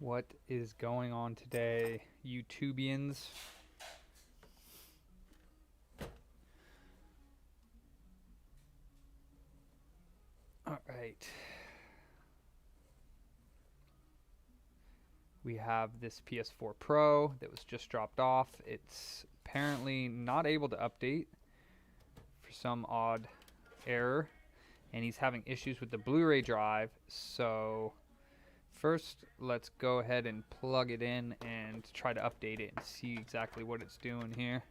What is going on today, YouTubians? All right. We have this PS4 Pro that was just dropped off. It's apparently not able to update for some odd error, and he's having issues with the Blu-ray drive. So first, let's go ahead and plug it in and try to update it and see exactly what it's doing here.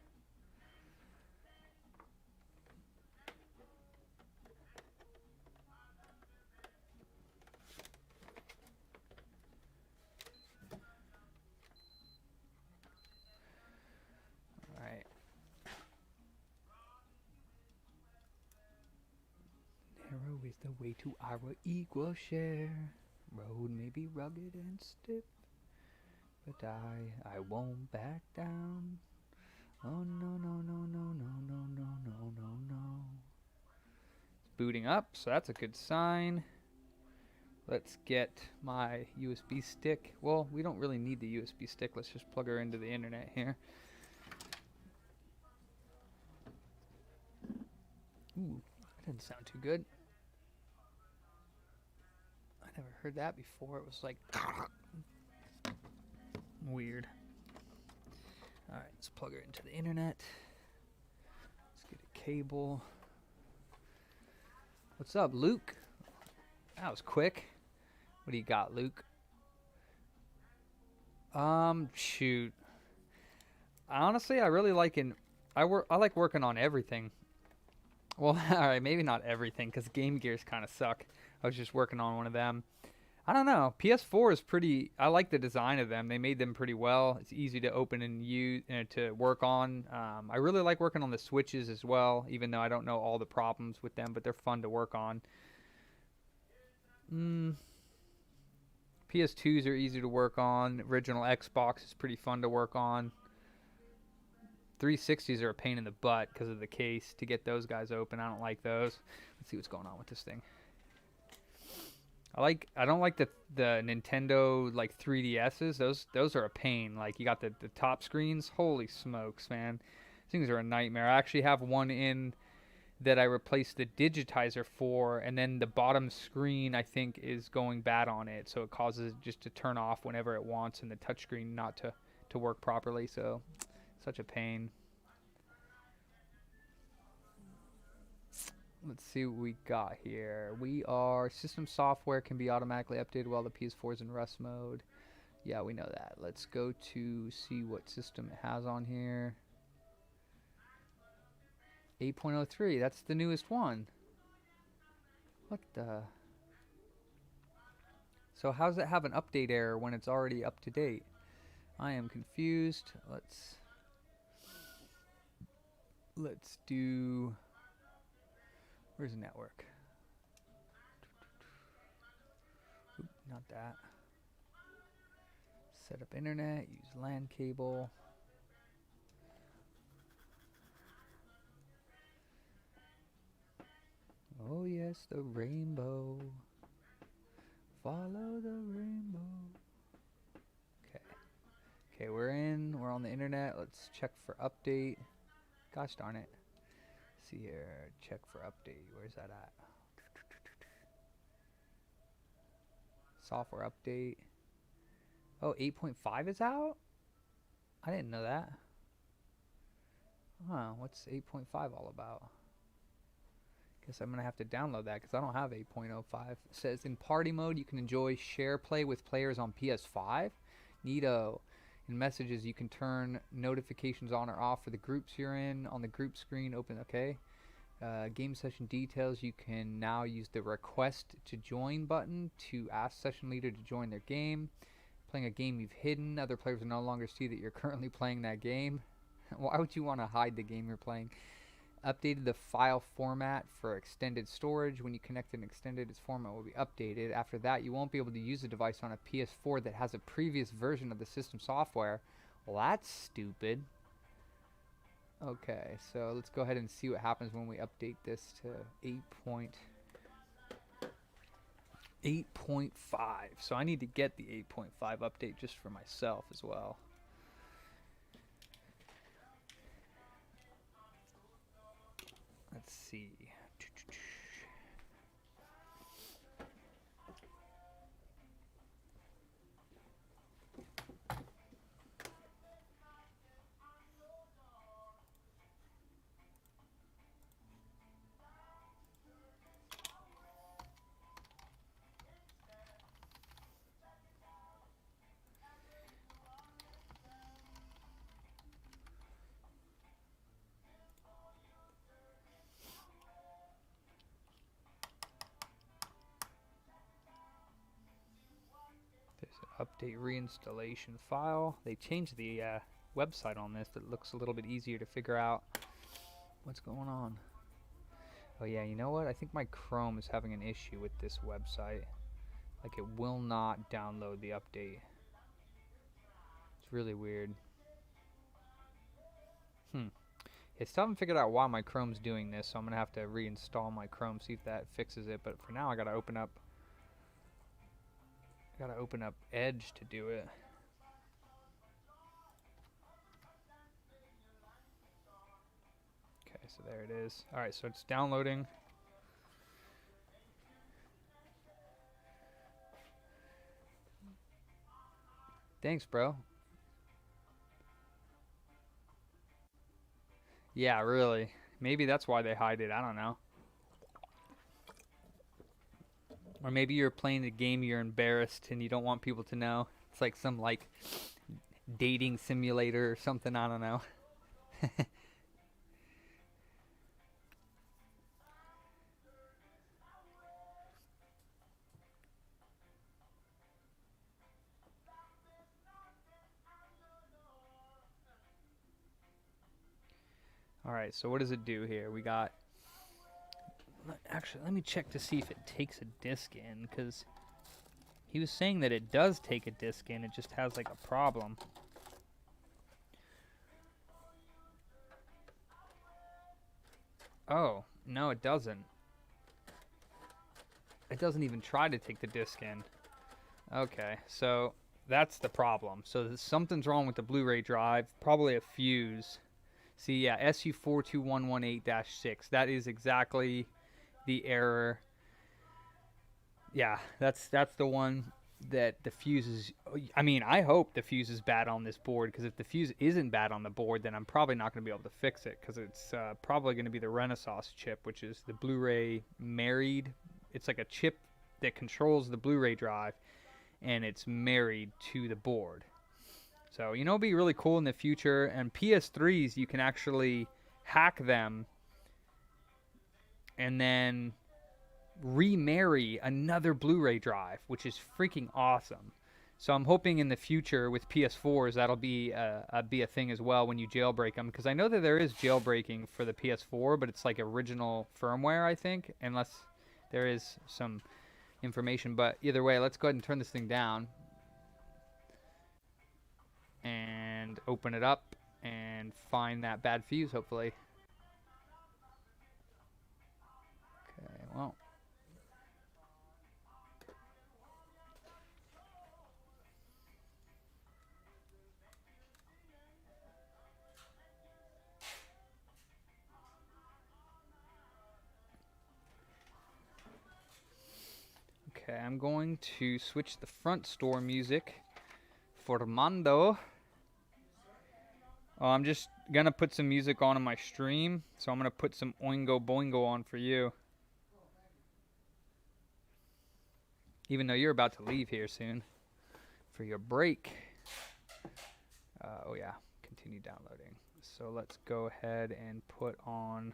All right. Narrow is the way to our equal share. Road may be rugged and stiff, but I won't back down. Oh no no no no no no no no no no. It's booting up, so that's a good sign. Let's get my USB stick. Well, we don't really need the USB stick. Let's just plug her into the internet here. Ooh, that didn't sound too good. I never heard that before. It was like weird. Alright, let's plug her into the internet. Let's get a cable. What's up, Luke? That was quick. What do you got, Luke? Shoot. Honestly, I really like I like working on everything. Well, alright, maybe not everything, because Game Gears kind of suck. I was just working on one of them. I don't know. PS4 is pretty. I like the design of them. They made them pretty well. It's easy to open and use to work on. I really like working on the Switches as well, even though I don't know all the problems with them, but they're fun to work on. PS2s are easy to work on. Original Xbox is pretty fun to work on. 360s are a pain in the butt because of the case to get those guys open. I don't like those. Let's see what's going on with this thing. I don't like the Nintendo like 3DSs. Those are a pain. Like you got the top screens. Holy smokes, man. These things are a nightmare. I actually have one in that I replaced the digitizer for, and then the bottom screen I think is going bad on it, so it causes it just to turn off whenever it wants, and the touchscreen not to work properly. So such a pain. Let's see what we got here. We are system software can be automatically updated while the PS4 is in rest mode. Yeah, we know that. Let's go to see what system it has on here. 8.03, that's the newest one. What the? So how does it have an update error when it's already up to date? I am confused. Let's do. Where's the network? Oop, not that. Set up internet, use LAN cable. Oh yes, the rainbow. Follow the rainbow. Okay. Okay, we're in. We're on the internet. Let's check for update. Gosh darn it. Let's see here. Check for update. Where's that at? Software update. Oh, 8.5 is out? I didn't know that. Huh, what's 8.5 all about? Guess I'm going to have to download that because I don't have 8.05. It says in party mode you can enjoy share play with players on PS5. Neato. In messages you can turn notifications on or off for the groups you're in. On the group screen, open, okay. Game session details, you can now use the request to join button to ask session leader to join their game. Playing a game you've hidden, other players will no longer see that you're currently playing that game. Why would you want to hide the game you're playing? Updated the file format for extended storage. When you connect an extended, its format will be updated. After that, you won't be able to use the device on a PS4 that has a previous version of the system software. Well, that's stupid. Okay, so let's go ahead and see what happens when we update this to 8. 8.5. So I need to get the 8.5 update just for myself as well. Let's see. Update reinstallation file. They changed the website on this that looks a little bit easier to figure out what's going on. Oh yeah, you know what? I think my Chrome is having an issue with this website. Like it will not download the update. It's really weird. I still haven't figured out why my Chrome's doing this, so I'm gonna have to reinstall my Chrome, see if that fixes it. But for now, I gotta open up Edge to do it. Okay, so there it is. All right, so it's downloading. Thanks, bro. Yeah, really. Maybe that's why they hide it. I don't know. Or maybe you're playing the game, you're embarrassed, and you don't want people to know. It's like some like dating simulator or something. I don't know. All right, so what does it do here? We got... Actually, let me check to see if it takes a disc in, because he was saying that it does take a disc in. It just has like a problem. Oh, no, it doesn't. It doesn't even try to take the disc in. Okay, so that's the problem. So something's wrong with the Blu-ray drive, probably a fuse. See, yeah, SU42118-6. That is exactly the error. Yeah, that's the one that the fuse is. I mean, I hope the fuse is bad on this board, because if the fuse isn't bad on the board, then I'm probably not going to be able to fix it, because it's probably going to be the Renaissance chip, which is the Blu-ray married. It's like a chip that controls the Blu-ray drive, and it's married to the board. So, you know, it'd be really cool in the future. And PS3s, you can actually hack them and then remarry another Blu-ray drive, which is freaking awesome. So I'm hoping in the future with PS4s that'll be a thing as well when you jailbreak them, because I know that there is jailbreaking for the PS4, but it's like original firmware, I think, unless there is some information. But either way, let's go ahead and turn this thing down and open it up and find that bad fuse, hopefully. Okay, well. Okay, I'm going to switch the front store music for Mando. Oh, I'm just gonna put some music on in my stream, so I'm gonna put some Oingo Boingo on for you. Even though you're about to leave here soon for your break. Oh yeah, continue downloading. So let's go ahead and put on...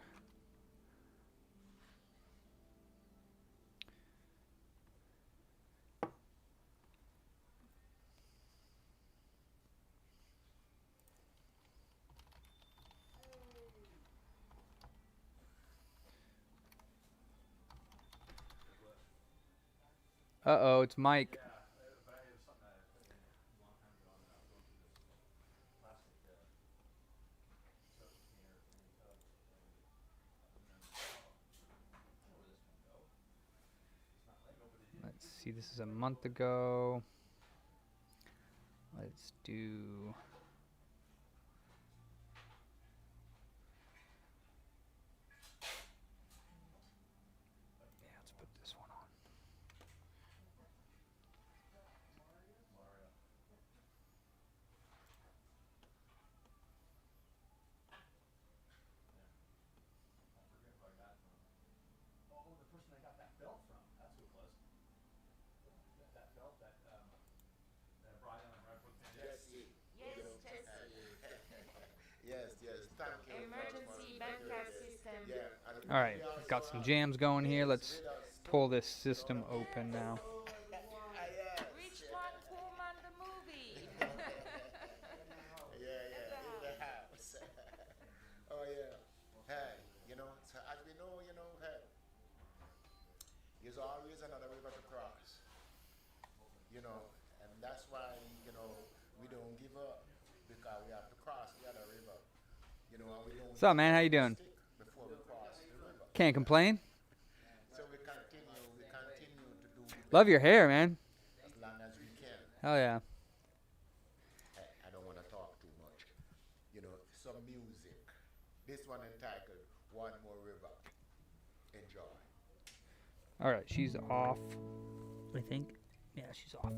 Uh-oh, it's Mike. Let's see, this is a month ago. Let's do... Yeah, let's put this one on. Emergency backup system. All right, got some jams going here. Let's pull this system open now. Rich one Pullman the movie. Oh yeah. Hey, so as we know, hey, there's always another river to cross. And that's why, we don't give up because we have to cross the other river. And we don't What's up, man? How you doing? stick before we cross the river. Can't complain. So we continue to do Love your hair, man. as long as we can. Hell yeah. I don't want to talk too much. Some music. This one entitled One More River. Enjoy. All right, she's off. I think. Yeah, she's off.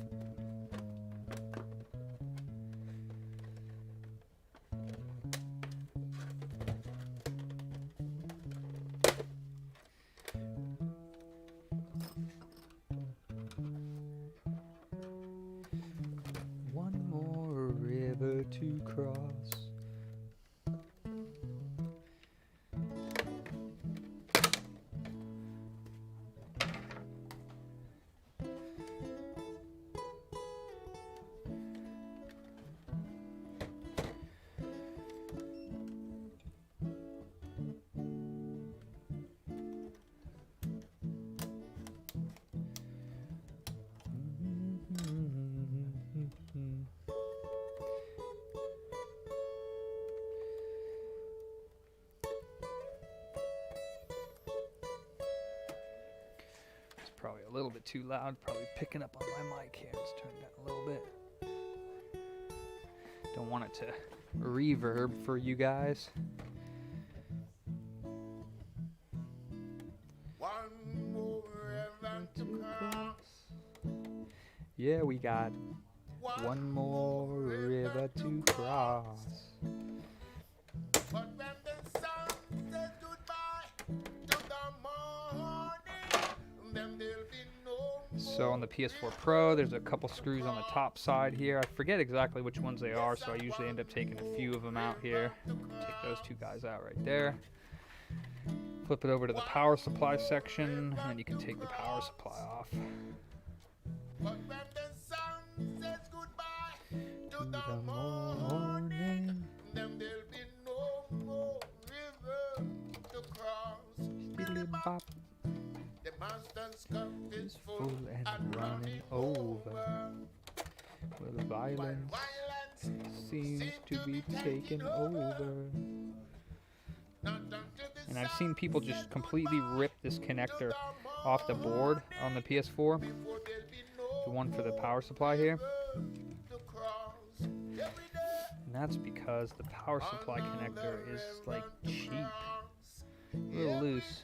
One more river to cross. It's probably a little bit too loud, probably picking up on my mic here. Let's turn it down a little bit. Don't want it to reverb for you guys. One more river to cross. Yeah, we got one more river to cross. But when the sun says goodbye to the morning, then there'll be no more. So on the PS4 Pro, there's a couple screws on the top side here. I forget exactly which ones they are, so I usually end up taking a few of them out here. Take those two guys out right there. Flip it over to the power supply section, and you can take the power supply off. But when the sun says goodbye to To the the morning, morning. then there'll be no more river to cross. Diddly-bop. The monster's cup is full Full and running over. Well, violence seems to be taken over. And I've seen people just completely rip this connector off the board on the PS4. The one for the power supply here. And that's because the power supply connector is like cheap. A little loose.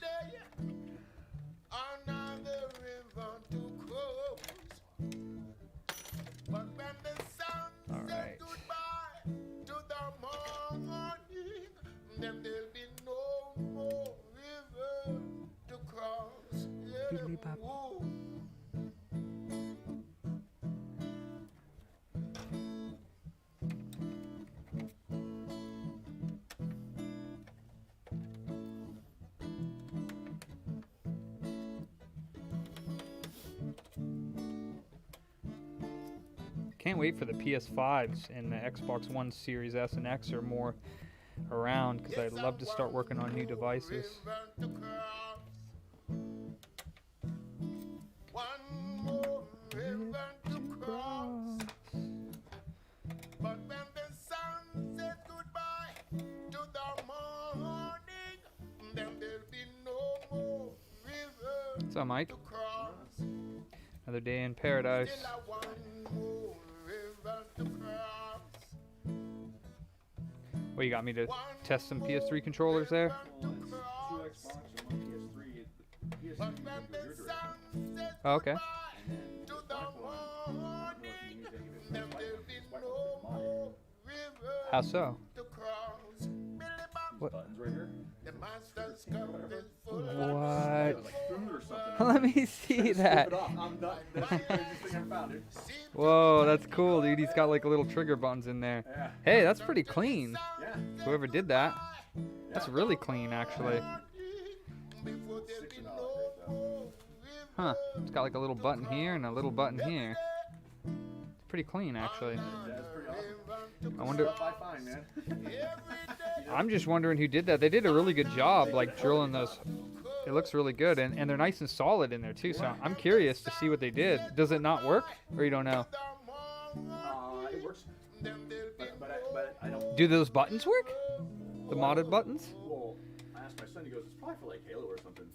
Another river to cross. But when the sun All says right. goodbye to the morning, then there'll be no more river to cross. Yeah. Diddly-bop. Woo. Can't wait for the PS5s and the Xbox One Series S and X are more around because I'd love to start working on new devices. One more river to cross. But when the sun says goodbye to the morning, then there'll be no more river What's up, Mike? to cross. Another day in paradise. What, you got me to test some PS3 controllers there? Well, it's 2 Xbox and 1 PS3. The PS3 is going to go your direction. Oh, okay. And then the black one, I don't know if you need to give it some black one's mine. How so? These buttons right here. What? Like food or something. Let me see that. Flip it off. I'm not. That's the craziest thing I've found, dude. Whoa, that's cool, dude. He's got like little trigger buttons in there. Yeah. Hey, that's pretty clean. Yeah. Whoever did that. That's really clean, actually. $6 right though. Huh. It's got like a little button here and a little button here. It's pretty clean, actually. Yeah, that's pretty awesome. I wonder. Stuff I find, man. I'm just wondering who did that. They did a really good job, like drilling those. It looks really good, and they're nice and solid in there too. So I'm curious to see what they did. Does it not work, or you don't know? It works, but I don't. Do those buttons work? The modded buttons? Well, I asked my son. He goes, "It's probably for like Halo or something."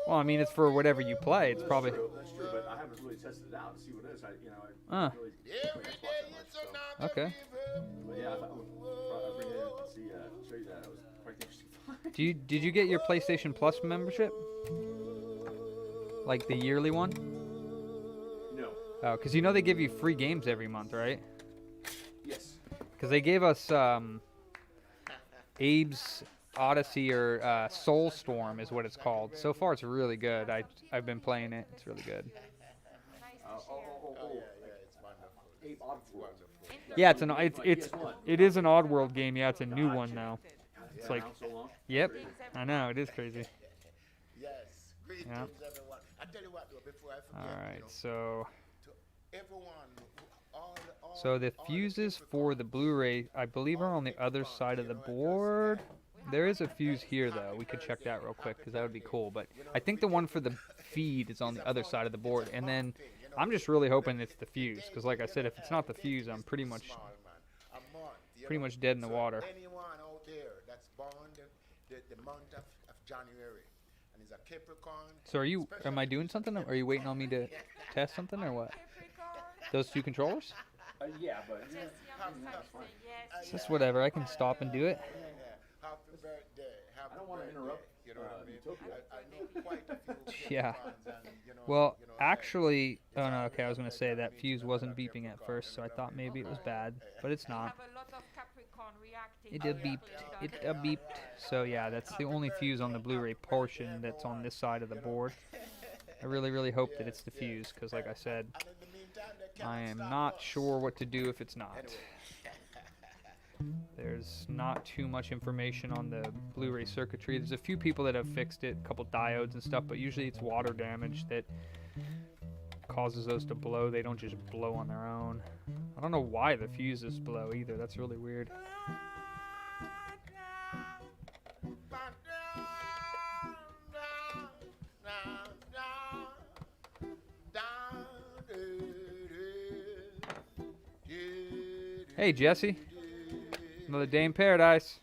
Well, I mean, it's for whatever you play. It's That's probably. true. That's true, but I haven't really tested it out to see what it is. I Huh. really play Xbox that much, so. Okay. But yeah, I thought I'll bring it in and see, show you that. It was quite interesting. Did you get your PlayStation Plus membership? Like the yearly one? No. Oh, because you know they give you free games every month, right? Yes. Because they gave us Abe's Odyssey or Soulstorm is what it's called. So far, it's really good. I've been playing it. It's really good. Abe Oddworld. Yeah, it is an Oddworld game. Yeah, it's a new one now. It's like, So long. yep, I know, it is crazy. Yes. Greetings, Yeah. everyone. I tell you what, though, before I forget, All right, you know, so to everyone, all the fuses for the Blu-ray, I believe, are on the other side of the board. There is a fuse here, though. We could check that real quick because that would be cool. But I think the one for the feed is on the other side of the board. And then I'm just really hoping it's the fuse because, like I said, if it's not the fuse, I'm pretty much dead in the water. Anyone out there that's born the month of January and is a Capricorn. So am I doing something? Or are you waiting on me to test something or what? Those two controllers? Yeah, but It's just whatever. I can stop and do it. Happy birthday. Happy I don't want to birthday. interrupt. You know what I mean? Utopia. I know quite a few Yeah. fans and, Well, actually, oh no, okay, I was going to say that fuse wasn't beeping at first, so I thought maybe it was bad, but it's not. It did beep. It beeped. So yeah, that's the only fuse on the Blu-ray portion that's on this side of the board. I really, really hope that it's the fuse, because like I said, I am not sure what to do if it's not. There's not too much information on the Blu-ray circuitry. There's a few people that have fixed it, a couple diodes and stuff, but usually it's water damage that causes those to blow. They don't just blow on their own. I don't know why the fuses blow either. That's really weird. Hey, Jesse. Another day in paradise.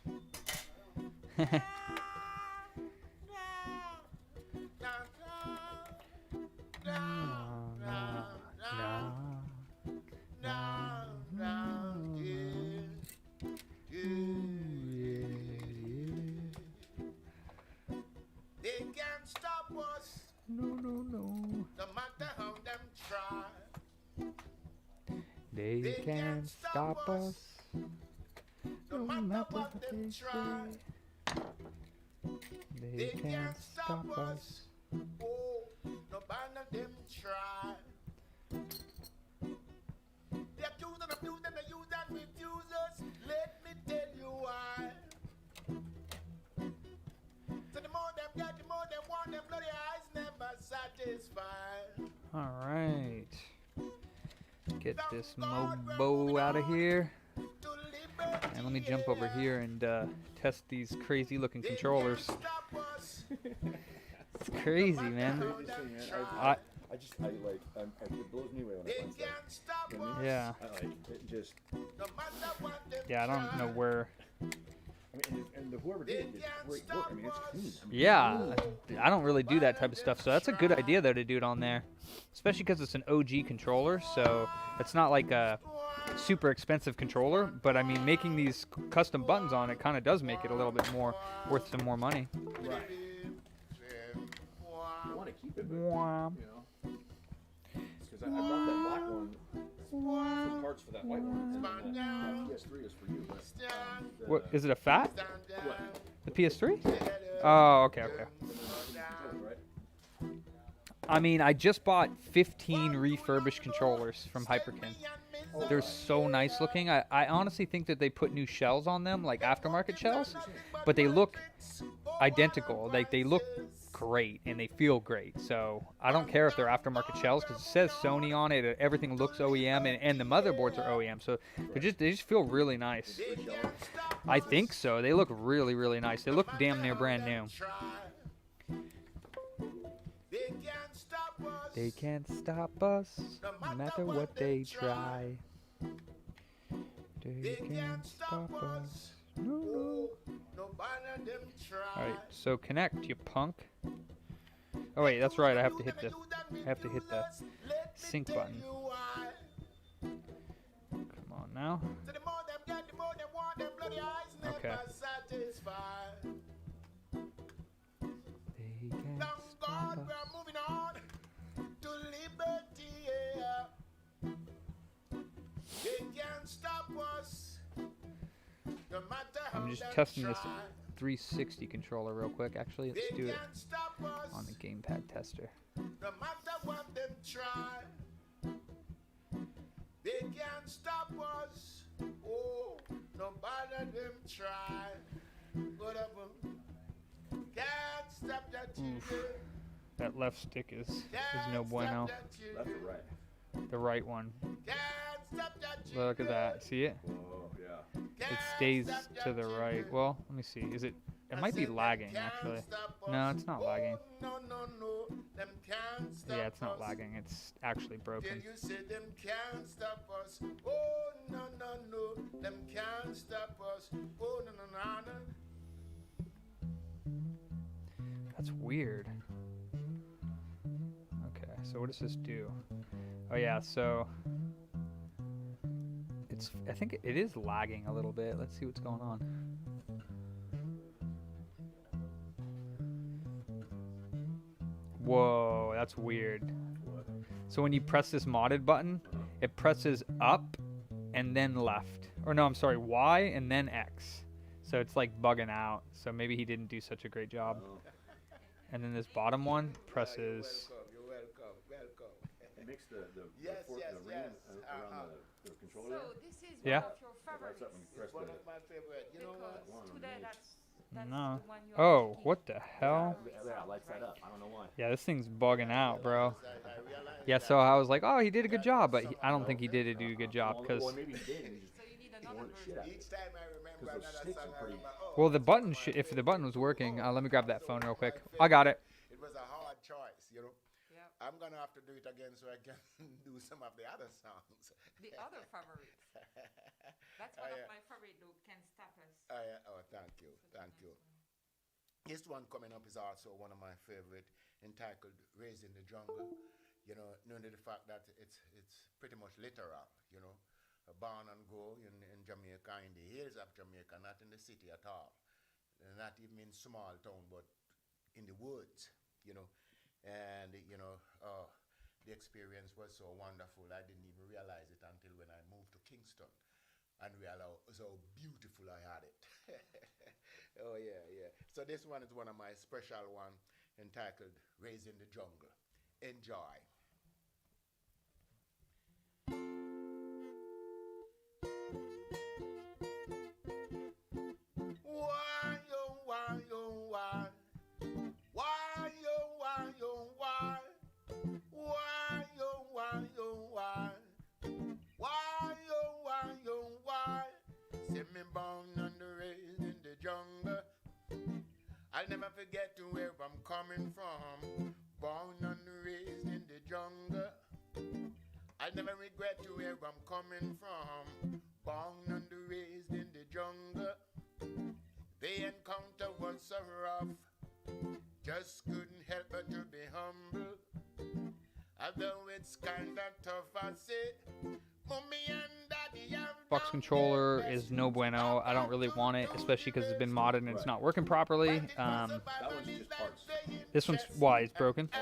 They can't stop us. No. No matter how them try. They can't stop us. No matter what them try. They can't stop us. Oh, no matter them try. They accuse and abuse and they use and refuse us. Let me tell you why. So the more them get, the more them want, them bloody eyes never satisfied. All right. Get this Mobo out of here. And let me jump over here and test these crazy looking controllers. It's crazy, man. It blows me away when I find stuff. Yeah. It just. Yeah, I don't know where. I mean, and whoever did it did great work. I mean, it's clean. I mean, Yeah, I don't really do that type of stuff, so that's a good idea though to do it on there, especially because it's an OG controller, so it's not like a super expensive controller. But I mean, making these custom buttons on it kind of does make it a little bit more worth some more money. right. I want to keep it, but Wow. you know, because I brought that black one for parts for that white one, and then that PS3 is for you. But the, What is it? A fat? What? The PS3? Oh, okay, okay. Right? I mean, I just bought 15 refurbished controllers from Hyperkin. They're so nice looking. I honestly think that they put new shells on them, like aftermarket shells, but they look identical. Like they look great and they feel great. So I don't care if they're aftermarket shells because it says Sony on it. Everything looks OEM and the motherboards are OEM. So they just feel really nice. I think so. They look really, really nice. They look damn near brand new. They can't stop us, no matter what they try. They can't stop us. No. Alright, so connect, you punk. Oh wait, that's right. I have to hit the sync button. Come on now. Okay. They can't stop us. I'm just testing this 360 controller real quick. Actually, let's do it on the gamepad tester. No matter what them try, they can't stop us. Oh, no matter them try, whatever. Can't stop that children. That left stick is no bueno. Left or right? The right one. Can't stop that Look at that. See it? Oh, yeah. It stays to the right. Well, let me see. Is it? It might be lagging actually. No, it's not lagging. No, them can't stop Yeah, it's not us. lagging. It's actually broken. Till you say them can't stop us. Oh, no, them can't stop us. Oh, no. That's weird. Okay, so what does this do? Oh yeah, so it's. I think it is lagging a little bit. Let's see what's going on. Whoa, that's weird. So when you press this modded button, it presses up and then left. Or no, I'm sorry, Y and then X. So it's like bugging out. So maybe he didn't do such a great job. And then this bottom one presses. You're welcome. It makes the Yes, ring yes. around the controller. So this is Yeah. one of your Lights favorites. up when you press One the. of my favorite. You know Because what? today that's No. the one you're Oh, picking. what the hell? Yeah, lights that up. I don't know why. Yeah, this thing's bugging out, bro. I realized Yeah, so I was like, oh, he did a good job, but I don't think he did do a good job Well, because. maybe he did. And he just So you need ignored another the shit version. out of it. each time I remember 'Cause those another sticks song, are I pretty- remember, oh, Well, the button if the button was working, let me grab that phone real quick. I got it. it was a hard choice, you know. Yeah. I'm gonna have to do it again so I can do some of the other songs. The other favorite. That's one yeah. of my favorite though. Can't stop us. Oh, thank you. This one coming up is also one of my favorite, entitled "Raised in the Jungle." You know, knowing the fact that it's pretty much literal. You know, born and grow in Jamaica, in the hills of Jamaica, not in the city at all, not even in small town, but in the woods. You know, and the experience was so wonderful. I didn't even realize it until when I moved to Kingston and realized how beautiful I had it. Oh yeah. So this one is one of my special one, entitled "Raised in the Jungle." Enjoy. Why, oh, why, oh, why? Why, oh, why, oh, why? Why, oh, why, oh, why? Why, oh, why, oh, why? See me born and raised in the jungle. I'll never forget to where I'm coming from. Born and raised in the jungle. I'll never regret to where I'm coming from. Born and raised in the jungle. The encounter was so rough, just couldn't help but to be humble. Although it's kinda tough, I say, Mommy and Daddy have Box controller is no bueno. I don't really want it, especially because it's been modded and it's not working properly. That one's just parts. This one's why it's broken. Oh,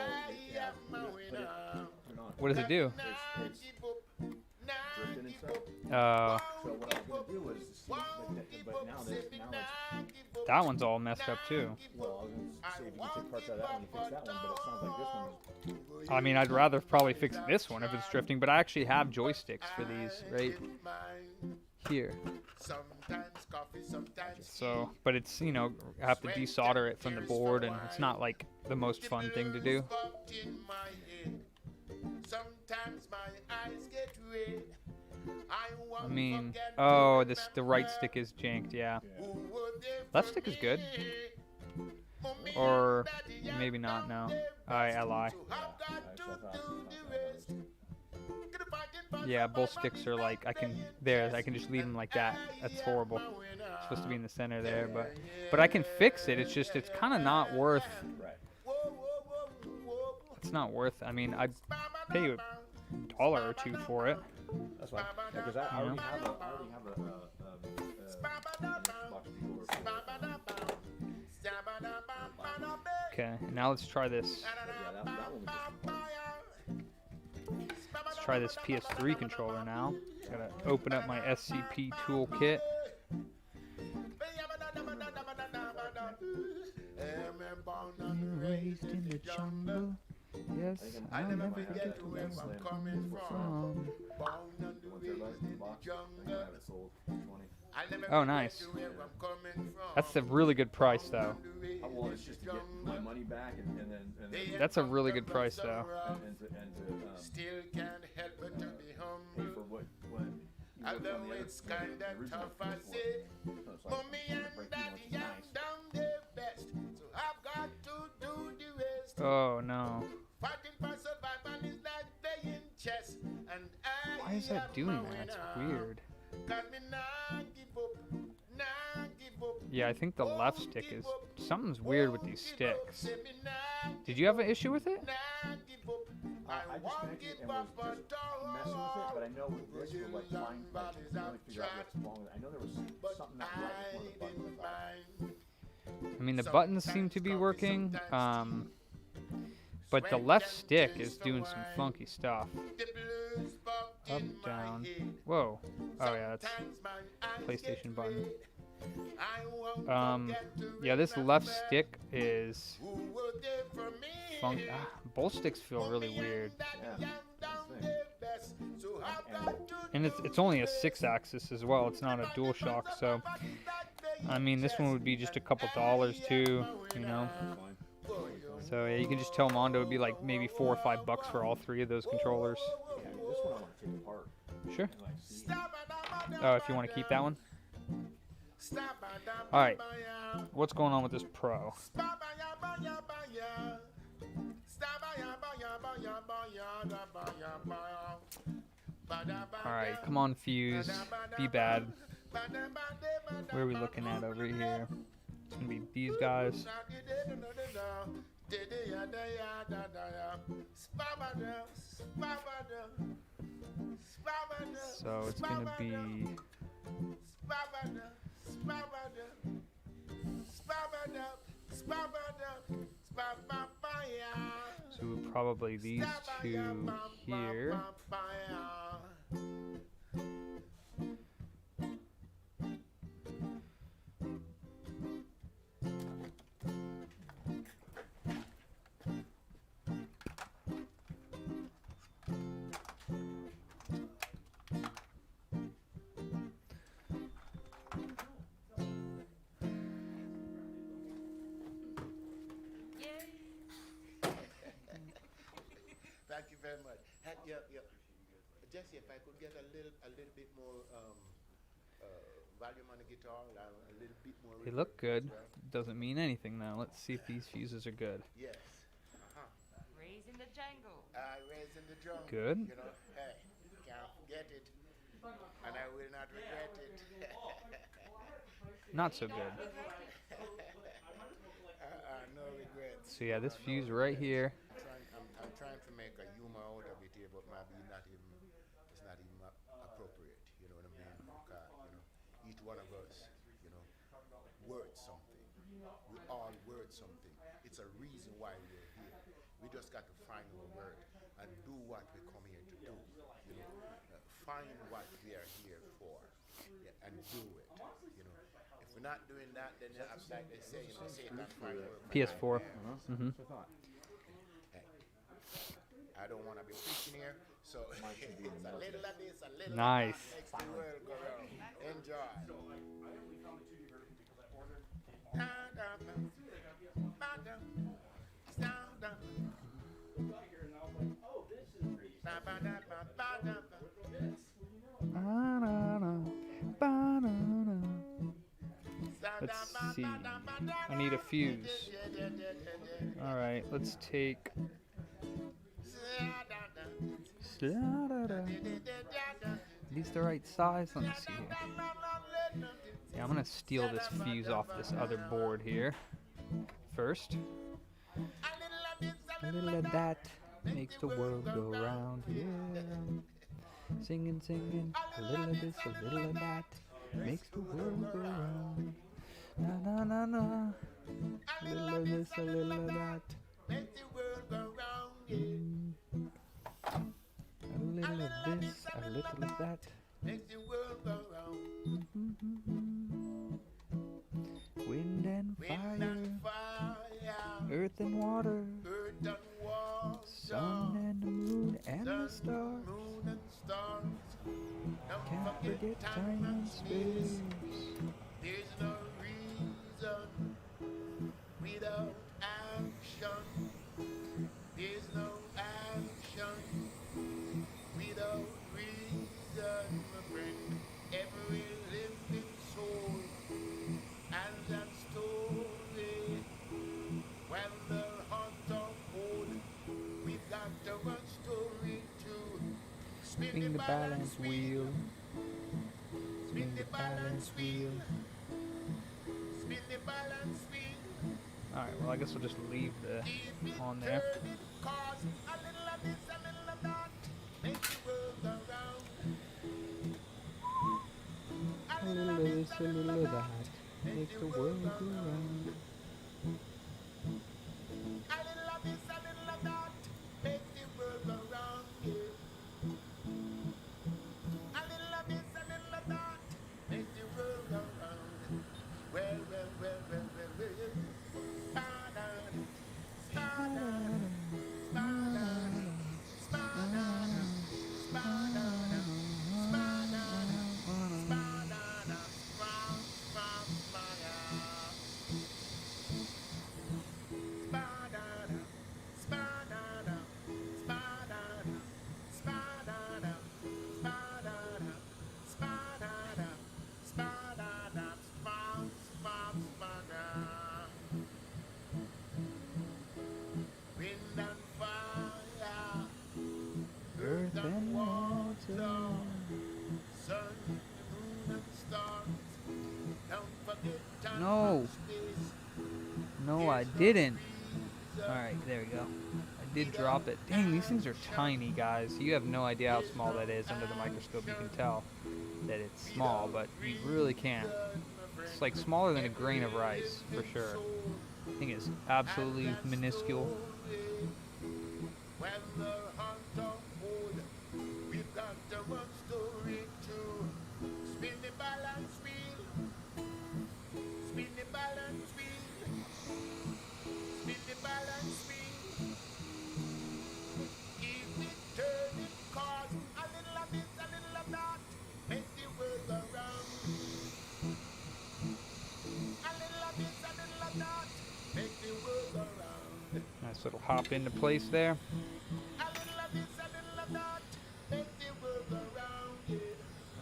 yeah. Put it on. What does it do? It's drifting and stuff. Uh, So what I was gonna do was see, but now it's that one's all messed up too. well, I was gonna say if you can take parts out of that one, you fix that one, but it sounds like this one. I mean, I'd rather probably fix this one if it's drifting, but I actually have joysticks for these right here. So, but it's, you know, I have to desolder it from the board, and it's not like the most fun thing to do. Sometimes my eyes get red. I mean, oh, the right stick is janked, yeah. Left stick is good. Or maybe not, no. I lie. Yeah, both sticks are like, I can just leave them like that. That's horrible. It's supposed to be in the center there, but I can fix it. It's just, it's kind of not worth, it's not worth, I mean, I'd pay you $1 or $2 for it. That's fine. Because I already have a box controller. Okay, now let's try this. Yeah, that one was just Let's try this PS3 controller now. Gotta open up my SCP toolkit. Raised in the jungle. Yes, I'll never forget where I'm coming from. Oh, nice. That's a really good price, though. Well, it's just to get my money back, and then That's a really good price, though. and to Still can't help but to be pay humble. for what you worked on Although the it's other, kinda the original tough, I first one. say, So it's like, Mommy I'm and gonna break Daddy even, have which is done their best, so I've got to do the rest. Oh, no. Fighting for survival is like playing chess, and I Why is that doing that? It's weird. Cause me nah give up, nah give up. Yeah, I think the left stick is... Something's weird with these sticks. Say me nah Did you have an issue with it? nah give up. I just connected it and was just messing with it, but I know with this was like fine, like, trying to figure out what's wrong with it. I know there was something not right with one of the buttons. I thought. I mean, the buttons seem to be working, but the left stick is doing some funky stuff. Up, down. Whoa. Oh, yeah, that's PlayStation button. Yeah, this left stick is funk. Both sticks feel really weird. Yeah, that's the thing. And it's only a 6-axis as well. It's not a DualShock, so I mean, this one would be just a couple dollars too, you know. Fine. So yeah, you can just tell Mondo it'd be like maybe $4 or $5 for all 3 of those controllers. Yeah, I mean, this one I want to take apart Sure. and like see. Oh, if you want to keep that one. All right. What's going on with this Pro? All right, come on, Fuse. Be bad. Where are we looking at over here? It's gonna be these guys. So it's gonna be. So probably these 2 here. Thank you very much. Yeah. Jesse, if I could get a little bit more volume on the guitar, a little bit more. They reverb look good. as well. Doesn't mean anything though. Let's see if these fuses are good. Yes. Raising the jungle. Raising the drum. Good. You know, hey, can't forget it, and I will not regret it. Not so good. No regrets. So yeah, this fuse right here. I'm trying to make a humor out of it here, but maybe not even it's not even appropriate. You know what I mean? Because each one of us, worth something. We all worth something. It's a reason why we're here. We just got to find our worth and do what we come here to do. Find what we are here for, and do it. If we're not doing that, then it's like they say, Satan find work. PS4. That's what I thought. I don't want to be preaching here, so it's a little of this, a little Nice. of that makes the world go round. Enjoy. Let's see. I need a fuse. All right, let's take. Are these the right size? Let me see here. Yeah, I'm gonna steal this fuse off this other board here first. A little of that makes the world go round. Yeah. Singing, singing. A little of this, a little of that makes the world go round. Na na na na. A little of this, a little of that. A little of this, a little of that. Wind and fire, earth and water, sun and the moon and the stars. Can't forget time and space. There's no reason without action. There's no action without reason. Bring every living soul and that story. When the hearts are cold, we've got our story too. Spin the balance wheel. Spin the balance wheel. Spin the balance wheel. Alright, well I guess we'll just leave the on there. A little of this, a little of that makes the world go round. Earth and water. No. No, I didn't. Alright, there we go. I did drop it. Dang, these things are tiny, guys. You have no idea how small that is under the microscope. You can tell that it's small, but you really can't. It's like smaller than a grain of rice, for sure. I think it's absolutely minuscule. Nice little hop into place there.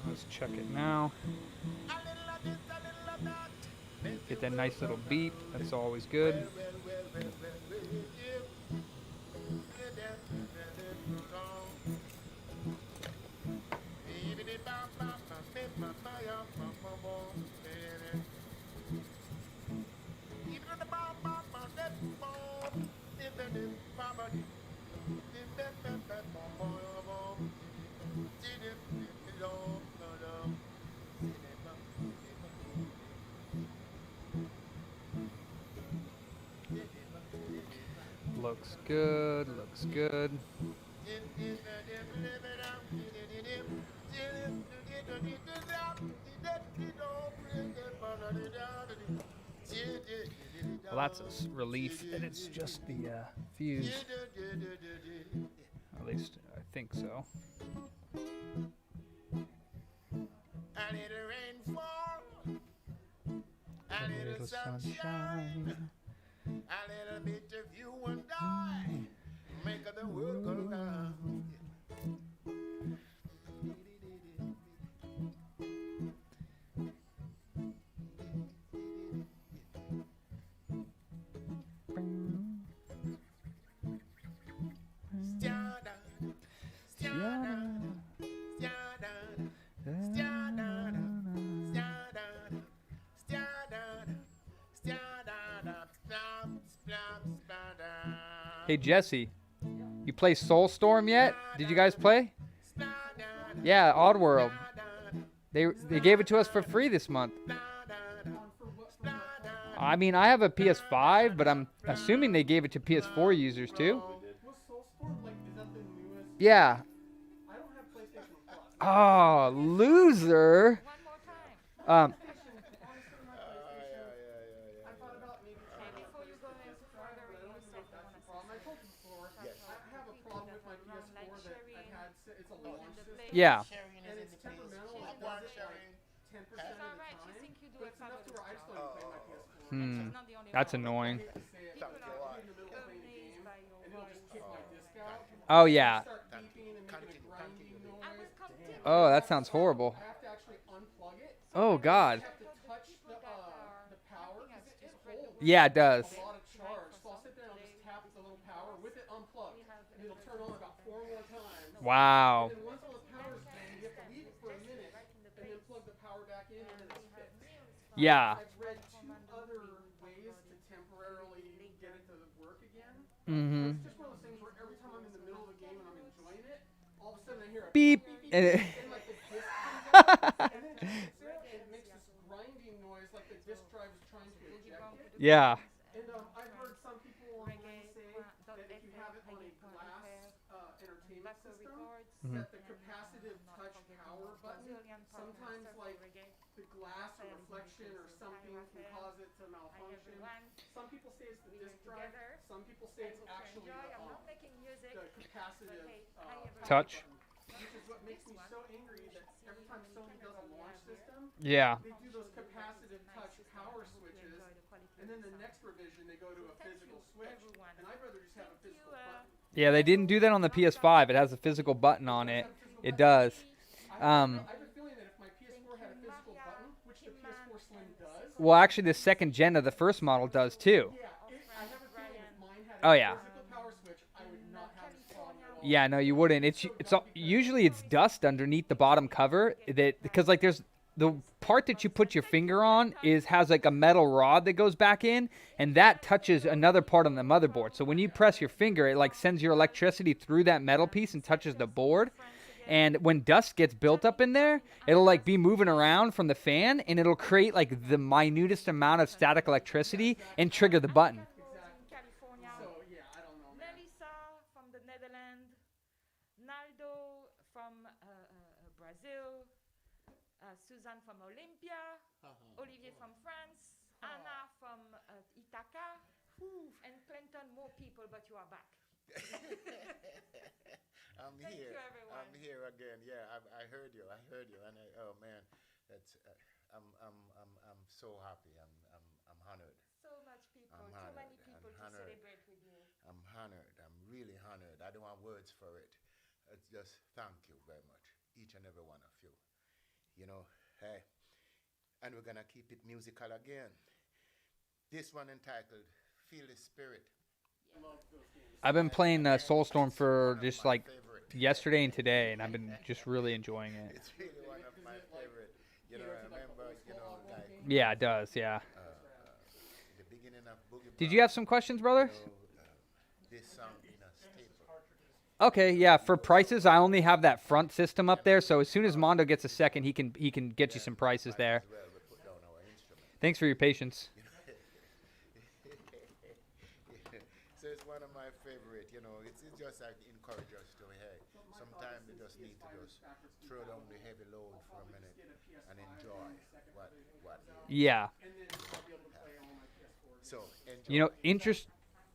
Let's check it now. Get that nice little beep. That's always good. Looks good. Looks good. Well, that's a relief that it's just the fuse. At least I think so. I let the rain fall. I A let little the sun shine. A little bit of you and I make the world go round. Hey Jesse, you play Soulstorm yet? Did you guys play? Yeah, Oddworld. They gave it to us for free this month. I mean, I have a PS5, but I'm assuming they gave it to PS4 users too. Was Soulstorm, like, is that the newest? Yeah. I don't have PlayStation Plus. Oh, loser. One more time. I thought about maybe And before you go any further, you said you want to say I told you before, I have a problem with my PS4 that I had, it's a launch system. Yeah. And it's temperamental, it does it like 10% of the It's all right. You time. think you do But a it's enough to fabulous where I just job. don't even play my PS4. Hmm. It's not the only That's one. annoying. I hate to say it, People but are I'll be in the middle of playing a amazed game, by your and it'll just voice. kick my disc out. Oh yeah. Start beeping and making a grinding I noise. will continue. Oh, that sounds horrible. I have to actually unplug it. Oh God. I have to touch the power because it holds Yeah, it does. a lot of charge. So I'll sit there and I'll just tap the little power with it unplugged, and it'll turn on about 4 more times. Wow. And then once all the power's done, you have to leave it for a minute, and then plug the power back in, and then it's fixed. Yeah. I've read 2 other ways to temporarily get it to work again. Mm-hmm. It's just one of those things where every time I'm in the middle of the game and I'm enjoying it, all of a sudden I hear a Beep. And it- and like the disc comes out, and then it sits there and it makes this grinding noise like the disc drive is trying to eject it. yeah. And I've heard some people online say that if you have it on a glass entertainment system, that the capacitive touch power button, sometimes like the glass or reflection or something can cause it to malfunction. Some people say it's the disc drive. Some people say it's actually the capacitive Touch. button, which is what makes me so angry that every time Sony does a launch system, Yeah. they do those capacitive touch power switches, and then the next revision they go to a physical switch. And I'd rather just have a physical button. Yeah, they didn't do that on the PS5. It has a physical button on it. It does. I have a feeling that if my PS4 had a physical button, which the PS4 Slim does, Well, actually, the second gen of the first model does too. yeah, I have a feeling if mine had Oh a yeah. physical power switch, I would not have this problem at all. Yeah, no, you wouldn't. Usually it's dust underneath the bottom cover that because like there's the part that you put your finger on has like a metal rod that goes back in, and that touches another part on the motherboard. So when you press your finger, it like sends your electricity through that metal piece and touches the board. And when dust gets built up in there, it'll like be moving around from the fan, and it'll create like the minutest amount of static electricity and trigger the button. California. So yeah, I don't know, man. Melissa from the Netherlands. Naldo from Brazil. Suzanne from Olympia. Olivier from France. Anna from Ithaca. And Clinton, more people, but you are back. I'm Thank here. you, everyone. I'm here again. Yeah, I heard you. And oh man, that's I'm so happy. I'm honored. So much people, I'm too honored. many people to honored. celebrate with you. I'm honored. I'm really honored. I don't have words for it. It's just thank you very much, each and every one of you. You know, hey, and we're gonna keep it musical again. This one entitled "Feel the Spirit." I've been playing Soulstorm for just like Favorite. yesterday and today, and I've been just really enjoying it. It's really one of my favorite. You know, I remember, like Yeah, it does. Yeah. the beginning of Boogie Did you have some questions, brother? this sound in a staple. Okay, yeah. For prices, I only have that front system up there. So as soon as Mondo gets a second, he can get you some prices there. Well, we put down our instrument. Thanks for your patience. So it's one of my favorite, you know, it's just like encourage us to, hey, sometimes we just need to just throw down the heavy load for a minute and enjoy what Yeah. so enjoy. You know, interest.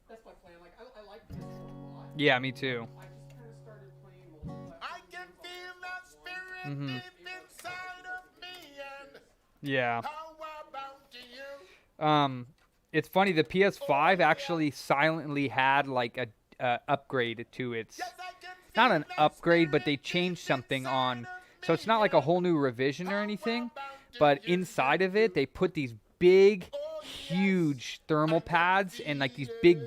That's my plan. Like, I like PS4 a lot. Yeah, me too. I just kind of started playing multiplayer. I can feel the spirit Mhm. deep inside of me, and Yeah. how about you? It's funny. The PS5 actually silently had like a upgrade to its. Yes, I can Not feel an the upgrade, but spirit they deep changed something inside on. of So it's me, not like a and whole new revision or anything, how about but you? inside of it, they put these big, huge thermal pads and like these big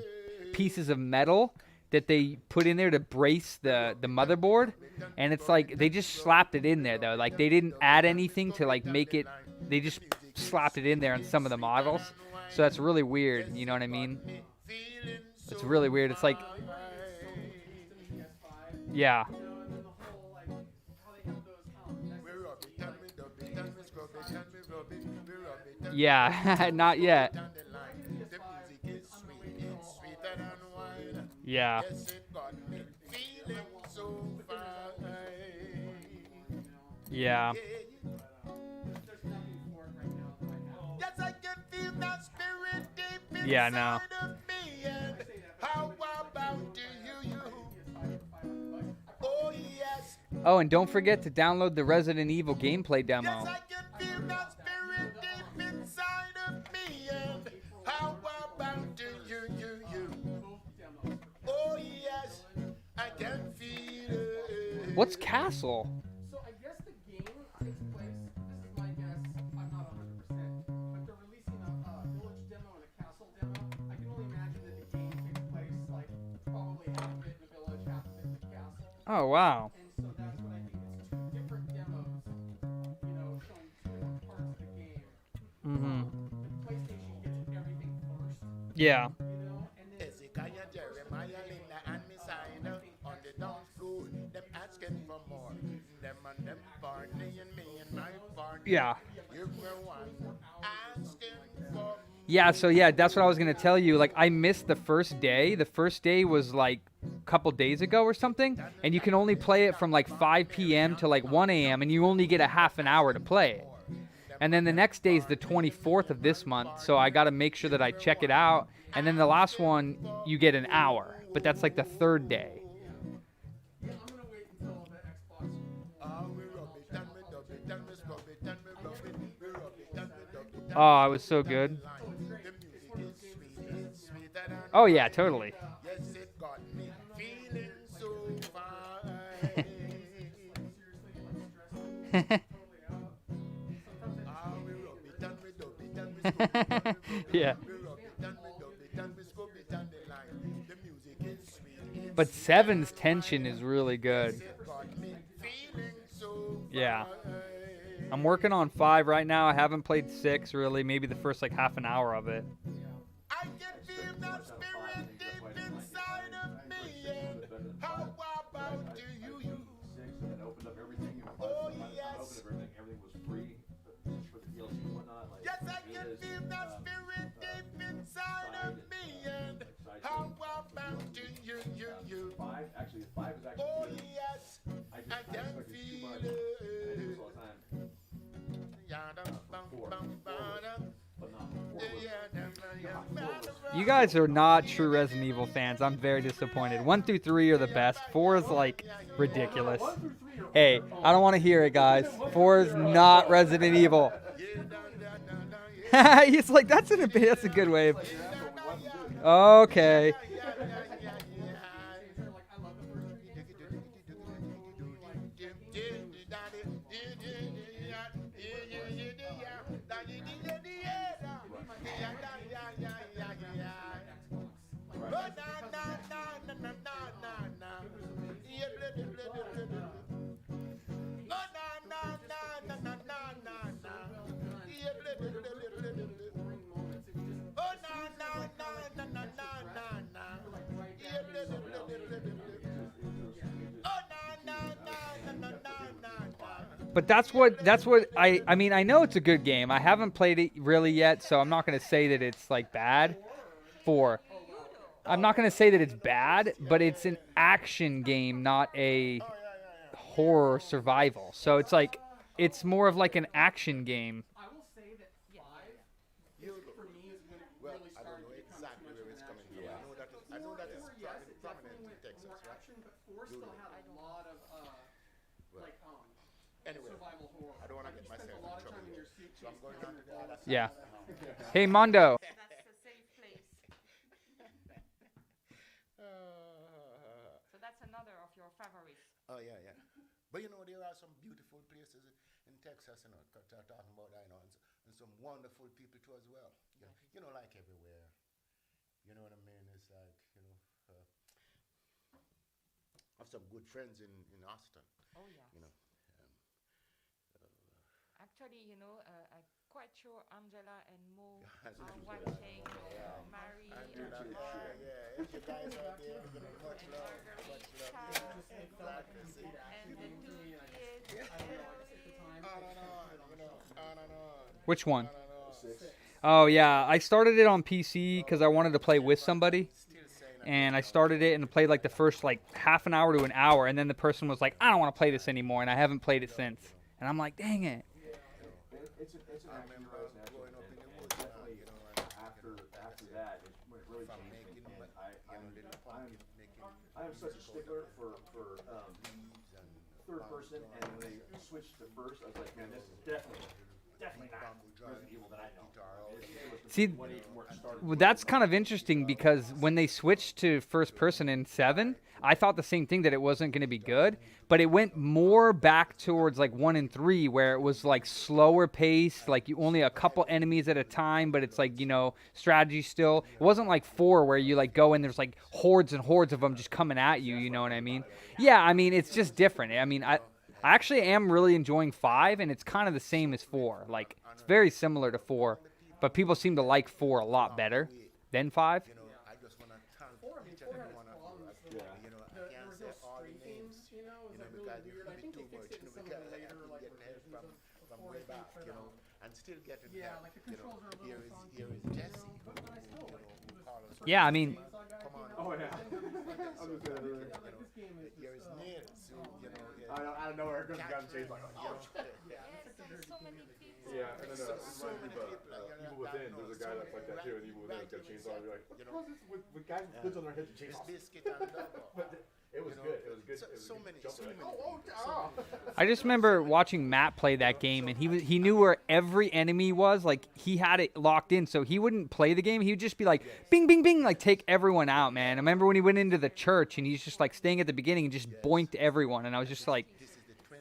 pieces of metal that they put in there to brace the motherboard. And it's like they just slapped it in there though. Like they didn't add anything to like make it. They just slapped it in there on some of the models. So that's really weird. You know what I mean? It's really weird. It's like, yeah. You know, and then the whole, like, how they have those, We rub it and we dub it and we scrub it and we rub it, we rub it and Yeah, not yet. down the line. The music is sweet, it's sweeter than wine. Yeah. Yes, it got me feeling so fine. Yeah. there's nothing for it right now that I have. Yes, I can feel that spirit deep inside Yeah, I know. of me. And how about you? Oh yes, Oh, and don't forget to download the Resident Evil gameplay demo. yes, I can feel that spirit deep inside of me. And how about you? Oh yes, I can feel it. What's Castle? So I guess the game takes place, this is my guess, I'm not 100%, but they're releasing a village demo and a castle demo. I can only imagine that the game takes place, like, probably half of it in the village, half of it in the castle. Oh, wow. And so that's what I think, it's two different demos, you know, showing two different parts of the game. Mm-hmm. The PlayStation gets everything first, Yeah. you know, and then Hezekiah, Jeremiah, Linda, and Messiah on the dance floor. Them asking for more. Them and them partying, me and my party. Yeah. You were one asking for Yeah, so yeah, that's what I was going to tell you. Like, I missed the first day. The first day was like a couple days ago or something. And you can only play it from like 5 p.m. to like 1 a.m. And you only get a half an hour to play it. And then the next day is the 24th of this month. So I got to make sure that I check it out. And then the last one, you get an hour. But that's like the third day. yeah, I'm gonna wait until the Xbox. we rub it and we dub it and we scrub it and we rub it, we rub it and we dub it. Oh, it was so good. The music is sweet, it's sweeter than Oh, yeah, totally. yes, it got me feeling so fine. We rub it and we dub it and we scrub it and we rub it. Yeah. We rub it and we dub it and we scrub it and the line. The music is sweet, it's But 7's tension is really good. it got me feeling so Yeah. fine. I'm working on 5 right now. I haven't played 6 really. Maybe the first like half an hour of it. I can feel that spirit deep inside of me. And how about you? And it opened up everything. Oh, When I yes. opened everything was free for the DLC and whatnot. Like, Yes, I can it is, feel that spirit deep inside of me. And how about you? 5, actually, 5 is actually Oh good. yes, I I just can expected too feel much. And I do it. this all the time. But not 4 You guys are not true Resident Evil fans. I'm very disappointed. 1 through 3 are the best. 4 is like ridiculous. Hey, I don't want to hear it, guys. 4 is not Resident Evil. He's like, that's a good way. Okay. But that's what I mean, I know it's a good game. I haven't played it really yet, so I'm not going to say that it's like bad. 4. I'm not going to say that it's bad, but it's an action game, not a horror survival. So it's like it's more of like an action game. I will say that 5 for me is when it Well, really I don't started know to become exactly too where much it's of an coming from. action. I know that it's Four, yes, it prominent definitely in went Texas, more right? action, but 4 still had a lot of like Anyway, survival horror. I don't want to Like, get you spent myself a lot in of time trouble in your here. suitcase. So I'm going on to the other side. Yeah. Hey Mondo. That's a safe place. So that's another of your favorites. Oh yeah, yeah. But you know, there are some beautiful places in Texas, you know, talking about that, you know, and some wonderful people too as well. You know, like everywhere. You know what I mean? It's like, you know, I have some good friends in Austin. Oh yeah. You know. Actually, you know, I'm quite sure Angela and Mo Yes, are Angela. watching Mary Yeah, Mark yeah. If you guys out there, you know, much and love, Margarita glad to see you. and the 2 kids. On and on, you know, on and on. Which one? On and on. Oh yeah, I started it on PC because I wanted to play with somebody. Still saying that. And I started it and played like the first like half an hour to an hour, and then the person was like, "I don't want to play this anymore," and I haven't played it since. And I'm like, "Dang it!" It's an I action remember hero, it's an action, growing up in and the woods, definitely you know, and after that, when it really from changed, making, and you know, little pumpkin, making I am such a stickler for leaves and third person, and when they switched to first, I was like, man, this is definitely not Resident Evil that I know. See, well, that's kind of interesting because when they switched to first person in 7, I thought the same thing, that it wasn't going to be good, but it went more back towards like 1 and 3 where it was like slower paced, like you only a couple enemies at a time, but it's like, you know, strategy still. It wasn't like 4 where you like go and there's like hordes and hordes of them just coming at you, you know what I mean? Yeah, I mean, it's just different. I mean, I actually am really enjoying 5, and it's kind of the same as 4. Like, it's very similar to 4, but people seem to like 4 a lot better than 5. you know, I just want to thank each and every one of you. You know, I can't say all the names, you know, because it would be too much, you know, because I have been getting help from way back, you know, and still getting help. like the You know, controls are a here little is Jesse, you know, who call us. Yeah, I mean, Come on. Oh yeah. Here is Neil, so, you know, I don't know where it goes, gun chase like, oh shit. Yes, and so many people. Yeah, and then So reminds me many of people, Evil Within. There's a guy that's like that too, and Evil Within has got a chainsaw. You're like, what is this with guys with hoods on their heads and Miss chainsaws? Biscuit and Double. But it was You know, good. It was good. So, It was so a good many, jump so in many. it. I just remember watching Matt play that game, and he knew where every enemy was. Like, he had it locked in, so he wouldn't play the game. He would just be like, bing, bing, bing, like take everyone out, man. I remember when he went into the church, and he's just like staying at the beginning and just boinked everyone, and I was just like,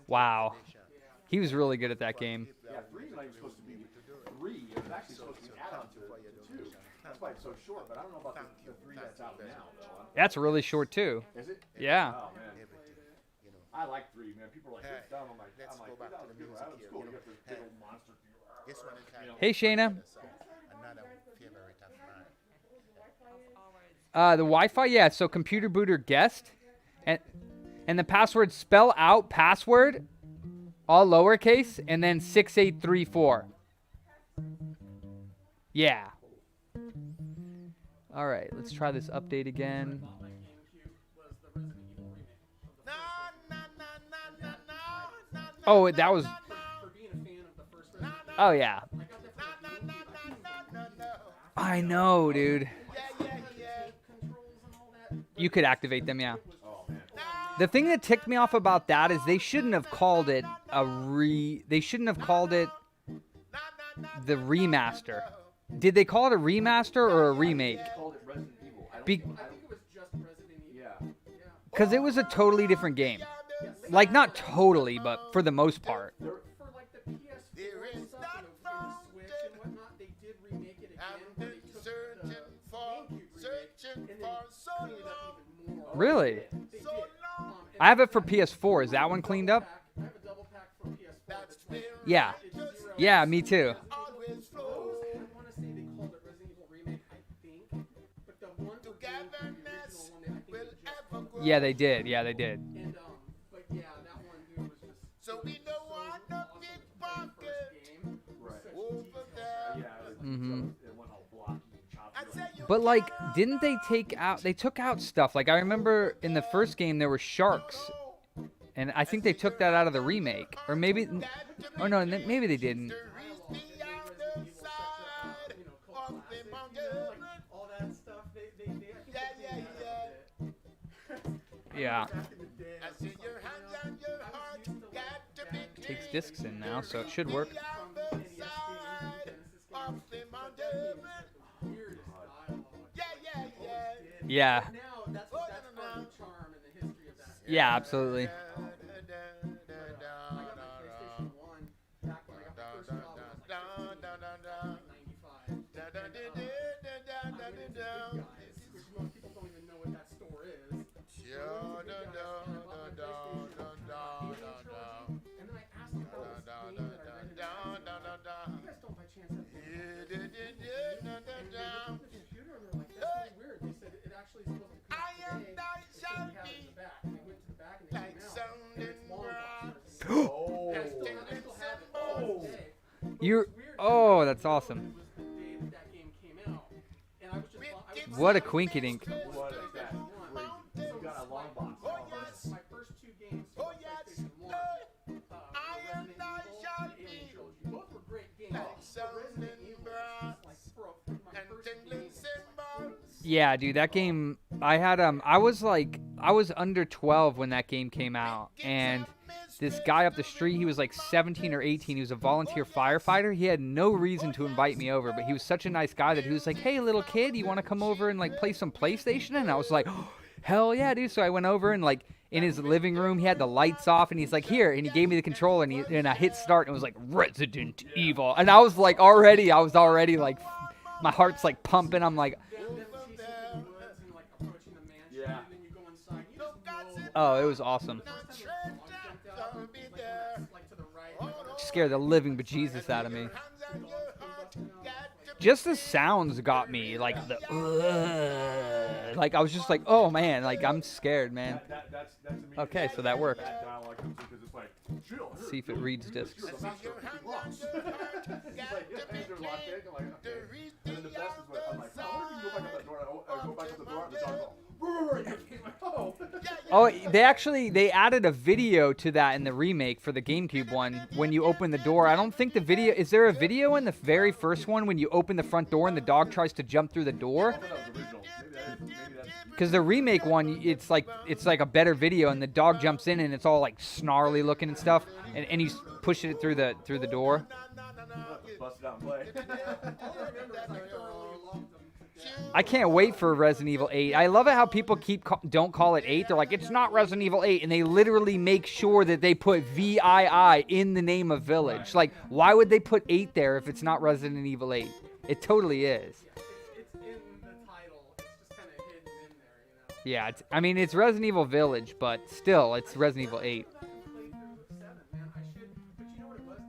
wow. He was really good at that game. Yeah, 3 is not even supposed to be 3. It was actually supposed to be add-on to 2. That's why it's so short. But I don't know about the 3 that's out now. That's really short too. Is it? Yeah. Oh man. I like 3, man. People are like, it's dumb. I'm like, Let's go back to the music it's here, cool. you You know. got this big old monster. This one is kind of Hey, Shayna. another favorite of mine. The Wi-Fi, yeah. So computer booter guest, and the password, spell out password, all lowercase, and then 6834. Yeah. All right, let's try this update again. Oh, that was. Oh yeah. I know, dude. You could activate them, yeah. The thing that ticked me off about that is they shouldn't have called it They shouldn't have called it the remaster. Did they call it a remaster or a remake? Called it Resident Evil. I think it was just Resident Evil. Yeah. Because it was a totally different game. Like, not totally, but for the most part. For like the PS4 and stuff, and the Switch and whatnot, they did remake it again. I've But been they took searching the for, GameCube remake searching and for then so cleaned it up long. even more. Really? They did. So long. I have it for PS4. Is that one cleaned up? I have a double pack for PS4 That's that's like, Yeah. it's 0. Yeah, me too. Always flows. I want to say they called it Resident Evil Remake, I think. But the one for GameCube, the Togetherness original one, I think will it was just ever Yeah, they did. Yeah, they did. And but yeah, that one dude was just. So we don't want no big pocket. Right. Over there. Yeah, it Mhm. went all blocky and choppy. I said you But like, can't didn't they take out? They took out stuff. Like I remember in the first game there were sharks, and I think they took that out of the remake, or maybe, or no, maybe they didn't. All that stuff. They I think Yeah, they yeah, cleaned that up a bit. Yeah. Back in the day, I said your hands and your heart got to be Takes discs in now, so it should work. the other side of the mountain. weirdest dialogue. Yeah, yeah, yeah. Yeah. Now that's part of the charm and the history of that. Yeah, absolutely. I got my PlayStation 1 back when I got my first job. I was like 95. Which most people don't even know what that store is. And then I asked them about this game that I rented. You guys don't by chance have this? And they looked at the computer and they're like, that's really weird. They said it actually is supposed to come out today. It said we have it in the back. And they went to the back and they came out. And it's long boxers. And I still have it today. But You're. what's weird is Oh, that's awesome. it was the day that that game came out. And I was just What a quinkydink. What is that? Crazy. You got a long box. My first two games for PlayStation 1, Resident Evil and Alien Trilogy. Both were great games. But Resident Evil was just like, bro, my first game. Yeah, dude, that game. I had I was under 12 when that game came out, and this guy up the street, he was like 17 or 18. He was a volunteer firefighter. He had no reason to invite me over, but he was such a nice guy that he was like, "Hey, little kid, you want to come over and like play some PlayStation?" And I was like, oh, "Hell yeah, dude!" So I went over and like in his living room, he had the lights off, and he's like, "Here," and he gave me the controller, and I hit start, and it was like Resident Evil, and I was like, already like, my heart's like pumping. I'm like, Them chasing through the woods and like approaching the mansion. Yeah. And then you go inside. You just know. oh, it was awesome. First time the dog jumped out, like to the right. Scared the living bejesus out of me. Just the sounds got me, like the, like I was just like, oh man, like I'm scared, man. That's immediately Okay, so that worked. that dialogue comes in because it's like, chill. See if it reads discs. He's like, yeah, hands are locked in. I'm like, okay. And then the best is when I'm like, oh, what if you go back up that door? I go back up the door and the dog goes, oh. Oh, they added a video to that in the remake for the GameCube one. When you open the door, I don't think the video, is there a video in the very first one when you open the front door and the dog tries to jump through the door? That was original. Maybe that's Because the remake one, it's like a better video, and the dog jumps in and it's all like snarly looking and stuff, and he's pushing it through the door. bust it out and play. All I remember is I thoroughly loved them to death. I can't wait for Resident Evil 8. I love it how people don't call it 8. They're like, it's not Resident Evil 8, and they literally make sure that they put VII in the name of Village. Like, why would they put 8 there if it's not Resident Evil 8? It totally is. It's in the title. It's just kind of hidden in there, Yeah, I mean, it's Resident Evil Village, but still, it's Resident Evil 8. I haven't played through 7, man. I should. But you know what it was?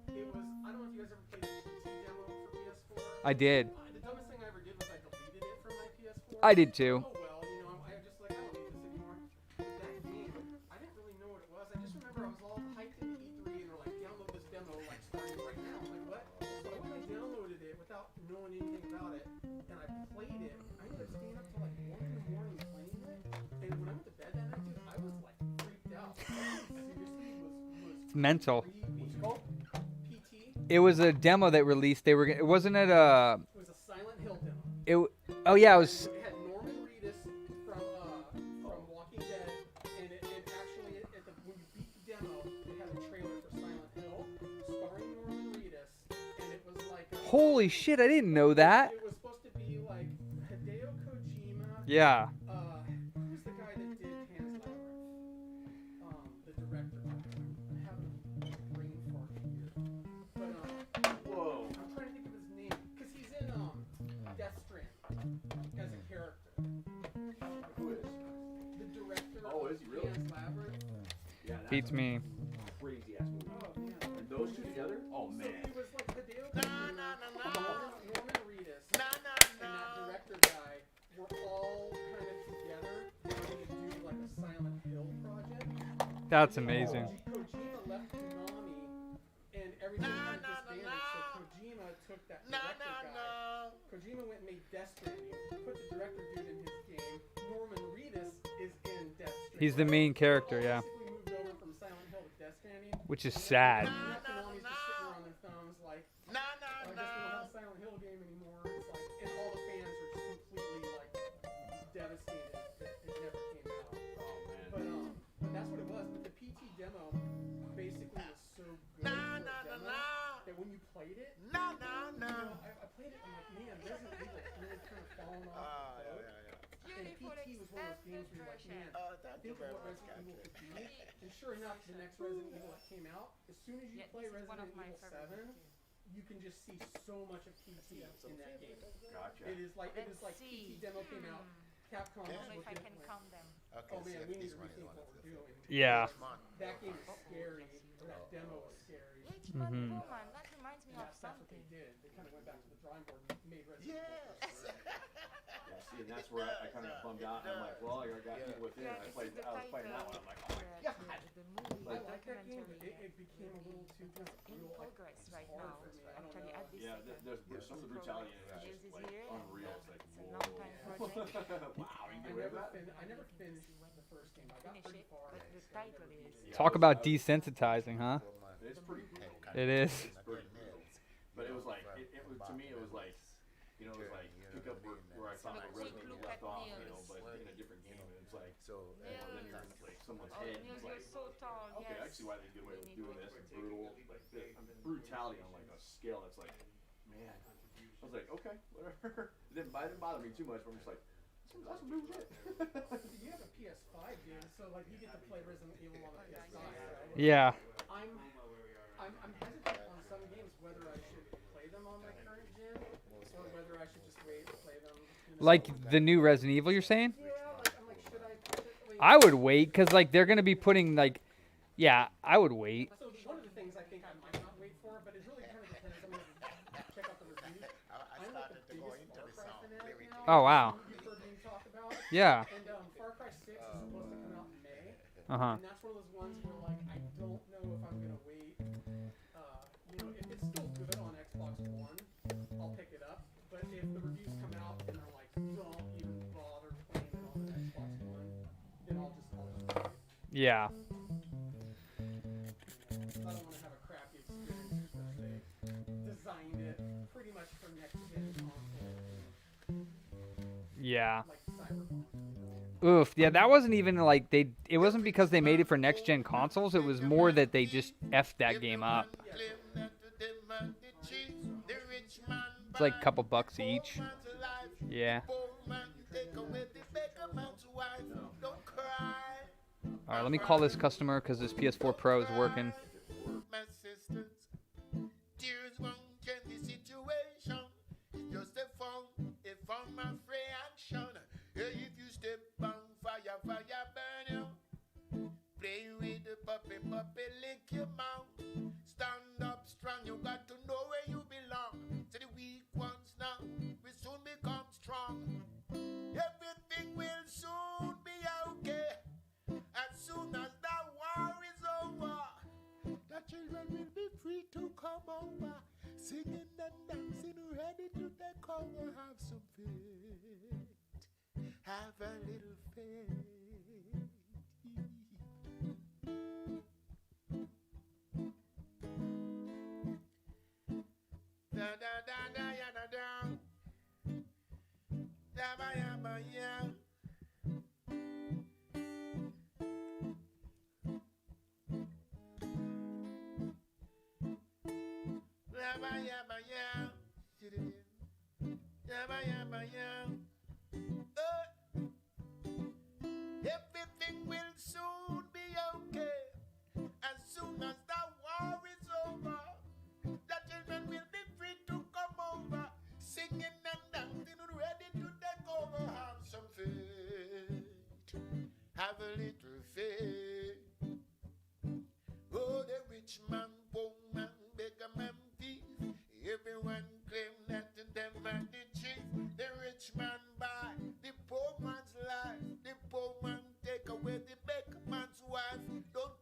It was, I don't know if you guys ever played the PT demo for PS4. I did. The dumbest thing I ever did was I deleted it from my PS4. I did too. Oh well, you know, I just like, I don't need this anymore. But that game, I didn't really know what it was. I just remember I was all hyped at E3 and they're like, download this demo, like starting right now. I'm like, what? So I went and I downloaded it without knowing anything about it, and I played it. I ended up staying up till like 1 in the morning playing it. And when I went to bed that night, dude, I was like freaked out. Seriously, was It's mental. What's it called? PT. It was a demo that released. They were. It wasn't it a. It was a Silent Hill demo. Oh yeah, it was. It had Norman Reedus from Walking Dead, and it actually when you beat the demo, it had a trailer for Silent Hill, starring Norman Reedus, and it was like. Holy shit! I didn't know that. It was supposed to be like Hideo Kojima. Yeah. Who was the guy that did Pan's Labyrinth? The director. I have a brain fart here, but Whoa. I'm trying to think of his name because he's in Death Stranding as a character. Who is? The director Oh, of is he really? Pan's Labyrinth. Yeah, that's Beats me. crazy ass movie. Oh man. And those two together? Oh So man. he was like Hideo Kojima, Norman Reedus, and that director guy were all kind of together trying to do like a That's amazing. Kojima left Konami, and everything kind of disbanded. So Kojima took that director guy. Kojima went and made Death Stranding. Put the director dude in his game. Norman Reedus is in Death Stranding. He's the main character, yeah. Basically moved over from Silent Hill to Death Stranding. Which is sad. And Konami's just sitting there on their thumbs like, I guess we don't have a Silent Hill game anymore. It's like, and all the fans are just completely like devastated that it never came out. But that's what it was. But the PT demo basically was so good for a demo that when you played it, you know, I played it. I'm like, man, Resident Evil's really kind of fallen off the boat. And PT was one of those games where you're like, man, think of what Resident Evil could be. And sure enough, the next Resident Evil that came out, as soon as you play Resident Evil 7, you can just see so much of PT in that game. Gotcha. It is like PT demo came out. Capcom was if I looking can at it count them. like, oh man, we need to rethink what we're doing. Yeah. That game is scary. Or that demo is scary. Mhm. Oh man, that reminds me And of that's what they something. did. They kind of went back to the drawing board and made Resident Evil. Yeah, see, and that's where I kind of got bummed out. I'm like, well, I got people within. I was playing that one. I'm like, oh my god. The movie, I the like that game, but documentary it became a little too kind of in brutal. Like, progress it's right hard now. for me. I don't Actually, know. at this Yeah, second. there's some of the brutality in it This is is just like here. unreal. It's like, It's a whoa. long time project. Wow, you can do that? I never finished the first game. I got Finish pretty it, far. but the title is. Talk about desensitizing, huh? It's pretty brutal. It is. It's pretty brutal. But it was like, it was, to me, it was like, you know, it was like, pick up where I thought my Resident Evil left off, you know, but in a different game. And it's like, then you're in like someone's Oh, head. Niels, It's like, you're so tall. okay, I Yes. see why they get away with doing this. It's brutal. Like, brutality on like a scale that's like, man. I was like, okay, whatever. It didn't bother me too much, but I'm just like, that's some new shit. You have a PS5 game, so like you get to play Resident Evil on the PS5, right? Yeah. I'm hesitant on some games whether I should play them on my current gen or whether I should just wait and play them. You know, Like the new Resident Evil, you're saying? yeah, like I'm like, should I particularly? I would wait, because, like, they're going to be putting, like, yeah, I would wait. So one of the things I think I might not wait for, but it really kind of depends. I'm gonna check out the reviews. I'm like the biggest Far Cry fanatic now. Oh, wow. You've heard me talk about. Yeah. And Far Cry 6 is supposed to come out in May. Uh-huh. And that's one of those ones where like I don't know if I'm gonna wait. You know, if it's still good on Xbox One, I'll pick it up. But if the reviews come out and they're like, don't even bother playing it on an Xbox One, then I'll just wait. Yeah. I don't want to have a crappy experience because they designed it pretty much for next gen console, Yeah. like Cyberpunk. You know? Oof. Yeah, that wasn't even, like, it wasn't because they made it for next-gen consoles. It was more that they just effed that game up. It's like a couple bucks each. Yeah. All right, let me call this customer because this PS4 Pro is working. Tears won't change the situation. It's just a fun reaction. If you step on fire burn you. Play with the puppy, lick your mouth. Stand up strong, you got to know where you belong. To the weak ones now, we soon become strong. Everything will soon be okay. As soon as the war is over, the children will be free to come over, singing and dancing, ready to take over. Have some faith, have a little faith. Da da da da ya da da, da ba ya ba ya. Yabba yabba yam, yabba yabba yam. Everything will soon be okay. As soon as the war is over, the children will be free to come over, singing and dancing, ready to take over. Have some faith, have a little faith. Oh, the rich man, poor man, beggar man, thief. Everyone claim that them are the chief. The rich man buy the poor man's life. The poor man take away the beggar man's wife. Don't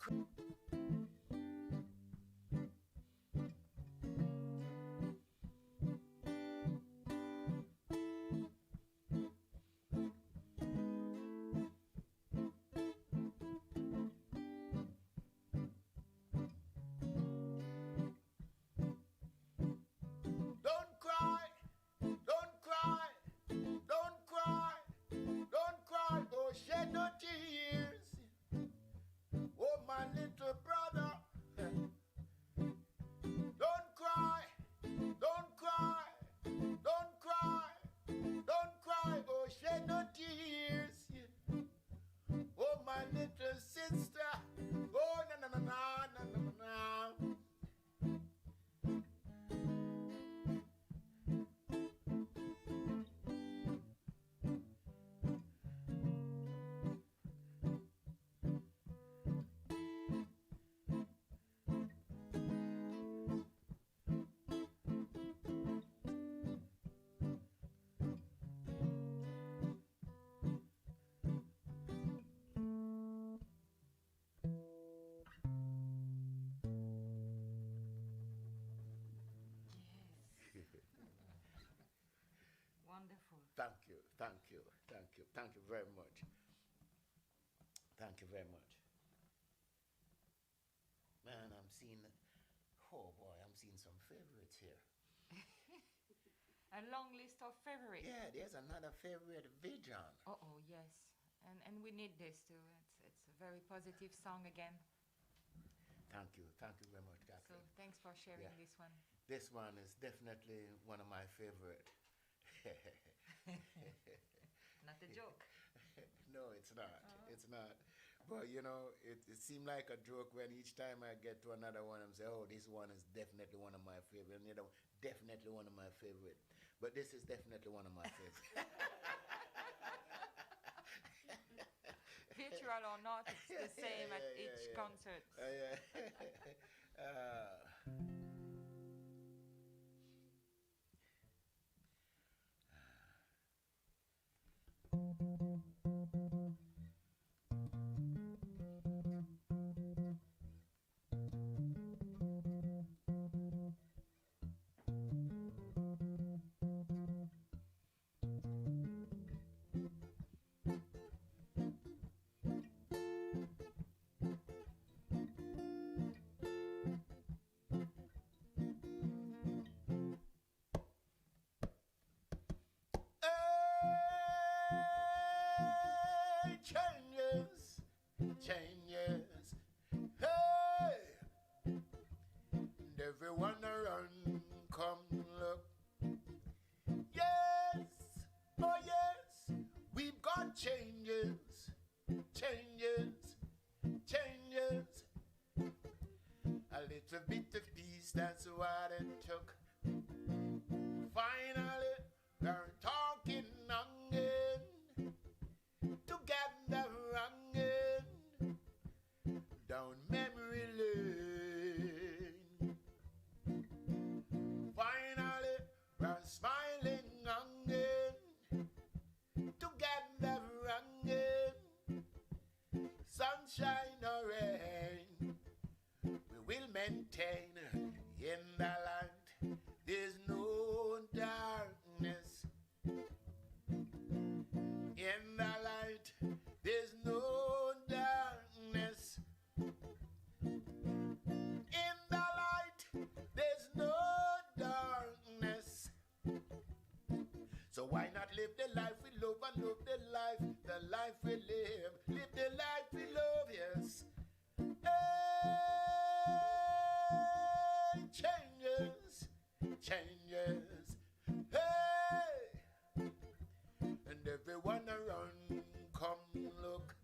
Thank you. Thank you. Thank you very much. Thank you very much. Man, I'm seeing, oh boy, I'm seeing some favorites here. A long list of favorites. Yeah, there's another favorite, Vision. Oh, yes. And we need this too. It's a very positive song again. Thank you. Thank you very much, So Catherine. thanks for sharing this one. This one is definitely one of my favorite. Not a joke. No, it's not. It's not. But you know, it seemed like a joke when each time I get to another one, I'm saying, oh, this one is definitely one of my favorite. And the other one, definitely one of my favorite. But this is definitely one of my favorite. Virtual or not, it's the same at each concert. Changes, hey, and everyone around come look. Yes, oh yes, we've got changes, a little bit of peace, that's what it took. Finally, they're talking again, together again, down memory lane. Finally, we're smiling again, together again, sunshine or rain, we will maintain in the light. There's no darkness. In the light, there's no darkness. In the light, there's no darkness. So why not live the life we love and love the life we live. Live the life we love, yes. Hey, changes, hey, and everyone around come look.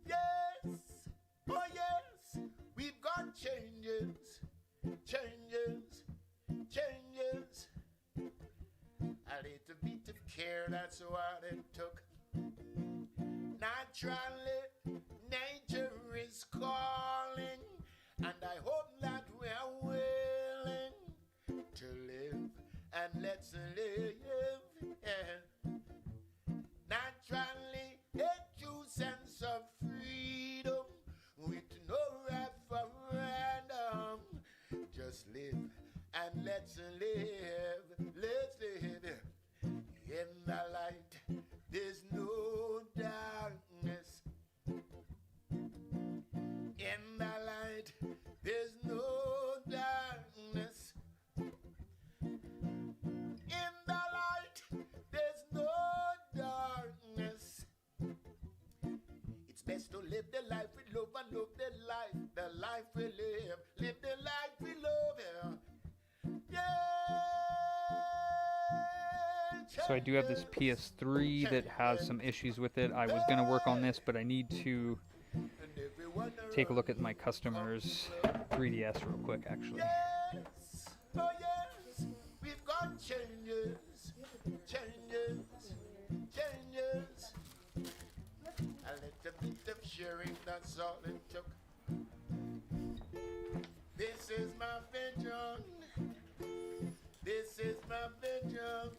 Yes, oh yes, we've got changes, a little bit of care, that's what it took. Naturally, nature is calling, and I hope that we're willing to live, and let's live, yeah. Naturally, a true sense of freedom with no referendum. Just live and let's live, in the light, there's no darkness. In the light, there's no darkness. In the light, there's no darkness. It's best to live the life we love and love the life we live. Live the life we love, yeah. So I do have this PS3 that has some issues with it. I was going to work on this, but I need to take a look at my customer's 3DS real quick, actually. Yes, oh yes, we've got changes. A little bit of sharing, that's all it took. This is my vision. This is my vision.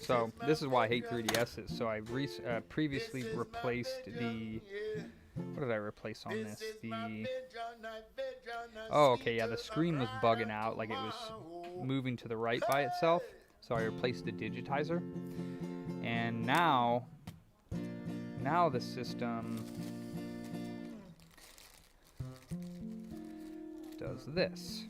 So this is why I hate 3DSs. So I previously replaced the... What did I replace on this? Oh, okay, yeah, the screen was bugging out, like it was moving to the right by itself. So I replaced the digitizer, and now the system does this.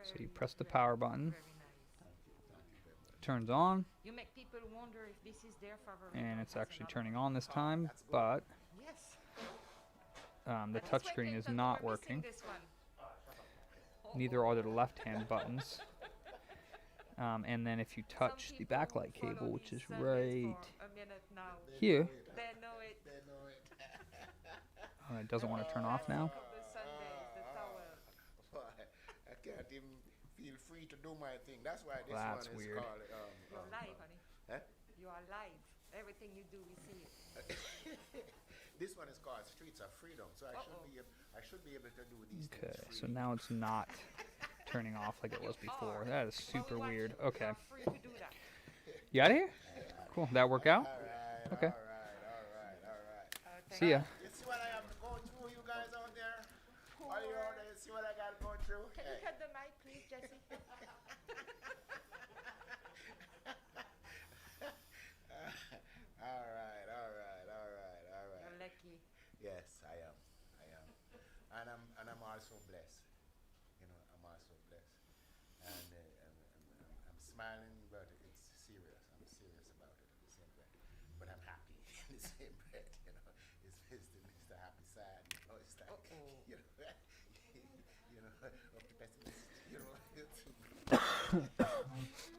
So you press the power button, turns on, You make people wonder if this is their favorite. and it's actually turning on this time, but Yes. the touchscreen is not working. This one. Neither are the left-hand buttons. And then if you touch the backlight cable, which is right here, They know it. it doesn't want to turn off now. The Sundays, the towel. I can't even feel free to do my thing. That's why this That's one is weird. called. You're live, honey. Huh? You are live. Everything you do, we see it. This one is called Streets of Freedom. So I should be able to do these Okay, things so freely. now it's not turning off like it was before. That is super weird. Okay. You're free to do that. You out of here? Cool. That work out? All right, Okay. all right. See ya. You see what I have to go through, you guys out there? All you out there, you see what I got to go through? Can you cut the mic, please, Jesse? All right. You're lucky. Yes, I am. And I'm also blessed. You know, I'm also blessed. And I'm smiling, but it's serious. I'm serious about it at the same breath. But I'm happy in the same breath, you know. It's the happy side, you know. It's like, you know, of the pessimist, you know.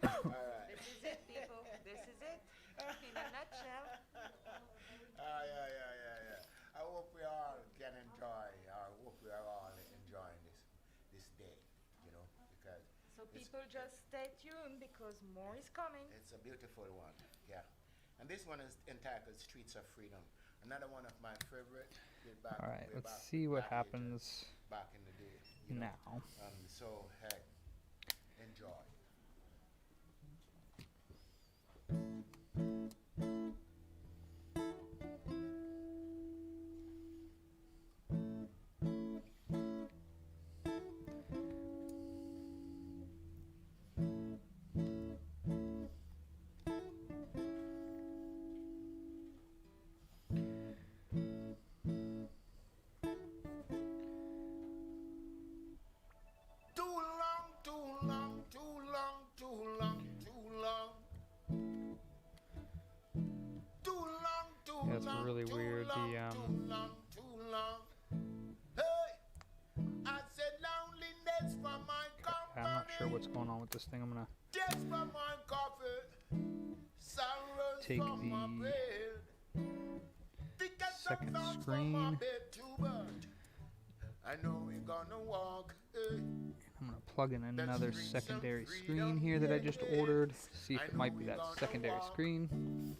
All right. This is it, people. This is it. In a nutshell. Yeah. I hope we all can enjoy. I hope we are all enjoying this day, you know, because So people just stay tuned because more is coming. it's a beautiful one. Yeah, and this one is entitled "Streets of Freedom." Another one of my favorite. All right, let's see what happens back in the day. You know? now. So hey, enjoy. Yeah, it's really weird. Too long. Hey, I said loneliness for my company. I'm not sure what's going on with this thing. I'm gonna Just for my coffee. Sorrows take for my the bread. Think of some second songs for my screen. bed too, but I know we're gonna walk. I'm gonna plug in another secondary screen here that I just ordered. See if it might be that secondary screen.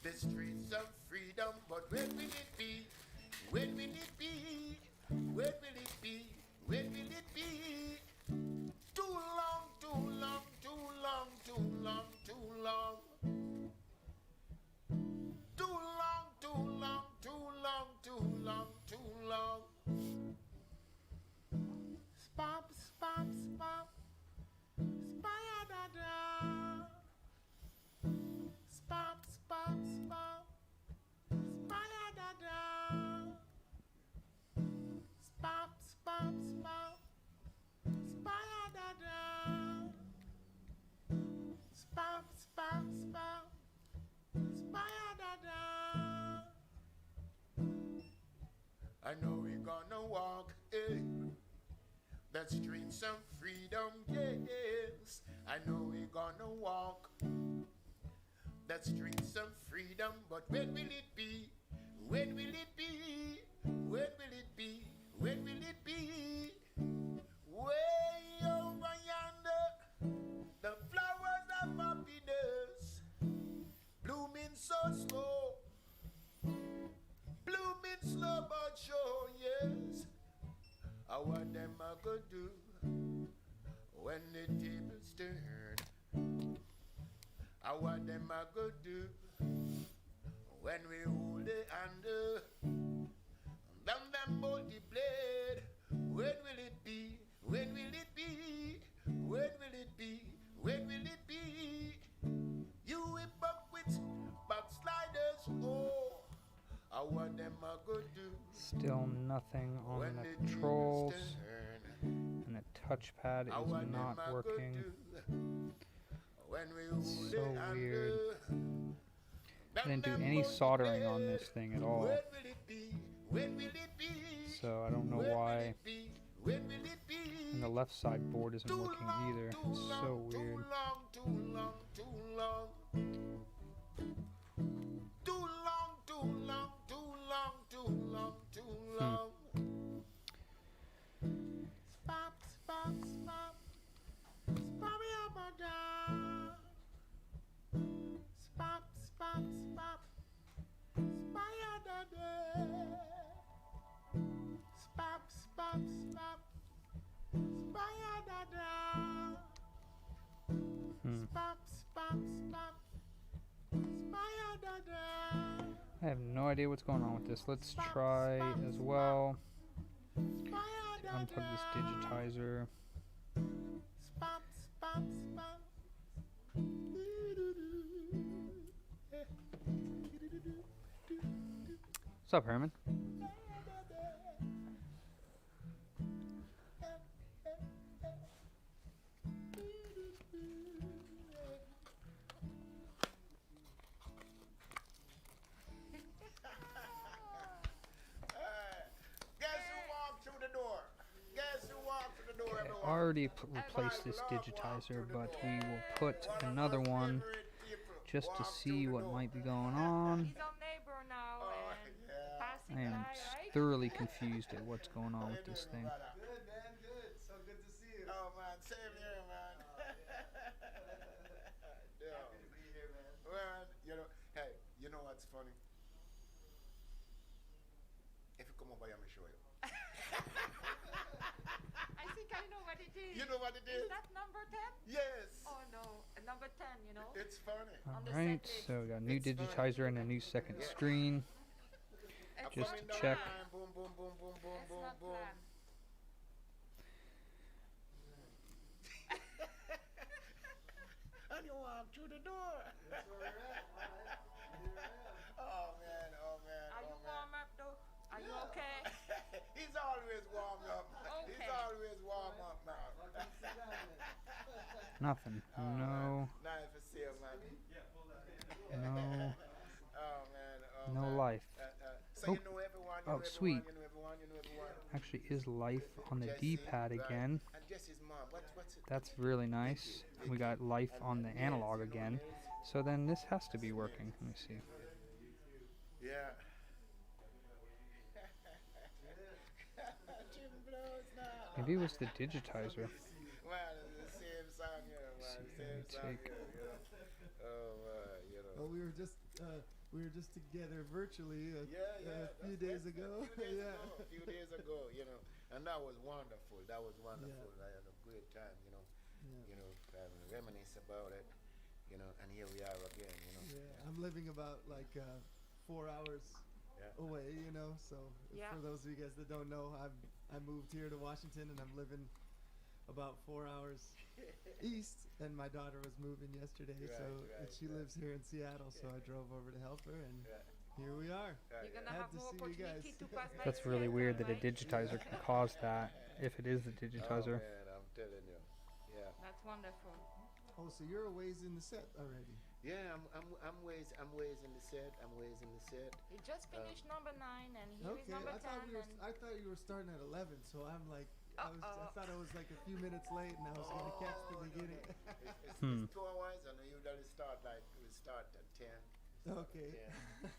The streets of freedom, but when will it be? When will it be? When will it be? When will it be? Too long. Spop. Spy-da-da. Spop. Spy-da-da. Spop. Spy-da-da. Spop. Spy-da-da. I know we're gonna walk the streets of freedom, yes. I know we're gonna walk the streets of freedom, but when will it be? When will it be? When will it be? When will it be? Way over yonder, the flowers of happiness blooming so slow. Blooming slow but sure, yes. I what them I could do when the tables turn. I what them I could do when we hold the handle, down them multi blade. When will it be? When will it be? When will it be? When will it be? You whip up with backsliders, oh, I want them a good do. Still nothing on When the the controls, tunes turn, and the touchpad I is want not them a good working. do. When we hold So the weird. handle, I didn't do any soldering on this thing at all, when will it be? When will it be? so I don't know When will why. it be? When will it be? And the left side board isn't Too working long, either. too It's so long, weird. Too long, too long, too long. Too long, too long, too long, too long, too long. Spop, spop, spop. Spop me up and down. Spop, spop, spop. Spy under there. Spop, spop, spop. Spy under there. Spop, spop, spop. Spy under there. I have no idea what's going on with this. Let's try as well Spy to under unplug this there. digitizer. Spop, spop, spop. What's up, Herman? Guess who walked through the door? Guess who walked through the door, I everyone? already replaced this digitizer, but we will put another one just to see what might be going on. He's our neighbor now and passing I am by, right? thoroughly confused at what's going on with this thing. Good, man, good. So good to see you. Oh man, same here, man. Yeah. Happy to be here, man. Well, you know, hey, you know what's funny? If you come over here, I'm gonna show you. I think I know what it is. You know what it Is is? that number 10? Yes. Oh no, number 10, you know? It's funny. On the Alright, set list. so we got a new It's fine. digitizer and a new second screen. It's Just not to plan. check. Boom, boom, boom, boom, boom, It's boom, not boom. plan. And you walk through the door. That's where we're at. Here I am. Oh man, oh man, Are you oh man. warm up though? Are you okay? He's always warmed up. He's Okay. always warm up now. Lucky to see that, man. Nothing. No, Nice to see you, man. Yeah, pull that in. no, Oh man, oh no man. life. So Oh. you know everyone, you Oh, know sweet. everyone, you know everyone, you know everyone. Actually is life on the Jesse, D-pad right. again. And Jesse's mom, what's it? That's really nice. And we got life on the analog again. So then this has to be working. Let me see. Yeah. Jim blows now. Maybe it was the digitizer. Man, it's the same song here, man. See, Same let me song take- here, you know. Oh, you know. Well, we were just together virtually a Yeah, few days ago. A few days ago, you know, and that was wonderful. That was wonderful. I had a great time, you know. Yeah. You know, reminisce about it, you know, and here we are again, you know. Yeah, I'm living about like 4 hours Yeah. away, you know. So Yeah. for those of you guys that don't know, I moved here to Washington and I'm living about 4 hours east. And my daughter was moving yesterday, Right, so right, and she right. lives here in Seattle. So I drove over to help her, and Yeah. here we are. You're gonna Had have to more see you guys. opportunity to pass by That's really Seattle, weird that a right? digitizer can cause that. If it is the digitizer. Oh, man, I'm telling you. Yeah. That's wonderful. Oh, so you're a ways in the set already? Yeah, I'm ways in the set. I'm ways in the set. He just finished number 9 and here is Okay, number I 10 and I thought you were starting at 11, so I'm like, I Uh-oh. thought I was like a few minutes late, and I was gonna catch the beginning. It's 2 hours, and we usually start we start at 10. Okay.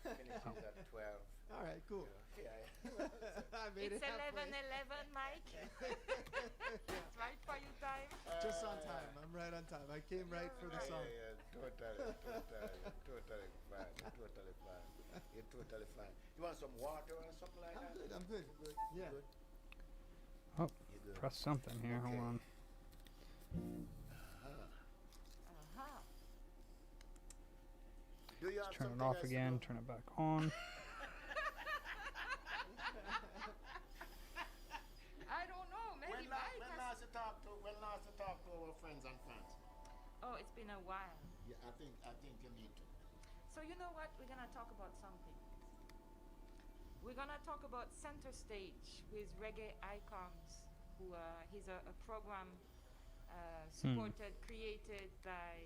10, finishes at 12. All right, cool. You know, yeah. I made it's it halfway. 11:11, Mike. It's right for you time. Just on time. I'm right on time. I came right for the song. Yeah, totally fine. Totally fine. You're totally fine. You want some water or something like that? I'm good. Yeah. Good? Oh, You good? press something here. Hold Okay. on. Uh-huh. Do you have Turn it something off else to again, do? turn it back on. I don't know. Maybe Mike When has... last you talk to our friends and fans? Oh, it's been a while. Yeah, I think you need to. So you know what? We're gonna talk about something. We're gonna talk about Center Stage with Reggae Icons, who he's a program supported, created by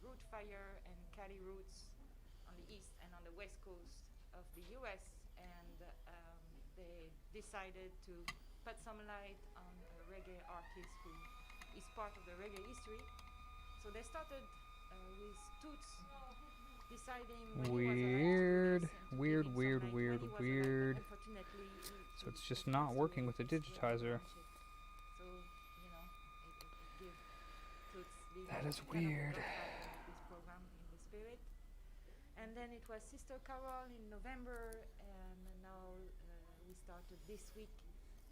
Rootfire and Cali Roots on the east and on the west coast of the U.S. And they decided to put some light on a reggae artist who is part of the reggae history. So they started with Toots deciding when Weird, he was alive to do this and to weird, give him some weird, light. weird, When he was alive, but unfortunately, So it's just not working with the digitizer. So, you know, it gave Toots That is kind of weird. this program in the spirit. And then it was Sister Carol in November, and now we started this week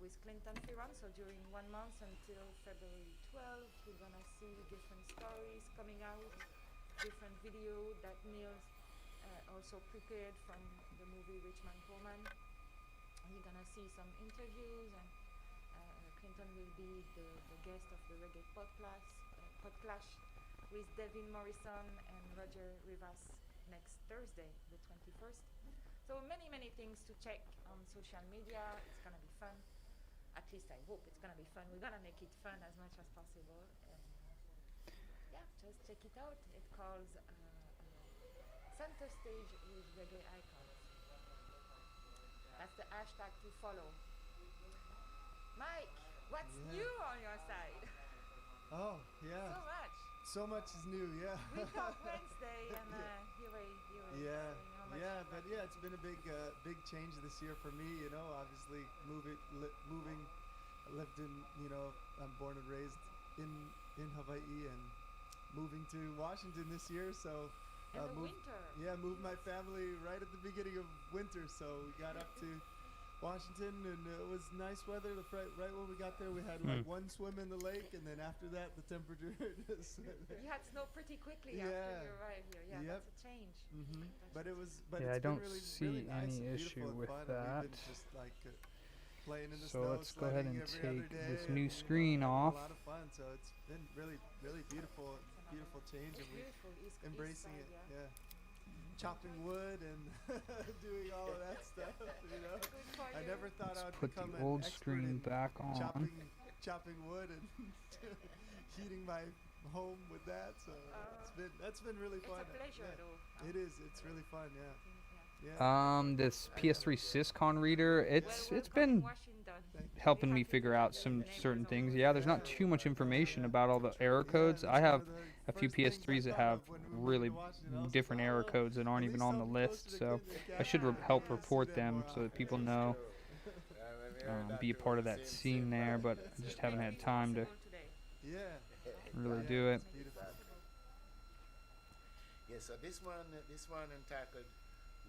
with Clinton Ferron. So during 1 month until February 12th, we're gonna see different stories coming out, different video that Neil's also prepared from the movie Richman Pullman. You're gonna see some interviews, and Clinton will be the guest of the Reggae Podclash with Devin Morrison and Roger Rivas next Thursday, the 21st. So many things to check on social media. It's gonna be fun. At least I hope it's gonna be fun. We're gonna make it fun as much as possible. And yeah, just check it out. It calls Center Stage with Reggae Icons. That's the hashtag to follow. Mike, what's new on your side? Oh, yeah. So much. So much is new, yeah. We talked Wednesday, and you were Yeah, saying how much yeah, you but liked yeah, it. it's been a big change this year for me. You know, obviously moving. I lived in, I'm born and raised in Hawaii, and moving to Washington this year. So, And the winter. yeah, moved my family right at the beginning of winter. So we got up to Washington, and it was nice weather. Right when we got there, we had like one swim in the lake, and then after that, the temperature just. You had snow pretty quickly Yeah. after you arrived here. Yeah, Yep. that's a change. But it's Yeah, I been don't really, see really nice any and issue beautiful and with fun, and that. we've been just like playing in the So snow, let's go ahead sledding and every other take day, this and, new screen having off. A lot of fun. So it's been really beautiful change, It's and we're beautiful. East embracing side, it. yeah. Chopping wood and doing all of that stuff. Good for I you. never thought Let's I'd put become the an old expert screen in back on. chopping wood and heating my home with that. So that's been really fun. It's a pleasure, though. It is. It's really fun. Yeah. This PS3 Syscon reader, it's been helping me figure out some certain things. Yeah, there's not too much information about all the error codes. I have a few PS3s that have really different error codes that aren't even on the list, so I should help report them so that people know, be a part of that scene there, but I just haven't had time to really do it. Yeah, so this one entitled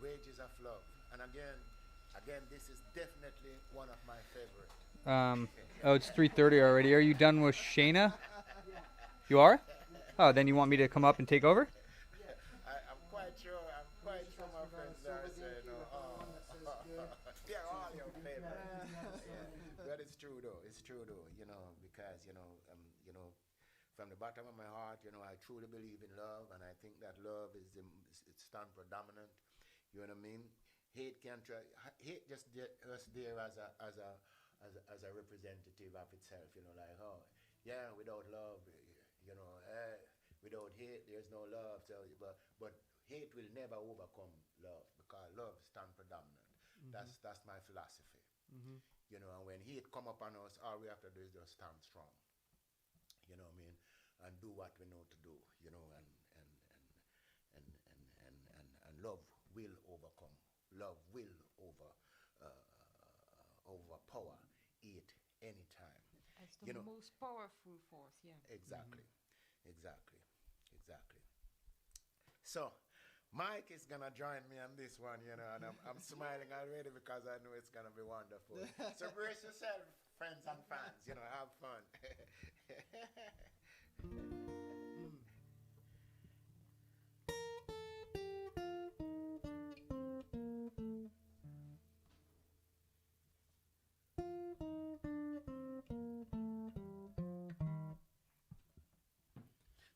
Wages of Love. And again, this is definitely one of my favorite. Oh, it's 3:30 already. Are you done with Shayna? You are? Oh, then you want me to come up and take over? I'm quite sure my friends are saying, they're all your favorites. But it's true though, because, from the bottom of my heart, I truly believe in love, and I think that love it stands predominant. You know what I mean? Hate just there as a representative of itself. Without love, without hate, there's no love. So, but hate will never overcome love because love stands predominant. That's my philosophy. And when hate come upon us, all we have to do is just stand strong. You know what I mean? And do what we know to do. And love will overcome. Love will overpower it anytime. It's the most powerful force, yeah. Exactly. So, Mike is gonna join me on this one, and I'm smiling already because I know it's gonna be wonderful. So brace yourself, friends and fans. Have fun.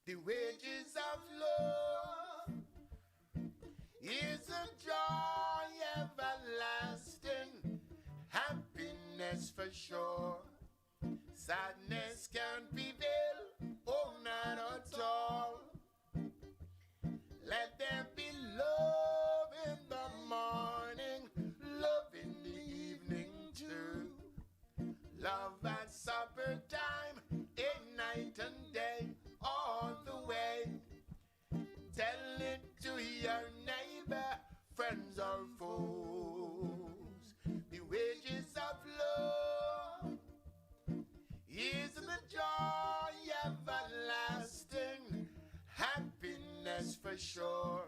The wages of love is a joy everlasting, happiness for sure. Sadness can't prevail, oh not at all. Let there be love in the morning, love in the evening too. Love at supper time, in night and day, all the way. Tell it to your neighbor, friends or foes. The wages of love is the joy everlasting, happiness for sure.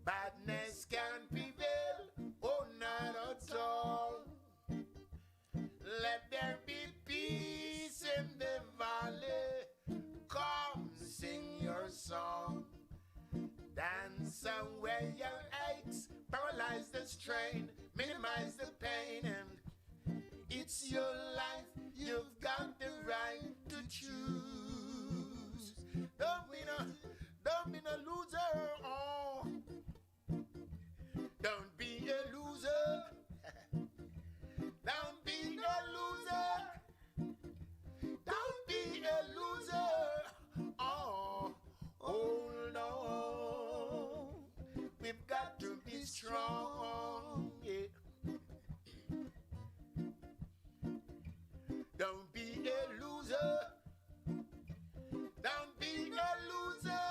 Badness can't prevail, oh not at all. Let there be peace in the valley, come sing your song. Dance away your aches, paralyze the strain, minimize the pain, and it's your life, you've got the right to choose. Don't be no loser, oh. Don't be a loser. Don't be a loser. Don't be a loser, oh, hold on. We've got to be strong, yeah. Don't be a loser. Don't be a loser.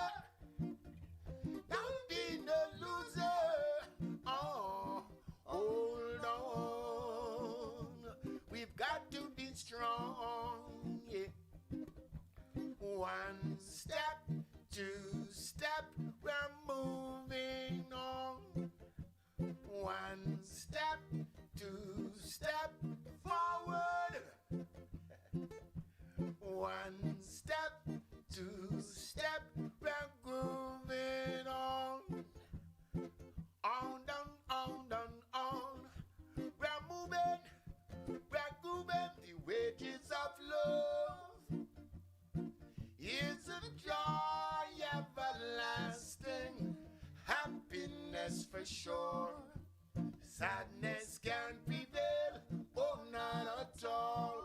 Don't be no loser. Oh, hold on. We've got to be strong, yeah. One step, two step, we're moving on. One step, two step forward. One step, two step, we're grooving on. On, down, on, down, on. We're moving, we're grooving. The wages of love is a joy everlasting, happiness for sure. Sadness can't prevail, oh not at all.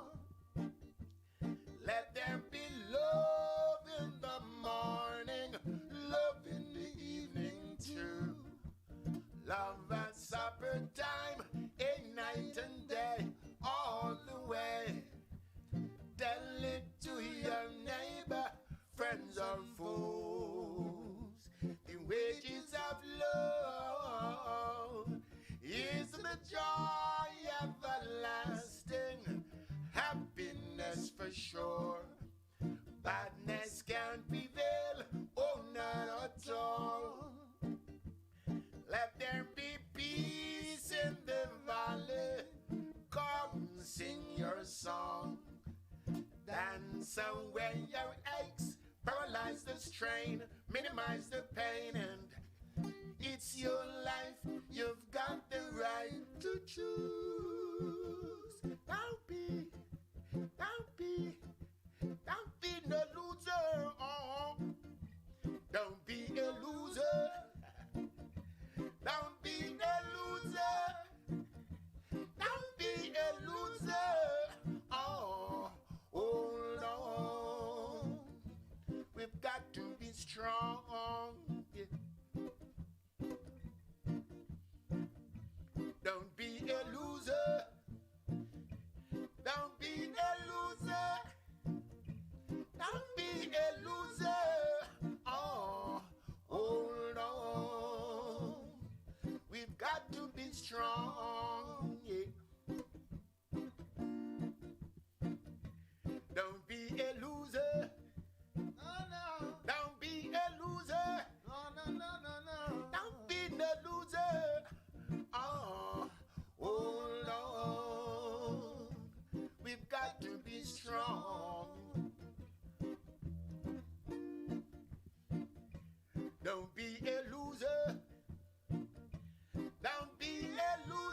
Let there be love in the morning, love in the evening too. Love at supper time, in night and day, all the way. Tell it to your neighbor, friends or foes. The wages of love is the joy everlasting, happiness for sure. Badness can't prevail, oh not at all. Let there be peace in the valley, come sing your song. Dance away your aches, paralyze the strain, minimize the pain, and it's your life, you've got the right to choose. Don't be no loser, oh. Don't be a loser. Don't be a loser. Don't be a loser, oh, hold on. We've got to be strong, yeah. Don't be a loser. Don't be a loser. Don't be a loser, oh, hold on. We've got to be strong, yeah. Don't be a loser. Oh, no. Don't be a loser. No, no, no, no, no. Don't be no loser. Oh, hold on. We've got to be strong. Don't be a loser. Don't be a loser.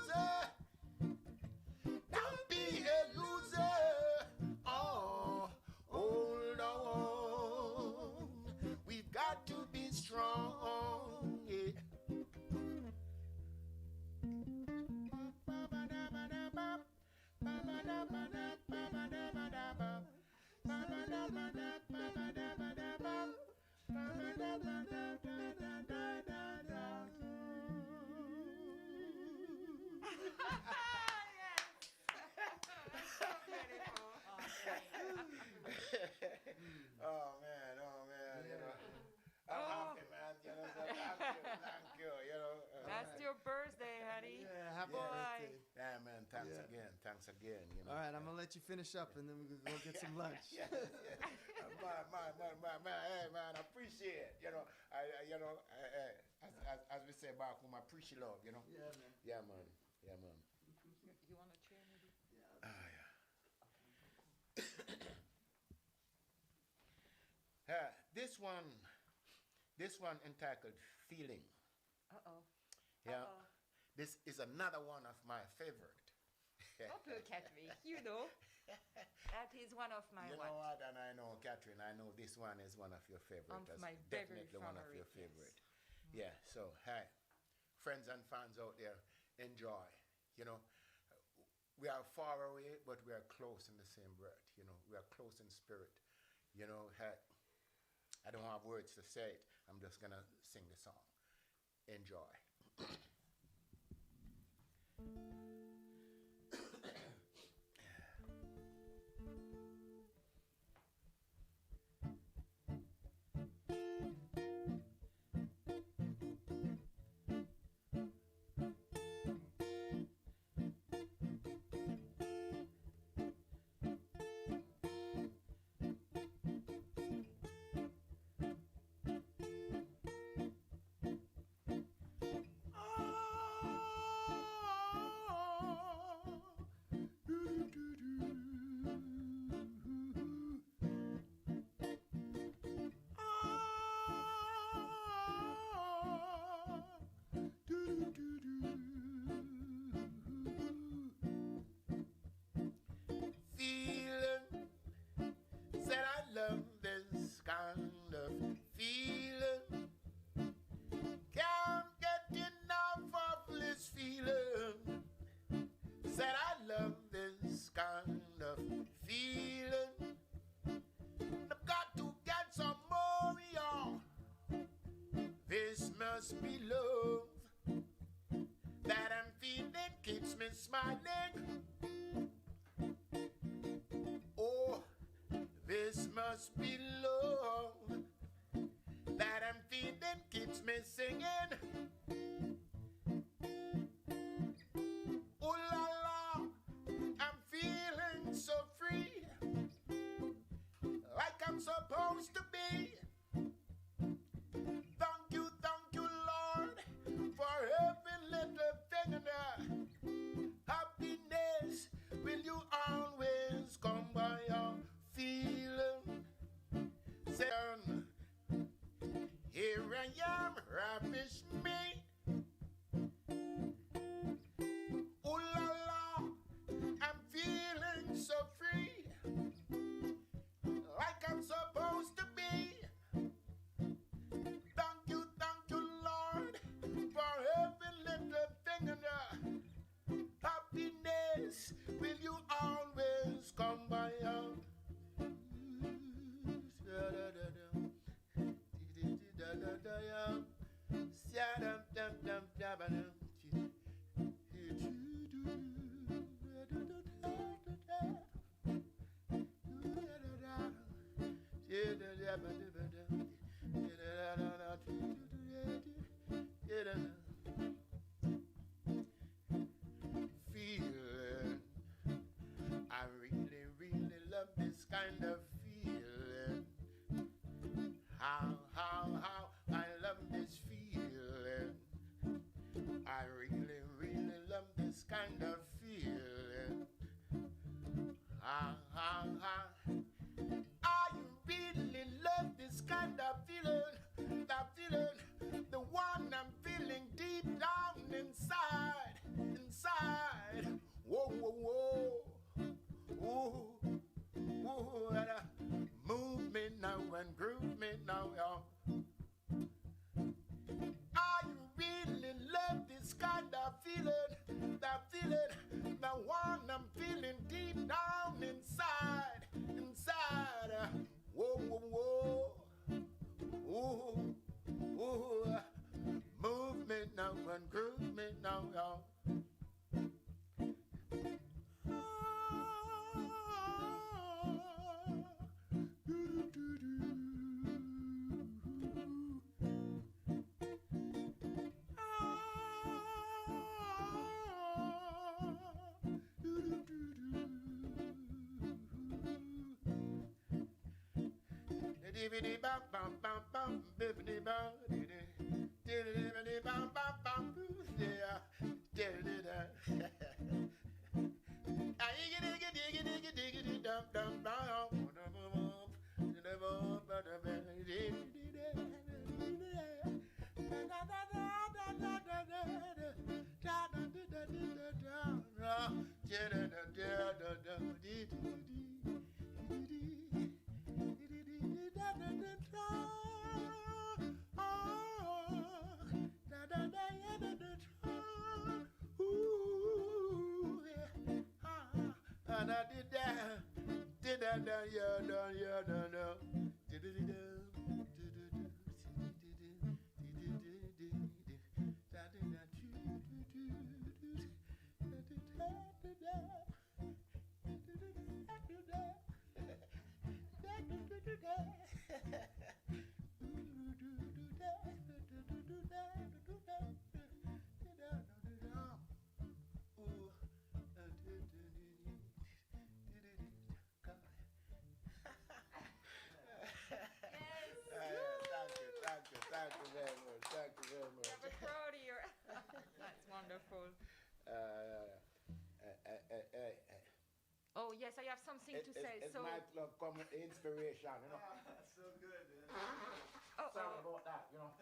Oh man, you know. I'm happy, man. You know, so thank you, you know. That's your birthday, honey. Yeah, happy Boy. birthday. Yeah, man. Thanks again. You know. All right, I'm gonna let you finish up, and then we can go get some lunch. Yes. Man. Hey, man, I appreciate. You know, as we say back home, I appreciate love. You know. Yeah, man. Yeah, man. You want a chair, maybe? Yeah. This one entitled "Feeling." Uh-oh. Yeah. Uh-oh. This is another one of my favorite. Don't look at me. You know. That is one of my You know what? And I know, Catherine, I know this one is one of your favorites. My Definitely very one of your favorite, favorite. Yeah. So, hi, friends and fans out there, enjoy. You know, we are far away, but we are close in the same breath. You know, we are close in spirit. You know, hey, I don't have words to say it. I'm just gonna sing the song. Enjoy. Love this kind of feeling. Can't get enough of this feeling. Said I love this kind of feeling. I've got to get some more, y'all. This must be love that I'm feeling keeps me smiling. Oh, this must be love that I'm feeling keeps me singing. Oh la la, I'm feeling so free, like I'm supposed to be. Thank you, Lord, for every little thing in there. Happiness, will you always come by your feeling? Here I am, ravish me. Ooh la la, I'm feeling so free, like I'm supposed to be. Thank you, Lord, for every little thing in there. Happiness, will you always come by your feeling. I really love this kind of feeling. How I love this feeling. I really love this kind of feeling. I really love this kind of feeling. That feeling, the one I'm feeling deep down inside. Whoa, whoa, whoa. Ooh, move me now and groove me now, y'all. I really love this kind of feeling, that feeling, the one I'm feeling deep down inside. Whoa, whoa, whoa. Ooh, move me now and groove me now, y'all. Dibbidi bam bam bam bam, bibbidi bam, dibbidi bam bam bam, yeah, dibbidi da. Diggy diggy diggy diggy diggy dum dum dum, Wonderful. Oh yes, I have something to say. It's so my club inspiration, you know. So good, man. Oh, Sorry about that, you know.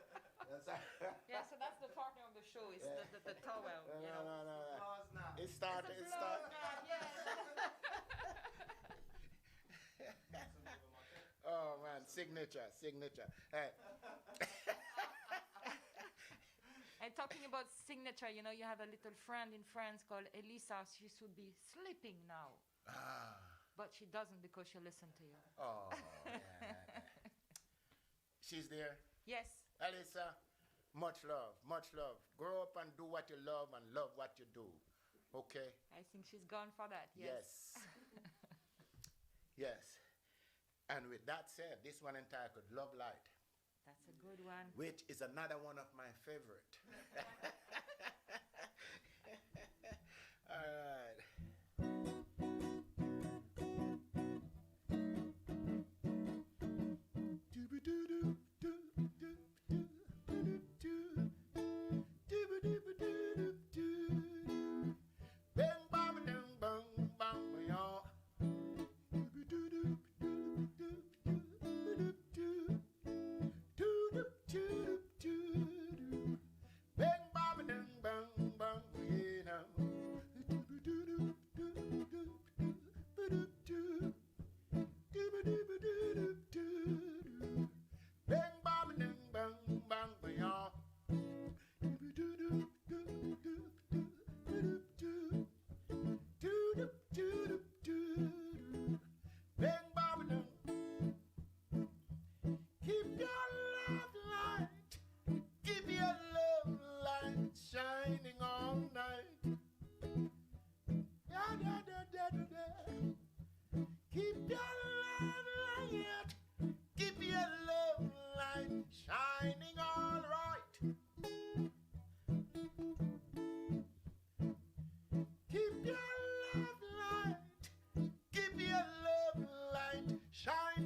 Yeah, so that's the partner of the show. Is the towel. You know. No. Applause now. It started. It's a flow now, yes. Oh man, signature. Hey. And talking about signature, you know, you have a little friend in France called Elisa. She should be sleeping now. But she doesn't because she listens to you. Oh, yeah. She's there. Yes. Alyssa, much love. Grow up and do what you love and love what you do. Okay? I think she's gone for that. Yes. Yes. And with that said, this one entitled Love Light. That's a good one. Which is another one of my favorite. All right.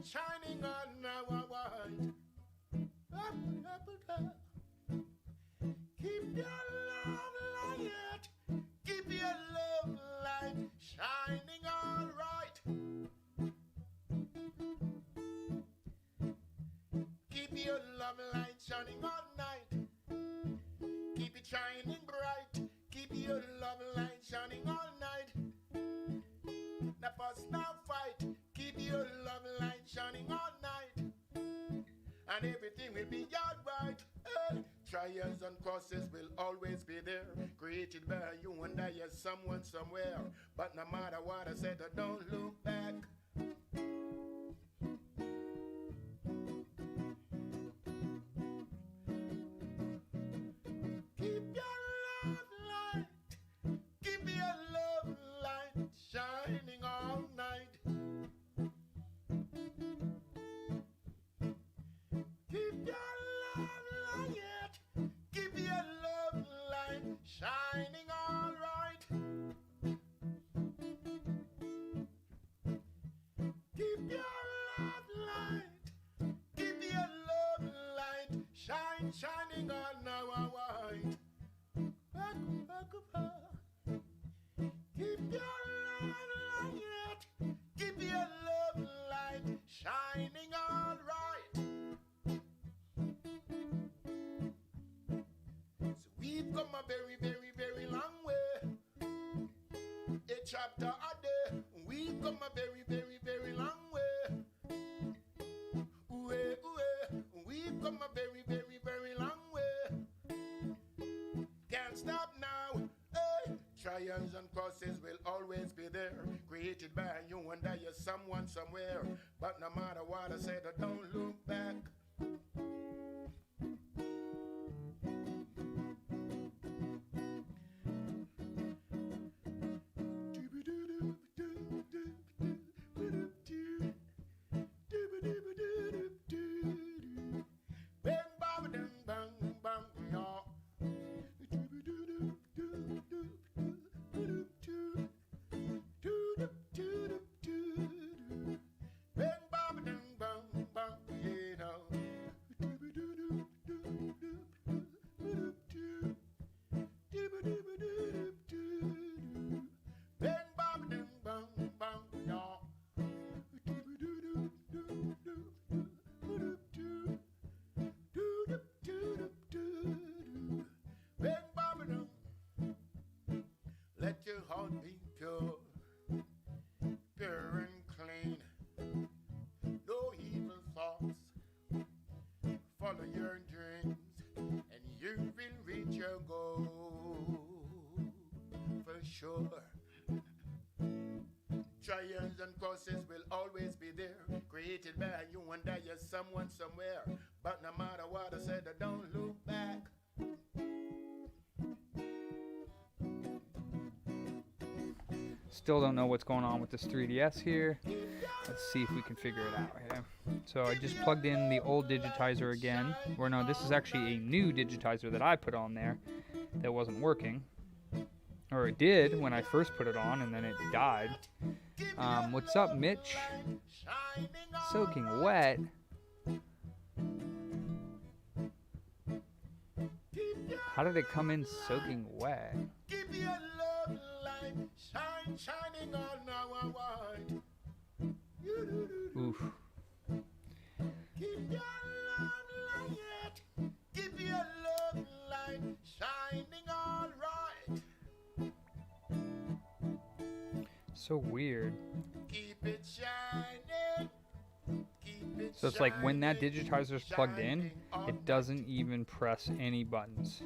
Shining on our white. Keep your love light. Keep your love light shining all right. Keep your love light shining all night. Keep it shining bright. Keep your love light shining all night. Now fuss, now fight. Keep your love light shining all night, and everything will be alright. Trials and crosses will always be there, created by you and I as someone somewhere. But no matter what I said, I don't look back. Keep your love light, keep your love light shining all night. Keep your love light, keep your love light shining all right. shining on our white. Keep your love light, keep your love light shining all right. So we've come a very, very, very long way. A chapter a day. We've come a very, very, very long way. We've come a very, very, very long way. Can't stop now. Hey. Trials and crosses will always be there, created by you and I, you're someone somewhere. But no matter what I said, I don't look back. Let your heart be pure, pure and clean. No evil thoughts. Follow your dreams, and you will reach your goal for sure. Trials and crosses will always be there, created by you and I, you're someone somewhere. But no matter what I said, I don't look back. Still don't know what's going on with this 3DS here. Let's see if we can figure it out here. So I just plugged in the old digitizer again. Or no, this is actually a new digitizer that I put on there that wasn't working. Or it did when I first put it on, and then it died. What's up, Mitch? Soaking wet. How did it come in soaking wet? Shining on our white. Oof. Keep your love light, keep your love light shining all right. So weird. Keep it shining. Keep it So it's like when that shining, digitizer's plugged in, shining all it doesn't even press any buttons.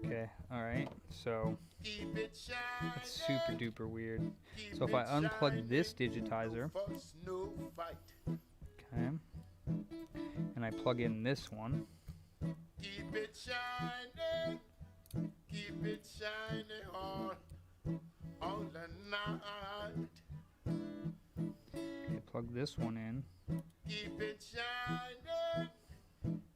Okay, alright, so keep it shining. it's super duper weird. Keep So if I it unplug shining, this digitizer, fuss, no fight. okay, and I plug in this one, Keep it shining. Keep it shining all the night. okay, plug this one in, Keep it shining.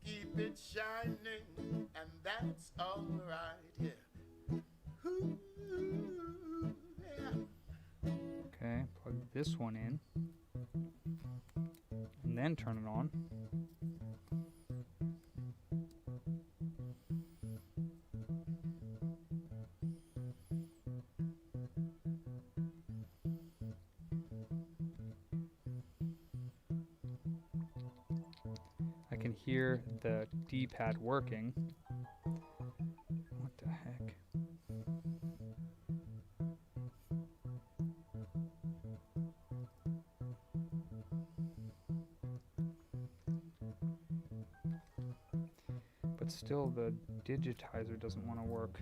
Keep it shining, and that's all right. Yeah. Ooh, yeah. okay, plug this one in, and then turn it on. I can hear the D-pad working. What the heck? But still, the digitizer doesn't want to work.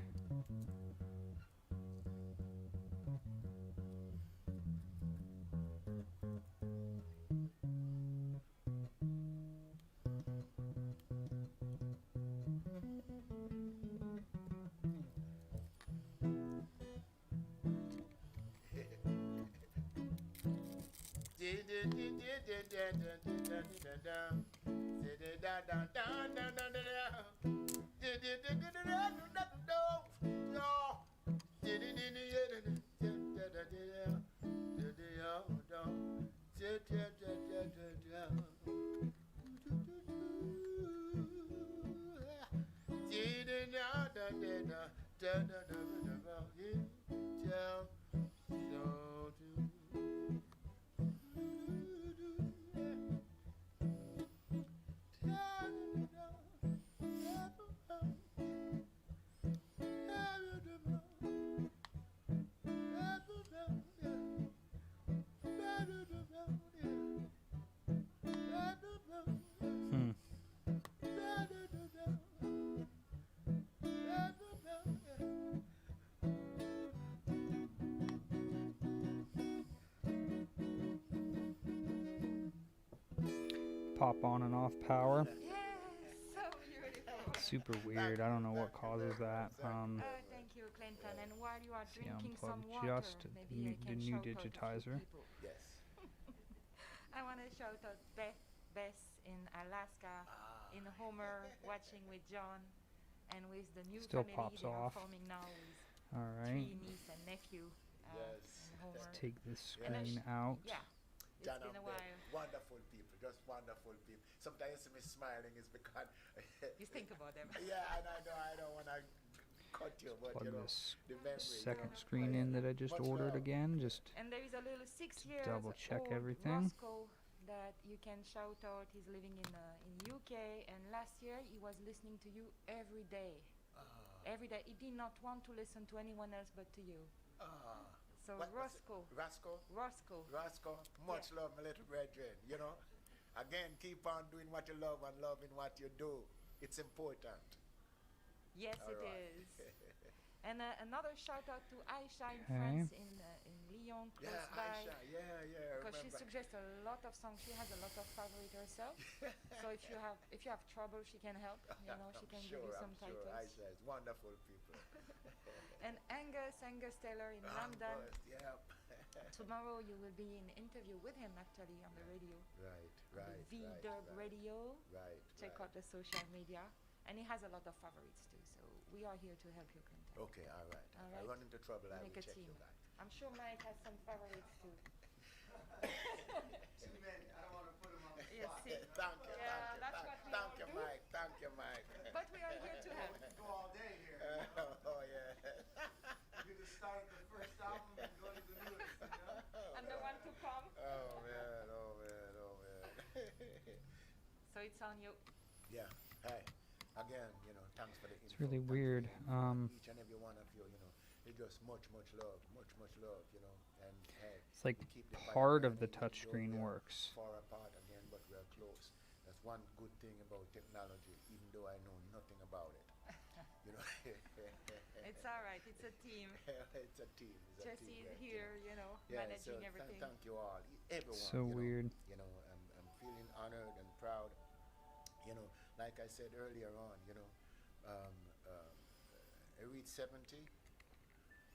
pop on and off power. Yes, so beautiful. Super weird. I don't know what causes that. Thank you, Clinton. And while you are See, drinking unplug some water, just maybe I the can new shout out a few digitizer. people. Yes. I want to shout out Bess in Alaska, in Homer, watching with John, and with the new Still family pops they are off. forming now with All right. 3 niece and nephew. Yes. In Homer. Let's take this And screen out. Yeah, it's John been a and Beth, while. wonderful people, just wonderful people. Sometimes you see me smiling is because You think about them. yeah, and I don't want to cut you, but Plug you know, this the memory. second screen in that I just Much ordered love. again. Just And there is a little 6 years double check old everything. Roscoe that you can shout out. He's living in UK, and last year he was listening to you every day. Every day. He did not want to listen to anyone else but to you. So Roscoe. Roscoe, much love, my little brethren. You know, again, keep on doing what you love and loving what you do. It's important. Yes, All it right. is. And another shout out to Aisha in Okay. France, in Lyon, close Yeah, by. Aisha, yeah. Because she remember. suggests a lot of songs. She has a lot of favorites herself. So if you have trouble, she can help. You know, she can give you some I'm titles. sure. Aisha is wonderful people. And Angus Taylor in London. Yeah. Tomorrow you will be in interview with him actually on the radio. Right. V-Dub Radio. Right. Check out the social media. And he has a lot of favorites too. So we are here to help you, Clinton. Okay, all right. All I right. run into trouble, I Make will a check team. you back. I'm sure Mike has some favorites too. Too many. I don't want to put them on the Yes, spot. see. Thank you, Yeah, that's what we thank all you, do. Mike. Thank you, Mike. But we are here to help. We go all day here. Oh, yeah. We just start the first album and go to the newest, you know? And the one to come. Oh, man. So it's on you. Yeah. Hey, again, you know, thanks for the It's info. really Thanks weird. for each and every one of you, you know, it's just much love, you know, and hey, It's like we keep the fire part of the burning, touch even though screen we are works. far apart again, but we're close. That's one good thing about technology, even though I know nothing about it. You know, It's all right. It's a team. it's a team. It's a Jesse team, is right, here, you know, yeah, managing so everything. Thank you all, everyone. So you know, weird. You know, I'm feeling honored and proud. You know, like I said earlier on, you know, I reached 70,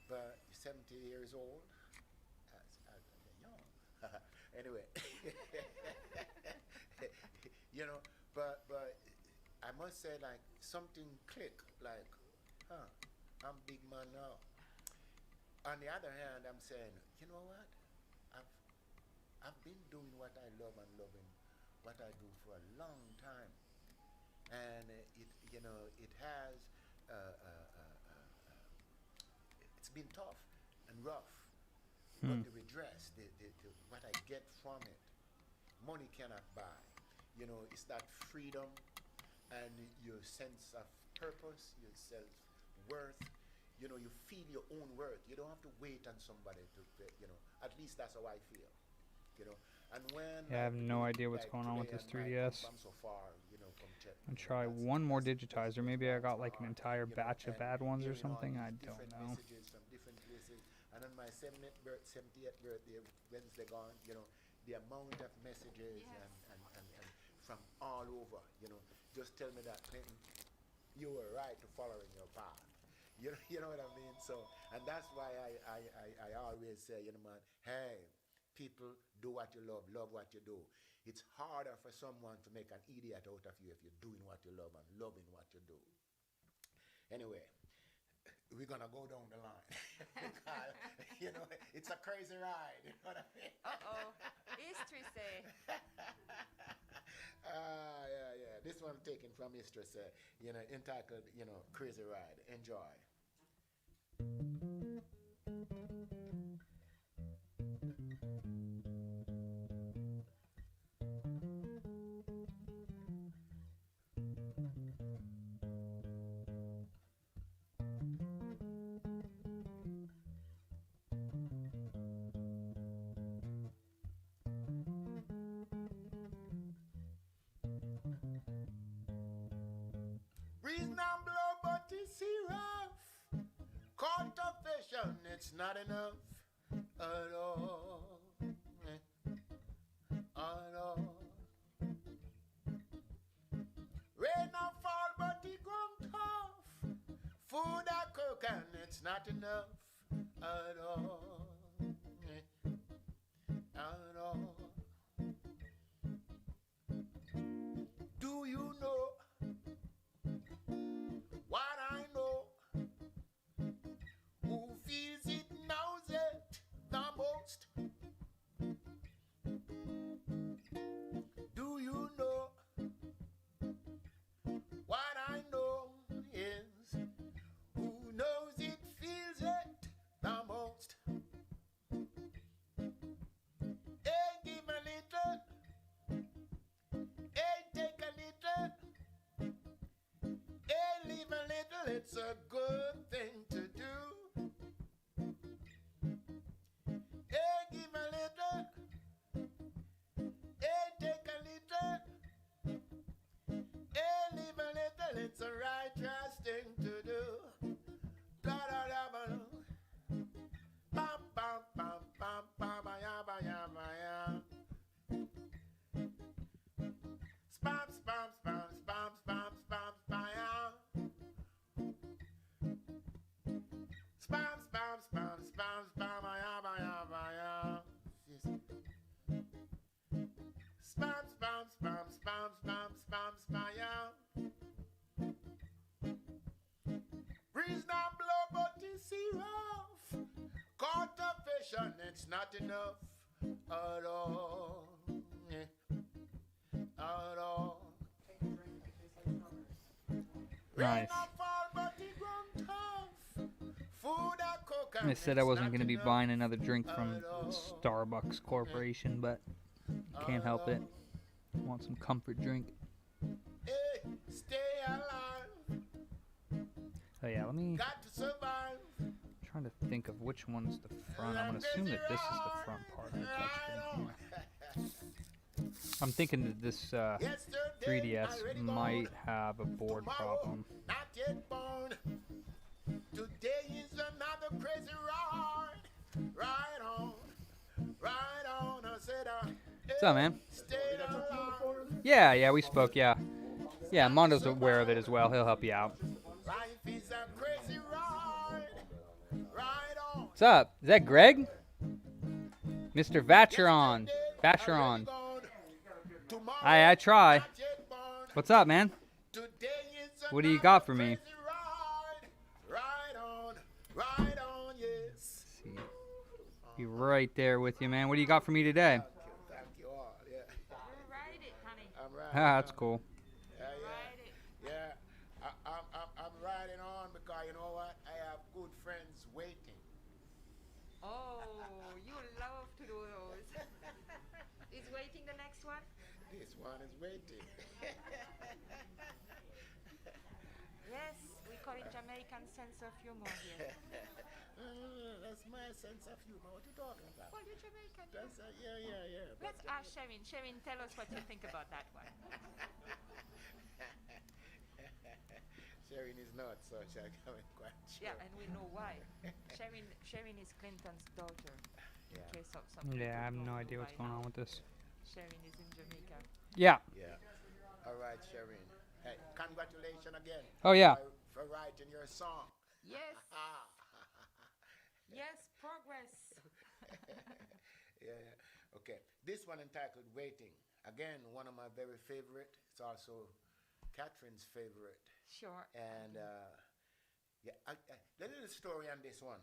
but 70 years old. As young. Anyway, you know, but I must say, like, something clicked. Like, I'm big man now. On the other hand, I'm saying, you know what? I've been doing what I love and loving what I do for a long time, and it, you know, it has. It's been tough and rough, but the redress, the what I get from it, money cannot buy. You know, it's that freedom and your sense of purpose, your self-worth. You know, you feel your own worth. You don't have to wait on somebody to, you know, at least that's how I feel. You know, and when Yeah, I have no idea what's going on with this 3DS. I'm so far, you know, from I'm gonna try one more digitizer. Maybe I got like an entire batch of bad ones or something. I don't know. Messages from different places. And on my 70th birthday, Wednesday gone, you know, the amount of messages and from all over, you know, just tell me that, Clinton, you were right to following your path. You know what I mean? So, and that's why I always say, you know, man, hey, people, do what you love what you do. It's harder for someone to make an idiot out of you if you're doing what you love and loving what you do. Anyway, we're gonna go down the line. Because, you know, it's a crazy ride. You know what I mean? Uh-oh. History say. Yeah. This one taken from history, you know, entitled, you know, Crazy Ride. Enjoy. Reasonable, but it's rough. Cultivation, it's not enough at all. At all. it's not enough at all. At all. Do you know what I know? Who feels it knows it the most. Do you know what I know is who knows it feels it the most. Hey, give a little. Hey, take a little. Hey, leave a little. It's a good thing to do. Hey, give a little. Hey, take a little. Hey, leave a little. It's a righteous thing to do. Da da da ba do. Bam bam bam bam bam ba ya ba ya ba ya. Spam spam spam spam spam spam ba ya. Spam spam spam spam spam ba ya ba ya ba ya. Spam spam spam spam spam spam spam ya. Breeze not blow but it's rough. Caught a fish and it's not enough at all. At all. Nice. I said I wasn't going to be buying another drink from Starbucks Corporation, but can't help it. Want some comfort drink. Hey, stay alive. Oh yeah, let me. Got to survive. Trying to think of which one's the front. I'm gonna assume that this is the front part of the touchscreen. I'm thinking that this 3DS might have a board problem. Not yet born. Today is another crazy ride. Ride on. Ride on. I said, What's up, man? stay alive. Yeah, we spoke, yeah. Yeah, Mondo's aware of it as well. He'll help you out. Life is a crazy ride. Ride on. What's up? Is that Greg? Mr. Vacheron. Vacheron. Tomorrow, I try. not yet born. What's up, man? Today is What do you got for me? another crazy ride. Ride on, yes. Be right there with you, man. What do you got for me today? Thank you all, yeah. You ride it, honey. I'm riding Ah, that's on. cool. Ride it. Yeah. I'm riding on because you know what? I have good friends waiting. Oh, you love to do those. Is waiting the next one? This one is waiting. Yes, we call it Jamaican sense of humor here. That's my sense of humor. What you talking about? Well, you're Jamaican. That's yeah. Let's ask Shemin. Shemin, tell us what you think about that one. Sharing is not such a quite sure. Yeah, and we know why. Shemin is Clinton's daughter. In Yeah. case of some Yeah, I have people no don't idea know what's by going now. on with this. Shemin is in Jamaica. Yeah. Yeah. All right, Sharon. Hey, congratulations again. Oh, yeah. For writing your song. Yes, yes, progress. Yeah. Okay. This one entitled Waiting. Again, one of my very favorite. It's also Catherine's favorite. Sure. And yeah, a little story on this one.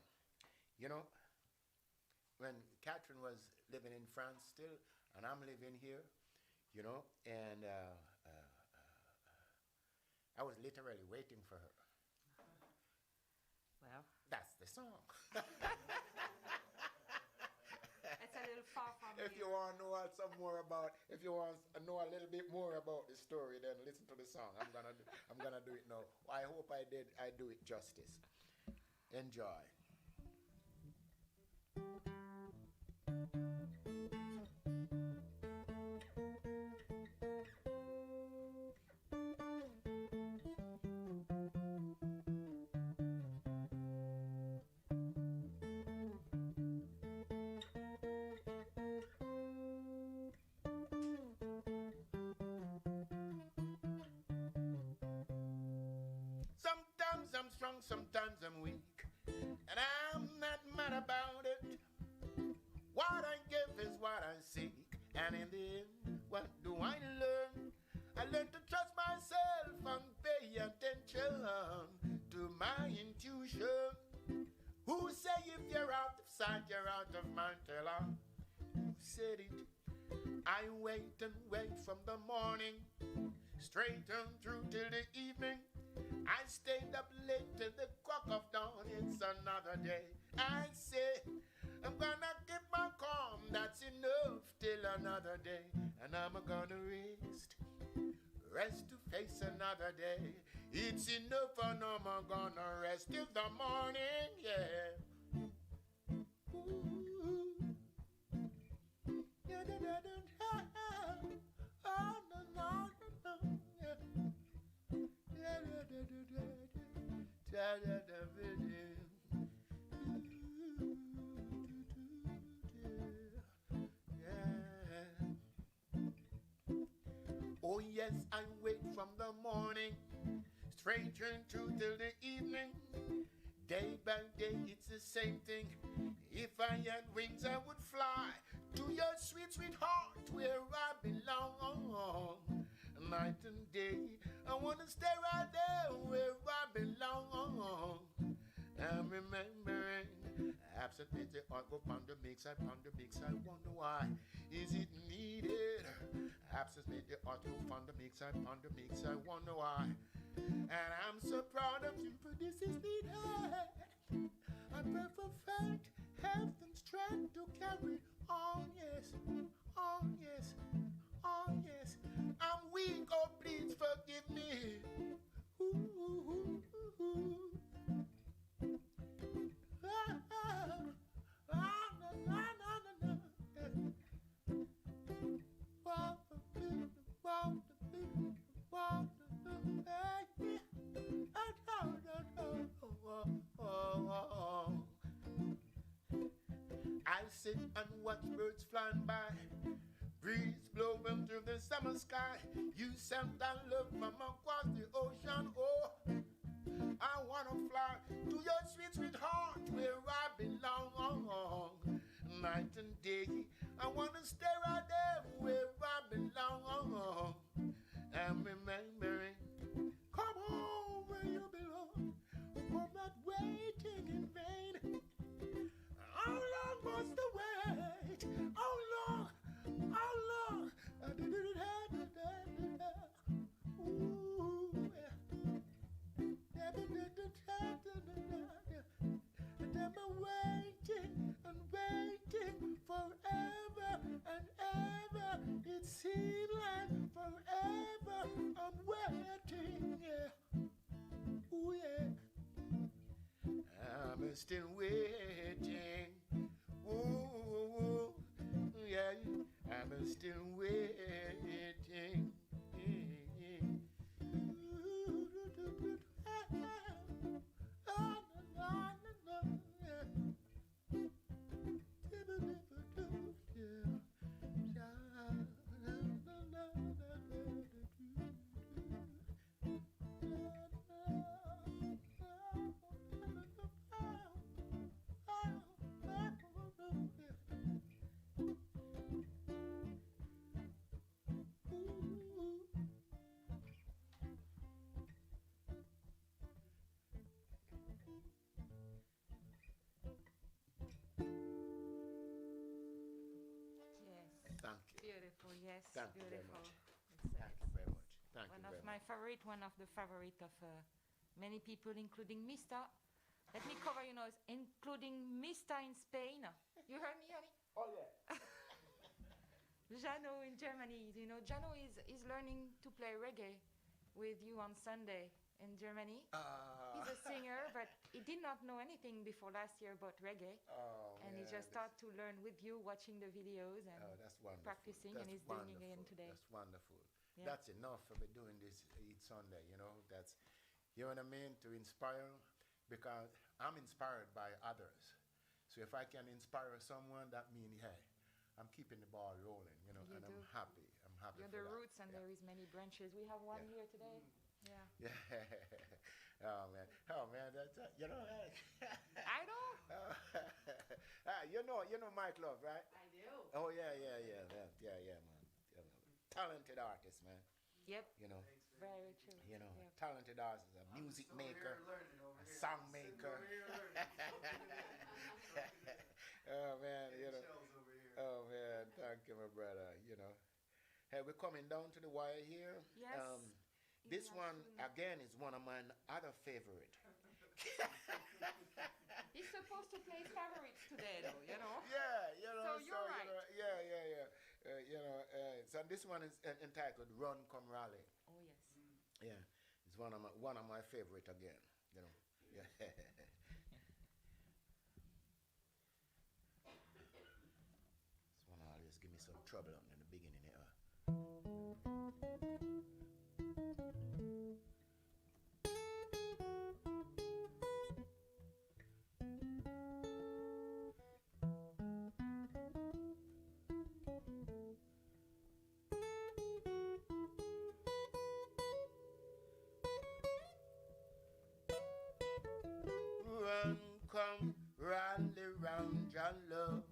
You know, when Catherine was living in France still, and I'm living here, you know, and I was literally waiting for her. Well, That's the song. it's a little far from If you want to know some more about, if you want to know a little bit more about the story, then listen to the song. I'm gonna do it now. I hope I do it justice. Enjoy. Sometimes I'm strong, sometimes I'm weak. And in the end, what do I learn? I learned to trust myself and pay attention to my intuition. Who say if you're out of sight, you're out of mind? Tell her who said it. I wait and wait from the morning, straight on through till the evening. I stayed up late till the crack of dawn. It's another day. I say I'm gonna keep my calm. That's enough till another day. And I'm gonna rest to face another day. It's enough and I'm gonna rest till the morning. Yeah. Ooh. Yeah, da, da, da, da. Oh, no, no, no, no. Yeah. Yeah, da, da, da, da, da, da, da, da, da. Oh yes, I wait from the morning, straight through till the evening. Day by day, it's the same thing. If I had wings, I would fly to your sweet, sweet heart where I belong. Night and day, I want to stay right there where I belong. I'm remembering, absent makes the heart go ponder, makes I ponder, makes I wonder why is it needed. Absence made the heart go ponder, makes I ponder, makes I wonder why. And I'm so proud of you, for this is needed. I pray for faith, health, and strength to carry on, yes, on, yes, on, yes. I'm weak, oh please forgive me. Ooh, ooh, ooh, ooh. I sit and watch birds flying by, breeze blowing through the summer sky. You sent that love from across the ocean. Oh, I wanna fly to your sweet, sweet heart where I belong. Night and day, I wanna stay right there where I belong. I'm remembering, come home where you belong. I'm not waiting in vain. How long was the wait? How long? How long? Ooh, yeah. And I'm waiting and waiting forever and ever. It seems like forever I'm waiting, yeah. Ooh, yeah. I'm still waiting. Ooh, yeah. I'm still waiting. Beautiful, yes. Thank you very beautiful. much. It's, Thank you very much. Thank you one of very my much. favorite, one of the favorite of many people, including Mr. Let me cover, including Mr. in Spain. You heard me, honey? Oh yeah. Jano in Germany. Jano is learning to play reggae with you on Sunday in Germany. He's a singer, but he did not know anything before last year about reggae. And he just started to learn with you, watching the videos and that's wonderful. practicing, and he's doing it again today. That's wonderful. Yeah. That's enough for me doing this each Sunday, That's, you know what I mean, to inspire, because I'm inspired by others. So if I can inspire someone, that means, hey, I'm keeping the ball rolling, and I'm happy. I'm happy You're for the that. roots, and there is many branches. We have one here today. Yeah. Yeah. Oh man, that's I know. you know Mike Love, right? I do. Oh yeah. talented artist, man. Yep. You know, Very true. you know, Yep. talented artist, a music maker, a song maker. Oh man, you know. Oh man, thank you, my brother. You know, hey, we're coming down to the wire here. Yes. This one again is one of my other favorite. He's supposed to play favorites today, though, you know. Yeah, you know. So you're right. You know, so this one is entitled "Run Come Rally." Oh yes. Yeah, it's one of my favorite again. You know. Yeah. This one always give me some trouble in the beginning. Run, come, rally round your love.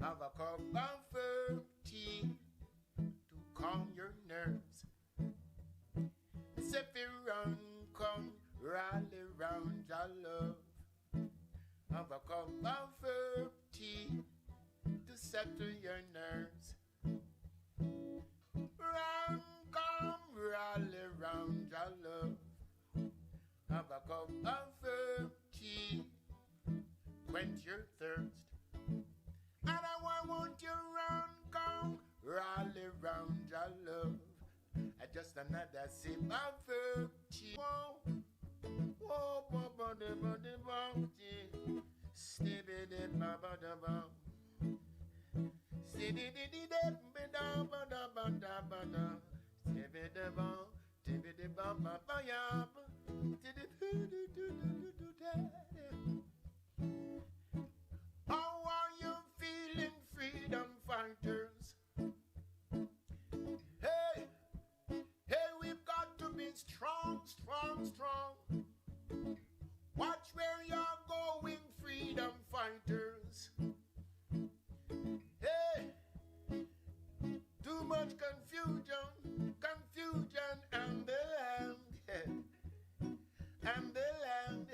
Have a cup of firm tea to calm your nerves. If you run, come, rally round your love. Have a cup of firm tea to settle your nerves. Run, come, rally round your love. Have a cup of firm tea, quench your thirst. And I want you run, come, rally round your love. Just another sip of firm tea. Whoa, whoa, whoa, body, body, body. Stibby, baba, da, ba. Stibby, da, ba, da, ba, da, ba, da. Stibby, da, ba. Stibby, ba, ba, ba, ya, ba. How are you feeling, freedom fighters? Hey, hey, we've got to be strong, strong, strong. Watch where you're going, freedom fighters. Hey, too much confusion, confusion and the land. And the land,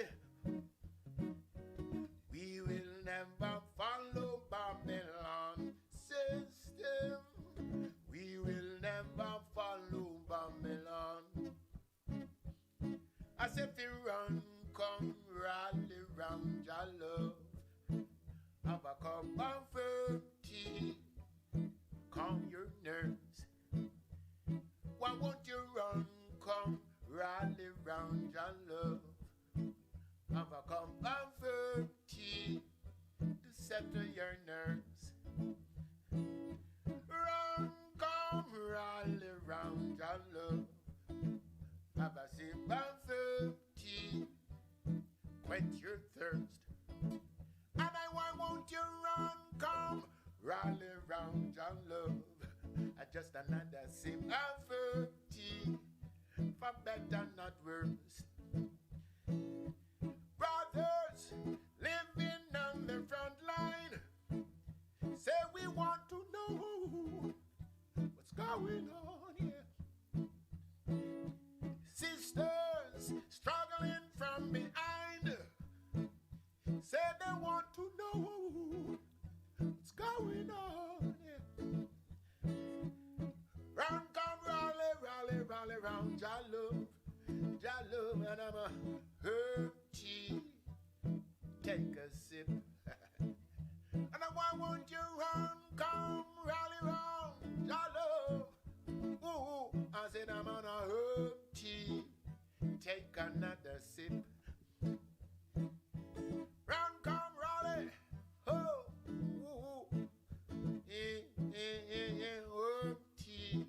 we will never follow Babylon system. We will never follow Babylon. As if you run, come rally round your love. Have a cup of firm tea, calm your nerves. Why won't you run, come rally round your love? Have a cup of firm tea to settle your nerves. Run, come, rally round your love. Have a sip of firm tea, quench your thirst. And why won't you run, come, rally round your love? Just another sip of firm tea, for better not worse. Brothers living on the front line, say we want to know what's going on here. Sisters struggling from behind, say they want to know what's going on here. Run, come, rally, rally, rally round your love, and I'm a herb tea. Take a sip. And why won't you run, come, rally round your love? Ooh, I said I'm on a herb tea. Take another sip. Run, come, rally. Oh, ooh, herb tea.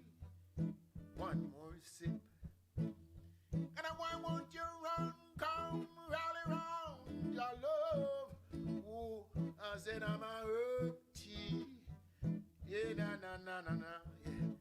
One more sip. And why won't you run, come, rally round your love? Ooh, I said I'm a herb tea. Yeah, na na na na na. Yeah.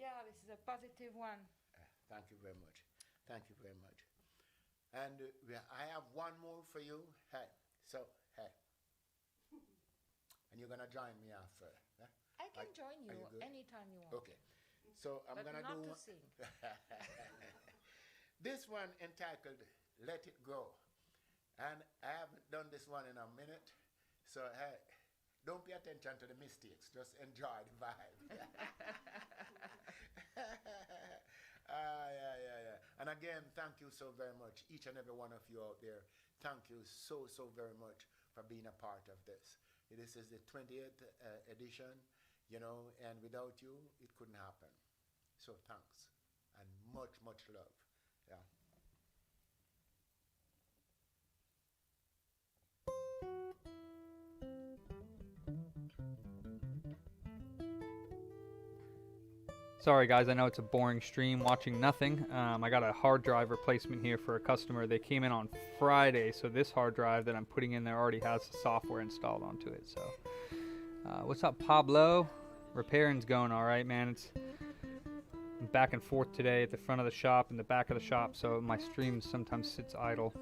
Yeah, this is a positive one. Thank you very much. Thank you very much. And I have one more for you. Hey, so, hey. And you're going to join me after. Yeah? I can join you anytime you want. Okay. So I'm going to do... not to sing. This one entitled Let It Go. And I haven't done this one in a minute. So, hey, don't pay attention to the mistakes. Just enjoy the vibe. Yeah. And again, thank you so very much, each and every one of you out there. Thank you so very much for being a part of this. This is the 20th edition, you know, and without you, it couldn't happen. So thanks, and much love. Yeah. Sorry guys, I know it's a boring stream watching nothing. I got a hard drive replacement here for a customer. They came in on Friday, so this hard drive that I'm putting in there already has the software installed onto it. So, what's up, Pablo? Repairing's going all right, man. I'm back and forth today at the front of the shop and the back of the shop, so my stream sometimes sits idle.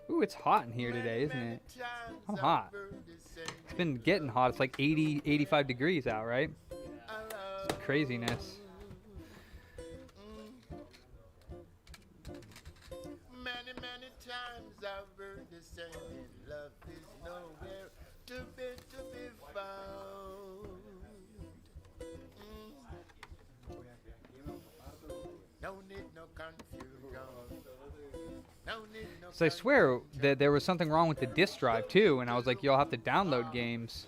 Ooh, it's hot in here today, isn't it? I'm hot. It's been getting hot. It's like 80, 85 degrees out, right? It's craziness. Many times I've heard the saying, love is nowhere to be found. No need no confusion. No need no So I swear that there was something wrong with the disk drive too, and I was like, you'll have to download games.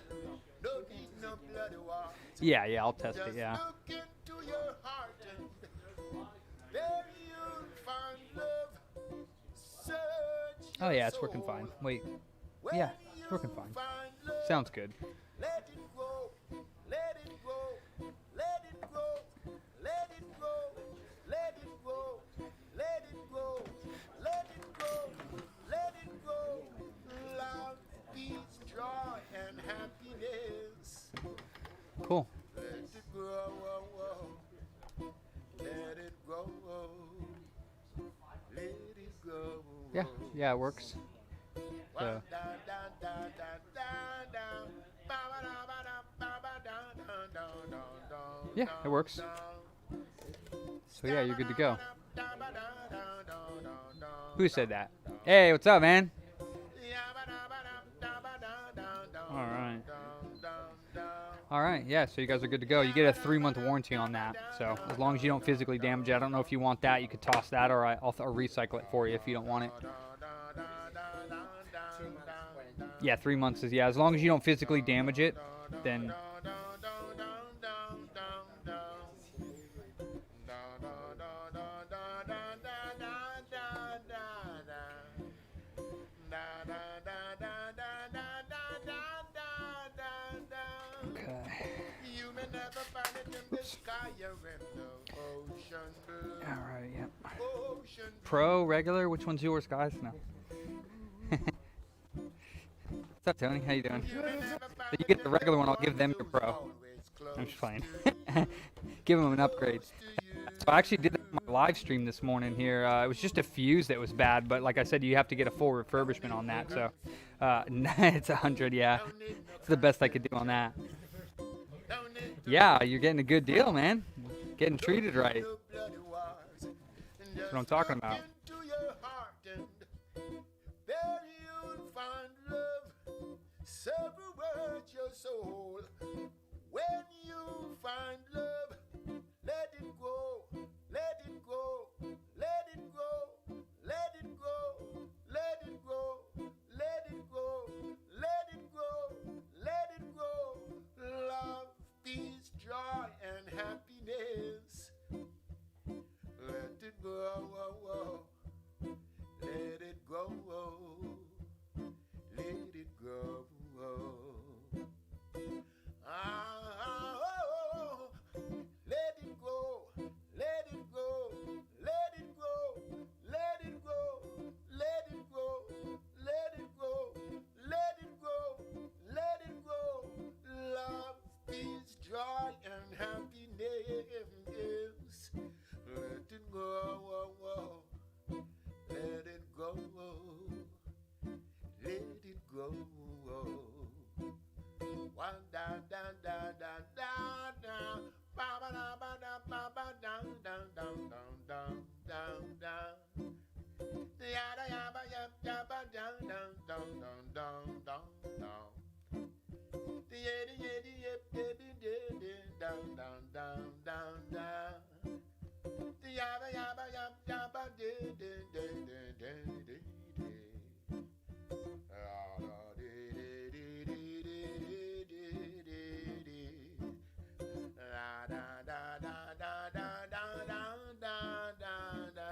Yeah, I'll test it, yeah. Oh yeah, it's working fine. Wait. Yeah, it's working fine. Sounds good. Let it go, let it go, let it go, let it go, let it go, let it go, let it go, let it go. Love, peace, joy, and happiness. Cool. Let it go, let it go, let it go. Yeah, it works. So. Yeah, it works. So yeah, you're good to go. Who said that? Hey, what's up, man? Alright, yeah, so you guys are good to go. You get a 3-month warranty on that. So as long as you don't physically damage it. I don't know if you want that. You could toss that, or I'll recycle it for you if you don't want it. Yeah, 3 months is, yeah. As long as you don't physically damage it, then... Alright, yep. Pro, regular, which one's yours, guys? No. What's up, Tony? How you doing? So you get the regular one, I'll give them your Pro. I'm just playing. Give them an upgrade. So I actually did that on my live stream this morning here. It was just a fuse that was bad, but like I said, you have to get a full refurbishment on that. So it's 100, yeah. It's the best I could do on that. Yeah, you're getting a good deal, man. Getting treated right. That's what I'm talking about. When you find love, let it go, let it go, let it go, let it go, let it go, let it go, let it go, let it go. Love, peace, joy, and happiness. Let it go. yap yabba down down down down down down down. The yeddy yeddy yep yeddy yeddy down down down down down. The yabba yabba yap yabba de de de de de de de. La la de de de de de de de. La da da da da da da da da da da.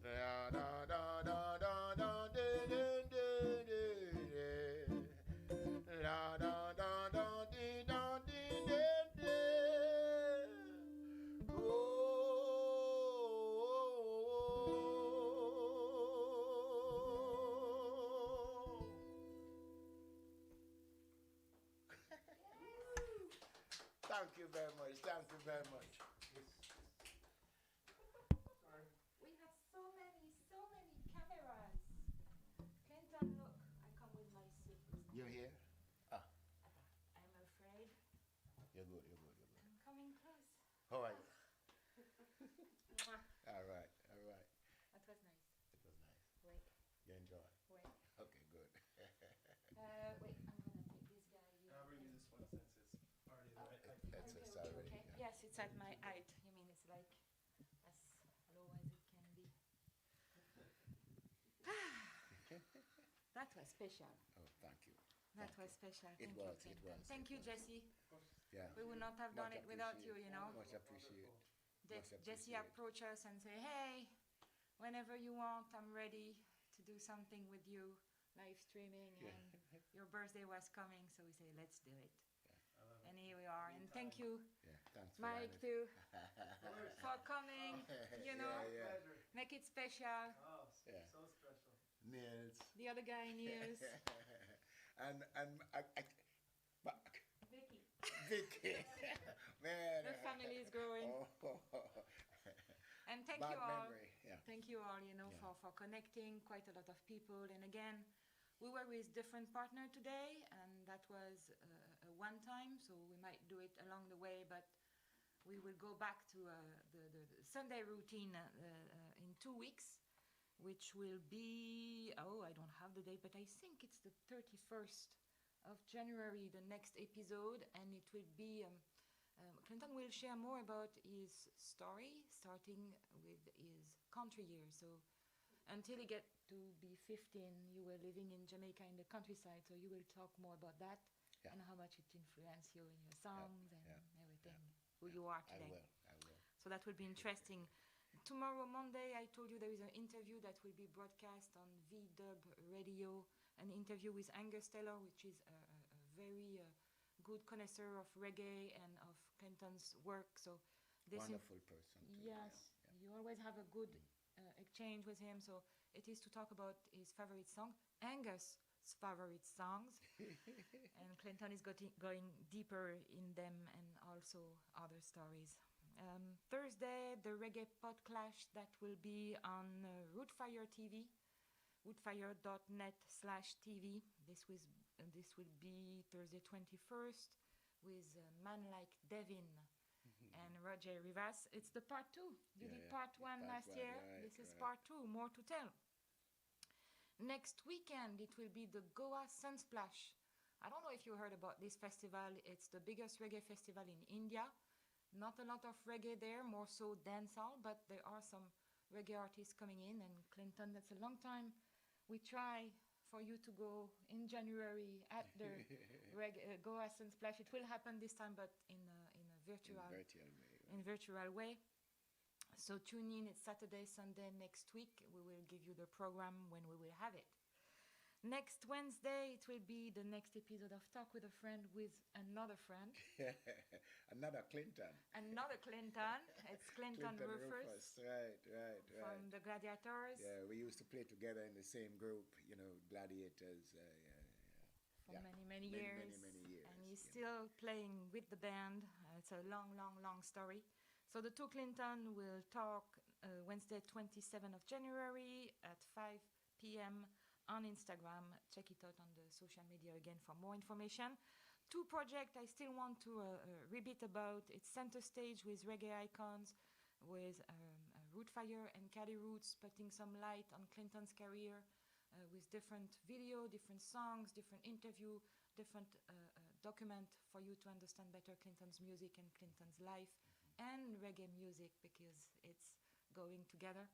La da da da da da de de de de de. La da da da de da de de de. Oh. Thank you very much. Thank you very much. We have so many cameras. Clinton, look, I come with my suit. You're here? Ah, I'm afraid. you're good, you're good, you're good. I'm coming close. How are you? Mwah. All right, all right. That was nice. It was nice. Wait, You enjoy? wait. Okay, good. Wait, I'm gonna take this guy. I'll bring you this one since it's already the right height. That's Okay, it's okay, already. okay. Yeah. Yes, it's at my height. You mean it's like as low as it can be. That was special. Oh, thank you. That Thank was you. special. It Thank was, you, it Clinton. was, Thank it you, was. Jesse. Yeah. We would not have done Much it without you, appreciate. you know. Much appreciate. Jesse approach us and say, hey, whenever you want, I'm ready to do something with you, live streaming, Yeah. and your birthday was coming, so we say, let's do it. I love it. And here we are. And thank you, Yeah, thanks for Mike, having- too, for coming, you know, Yeah, yeah. Pleasure. make it special. Oh, Yeah. so special. Nils. The other guy, Niels, and but Vicky. Vicky. Man. The family is growing. Oh. And thank Bad you all. memory. Yeah. Thank you all, you know, Yeah. for connecting, quite a lot of people. And again, we were with different partner today, and that was a one time, so we might do it along the way, but we will go back to the Sunday routine in 2 weeks, which will be, I don't have the date, but I think it's the 31st of January, the next episode, and it will be, Clinton will share more about his story, starting with his country year. So until he get to be 15, you were living in Jamaica in the countryside, so you will talk more about that. Yeah. And how much it influenced you in your songs and yeah, everything, who you are I today. will. So that will be interesting. Tomorrow, Monday, I told you there is an interview that will be broadcast on VDub Radio, an interview with Angus Taylor, which is a very good connoisseur of reggae and of Clinton's work. So this Wonderful person. Too. yes, you always have a good exchange with him. So it is to talk about his favorite song, Angus's favorite songs, and Clinton is going deeper in them and also other stories. Thursday, the Reggae Pod Clash that will be on Rootfire TV, rootfire.net/TV. This will be Thursday 21st with Man Like Devin and Roger Rivas. It's the part 2. You did part 1 last year. This is part 2, more to tell. Next weekend, it will be the Goa Sunsplash. I don't know if you heard about this festival. It's the biggest reggae festival in India. Not a lot of reggae there, more so dancehall, but there are some reggae artists coming in. And Clinton, that's a long time. We try for you to go in January at the Goa Sunsplash. It will happen this time, but in a virtual way. So tune in. It's Saturday, Sunday next week. We will give you the program when we will have it. Next Wednesday, it will be the next episode of Talk with a Friend with another friend. Another Clinton. Another Clinton. It's Clinton Rufus. Right. From the Gladiators. Yeah, we used to play together in the same group, Gladiators. For many years. Many years. And he's still playing with the band. It's a long story. So the two Clinton will talk Wednesday, 27th of January at 5 p.m. on Instagram. Check it out on the social media again for more information. 2 projects I still want to repeat about. It's Center Stage with reggae icons, with Rootfire and Caddy Roots, putting some light on Clinton's career with different video, different songs, different interview, different document for you to understand better Clinton's music and Clinton's life and reggae music, because it's going together.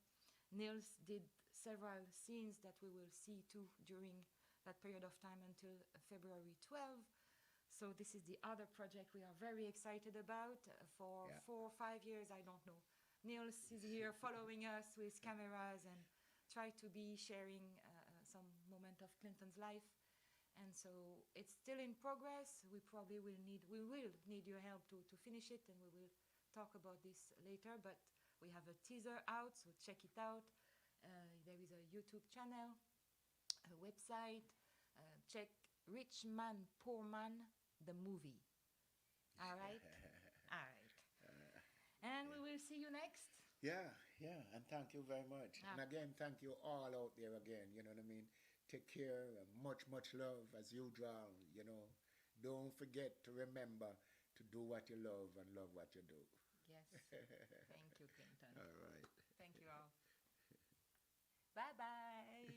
Nils did several scenes that we will see too during that period of time until February 12. So this is the other project we are very excited about for 4 or 5 years, I don't know. Nils is here following us with cameras and try to be sharing some moment of Clinton's life. And so it's still in progress. We will need your help to finish it, and we will talk about this later. But we have a teaser out, so check it out. There is a YouTube channel, a website. Check Rich Man, Poor Man, the movie. All right? All right. And we will see you next. Yeah, and thank you very much. And again, thank you all out there again, you know what I mean? Take care, much love as usual, you know. Don't forget to remember to do what you love and love what you do. Yes. Thank you, Clinton. All right. Thank you all. Bye-bye.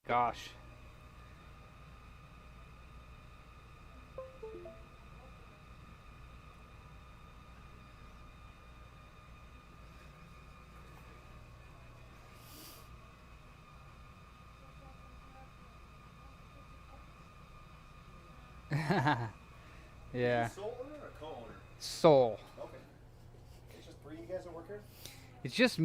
gosh. Yeah. Sole owner or co-owner? Soul. Okay. It's just 3 of you guys that work here? It's just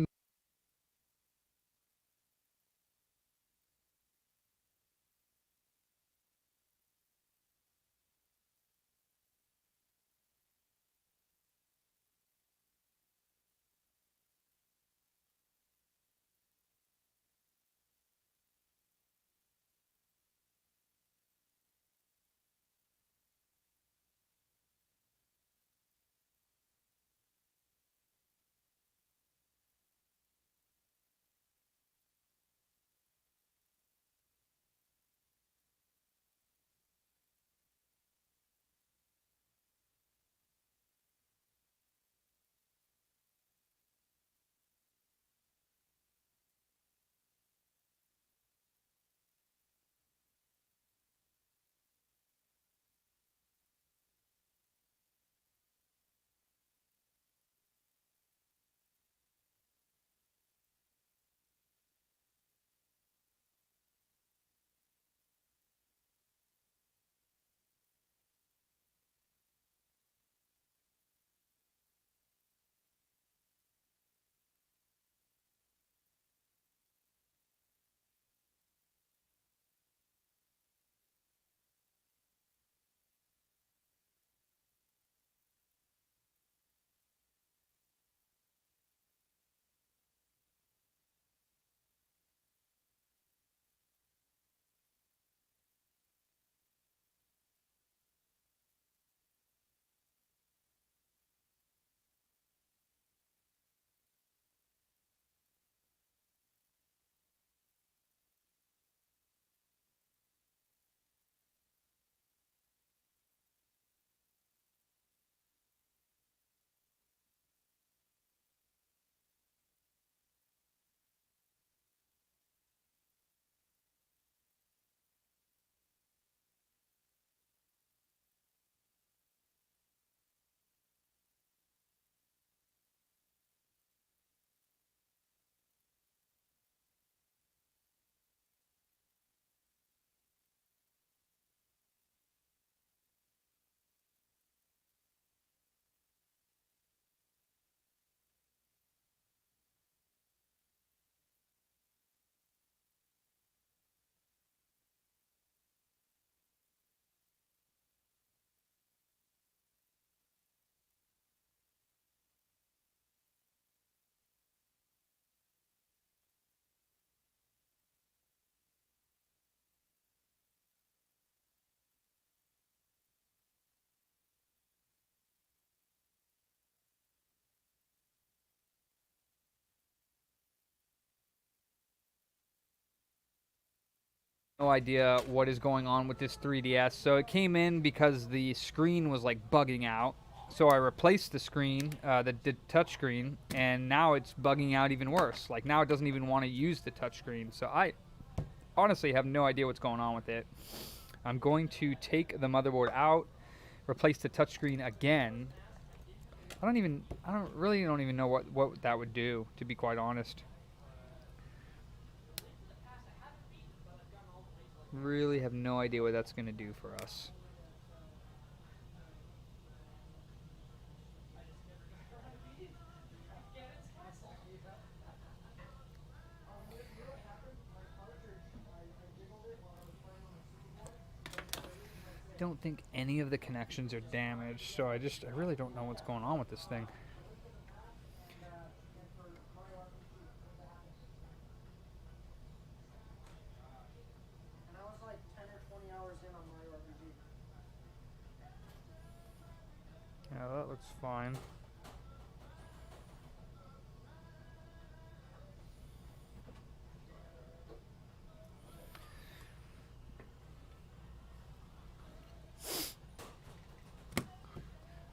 no idea what is going on with this 3DS. So it came in because the screen was like bugging out. So I replaced the screen, the touch screen, and now it's bugging out even worse. Like now it doesn't even want to use the touch screen. So I honestly have no idea what's going on with it. I'm going to take the motherboard out, replace the touchscreen again. I don't even know what that would do, to be quite honest. Really have no idea what that's going to do for us. Don't think any of the connections are damaged, so I really don't know what's going on with this thing. And I was like 10 or 20 hours in on Mario RPG. Yeah, that looks fine.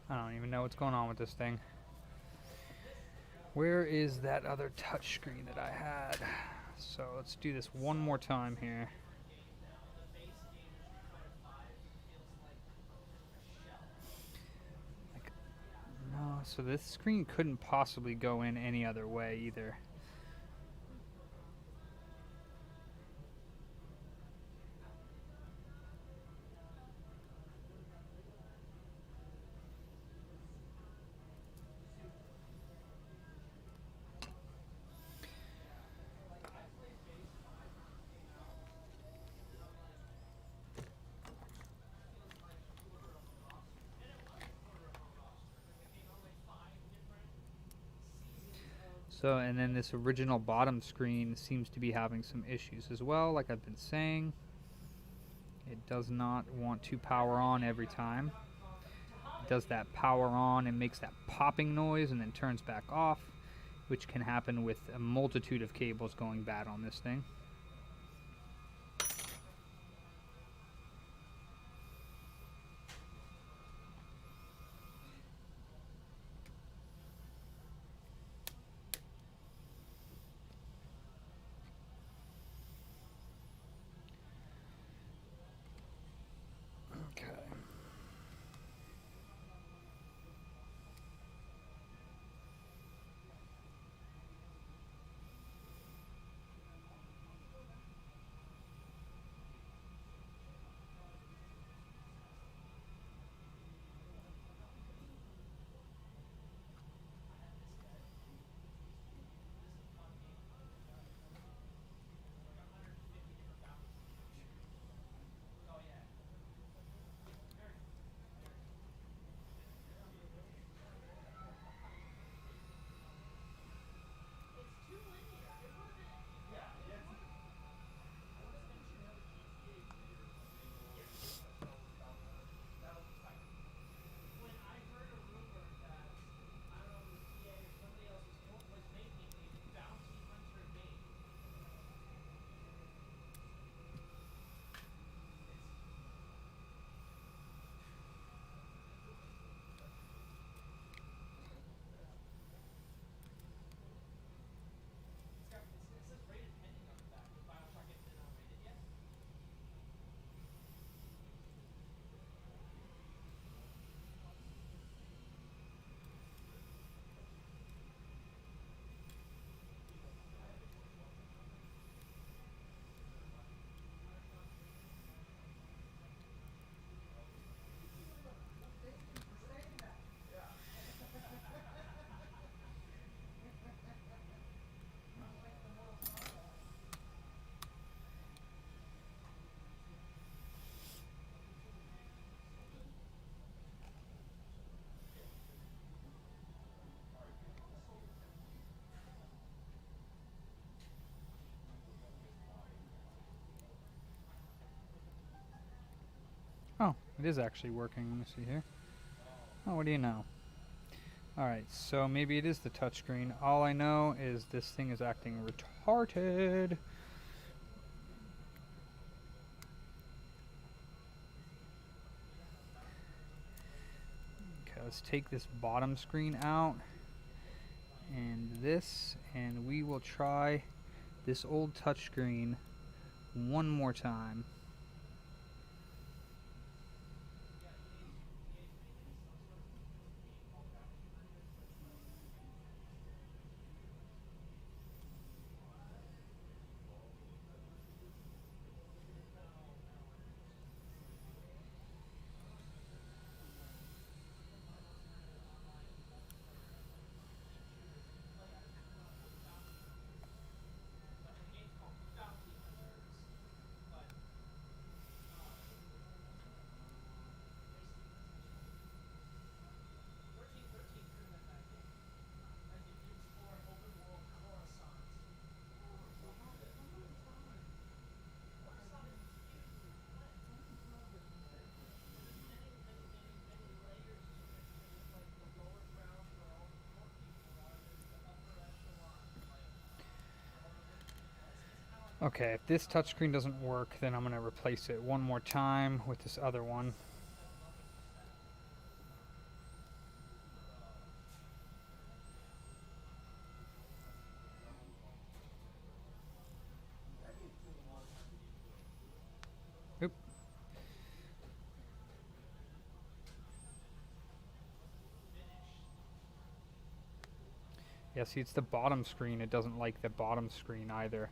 I don't even know what's going on with this thing. Where is that other touch screen that I had? So let's do this one more time here. So this screen couldn't possibly go in any other way either. So, and then this original bottom screen seems to be having some issues as well, like I've been saying. It does not want to power on every time. It does that power on and makes that popping noise and then turns back off, which can happen with a multitude of cables going bad on this thing. Oh, it is actually working. Let me see here. Oh, what do you know? Alright, so maybe it is the touchscreen. All I know is this thing is acting retarded. Okay, let's take this bottom screen out and this, and we will try this old touchscreen one more time. Okay, if this touchscreen doesn't work, then I'm going to replace it one more time with this other one. Oop. Yeah, see, it's the bottom screen. It doesn't like the bottom screen either.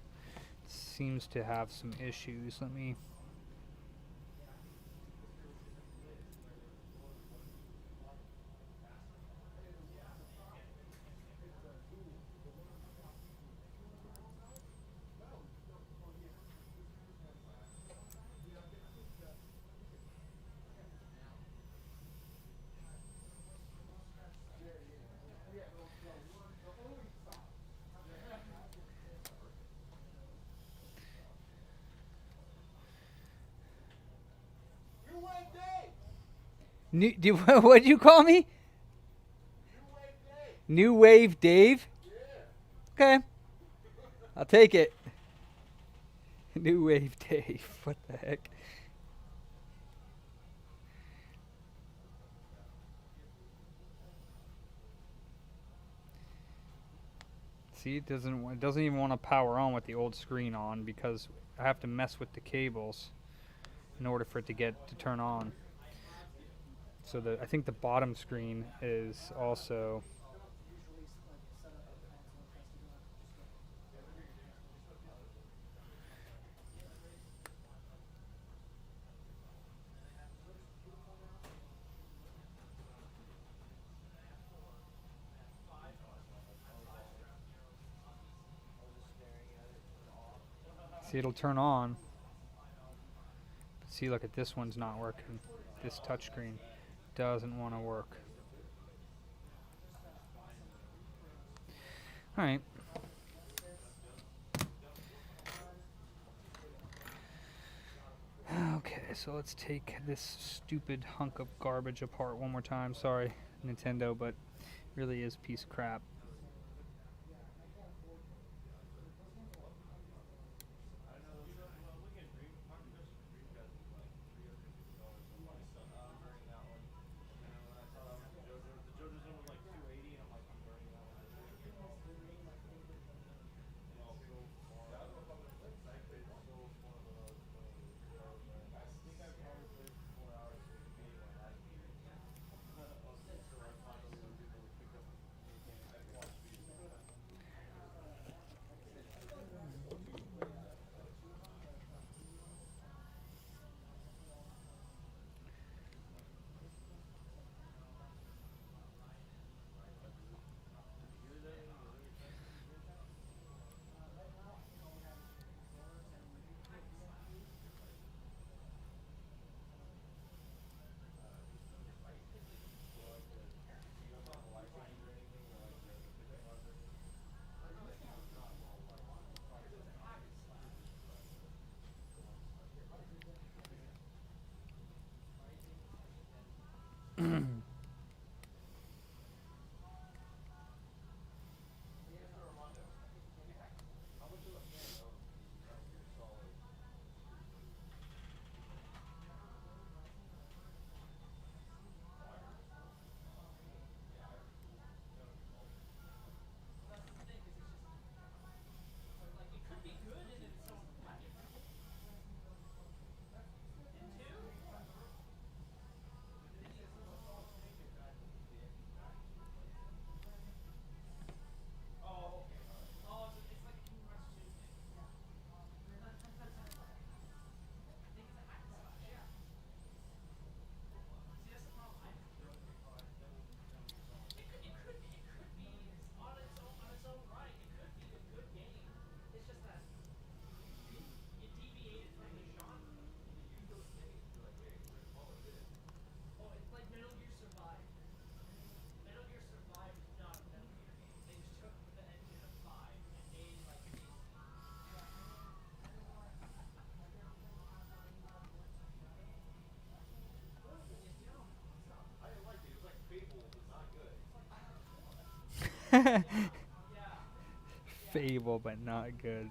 It seems to have some issues. Let me... What'd you call me? New Wave Dave? Okay. I'll take it. New Wave Dave. What the heck? See, it doesn't even want to power on with the old screen on because I have to mess with the cables in order for it to turn on. So I think the bottom screen is also... See, it'll turn on. But see, look at this one's not working. This touchscreen doesn't want to work. Alright. Okay, so let's take this stupid hunk of garbage apart one more time. Sorry, Nintendo, but it really is a piece of crap. Fable, but not good.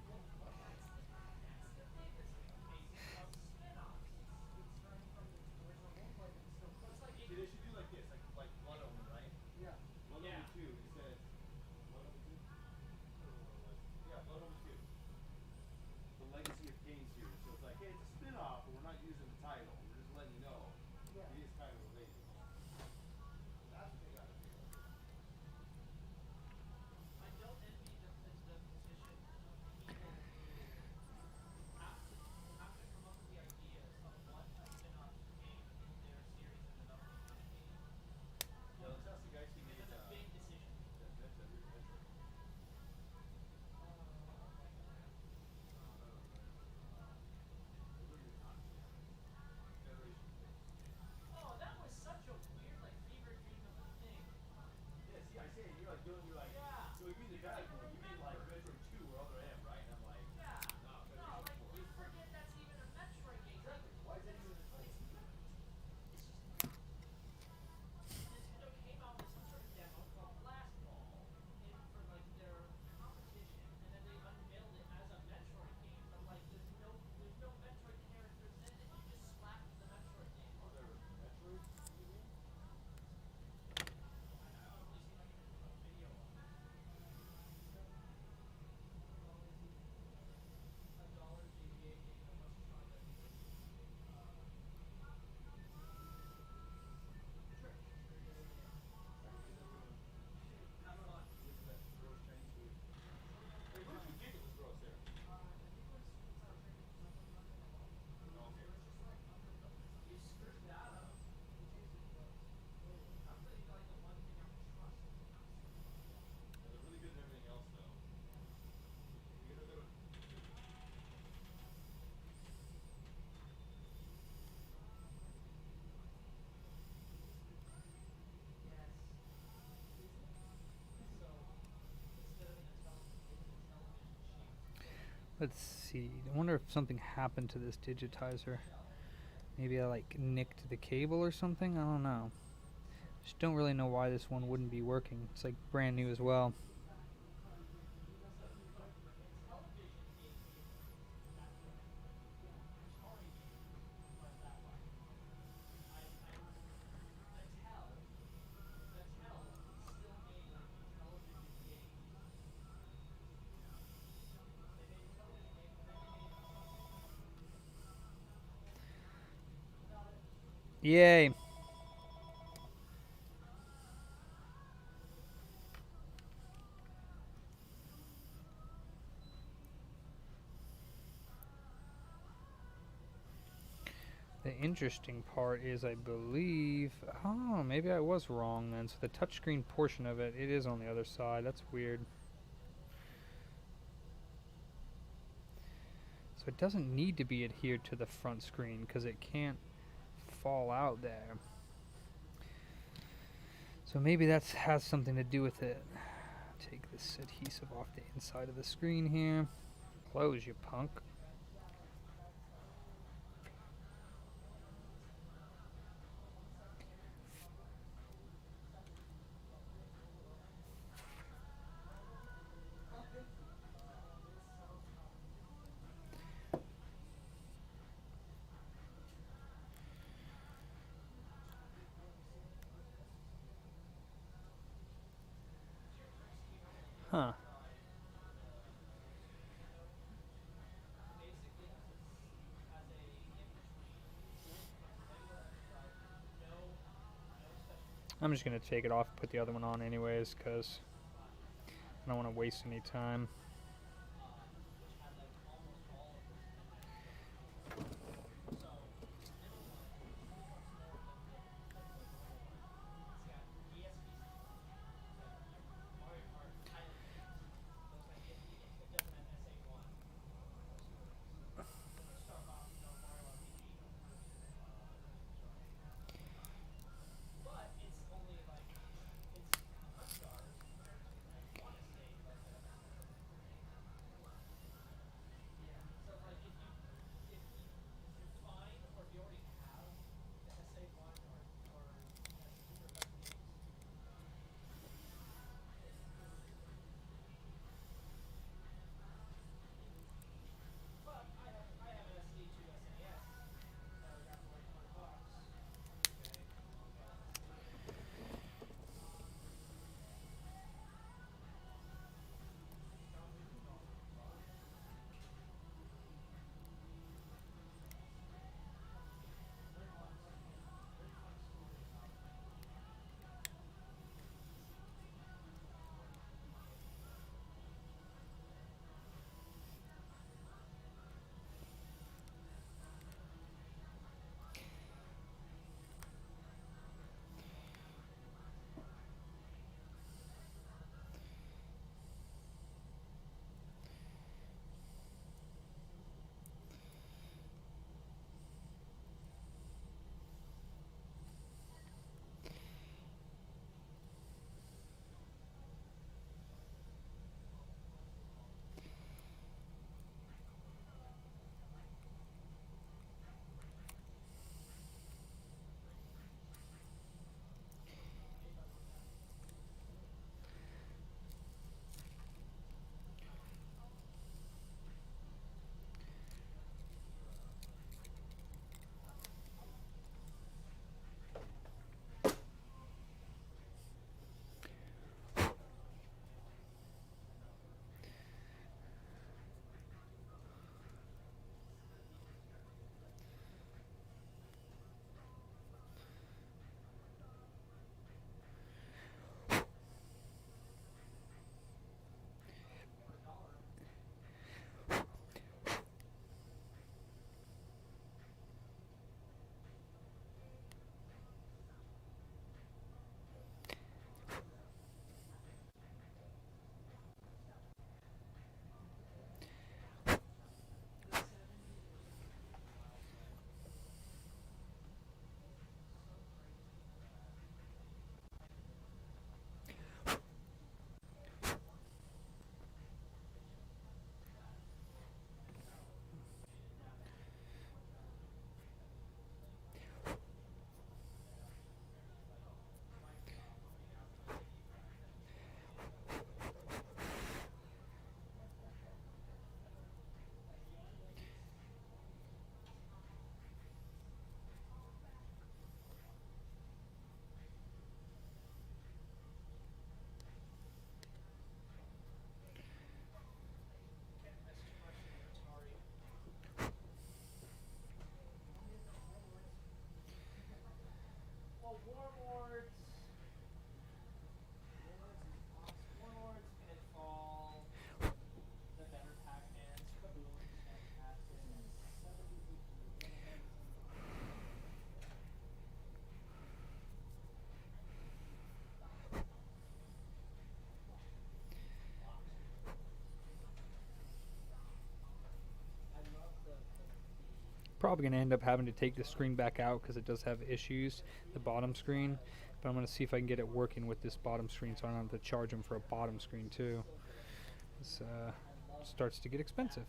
Let's see. I wonder if something happened to this digitizer. Maybe I like nicked the cable or something? I don't know. Just don't really know why this one wouldn't be working. It's like brand new as well. Yay! The interesting part is I believe... Oh, maybe I was wrong then. So the touchscreen portion of it, it is on the other side. That's weird. So it doesn't need to be adhered to the front screen because it can't fall out there. So maybe that has something to do with it. Take this adhesive off the inside of the screen here. Close, you punk. Huh. I'm just going to take it off and put the other one on anyways because I don't want to waste any time. Warlords, Pitfall, the better Pac-Mans, Kaboom's fantastic, and 70 Probably going to end up having to take the screen back out because it does have issues, the bottom screen. But I'm going to see if I can get it working with this bottom screen so I don't have to charge them for a bottom screen too. This starts to get expensive.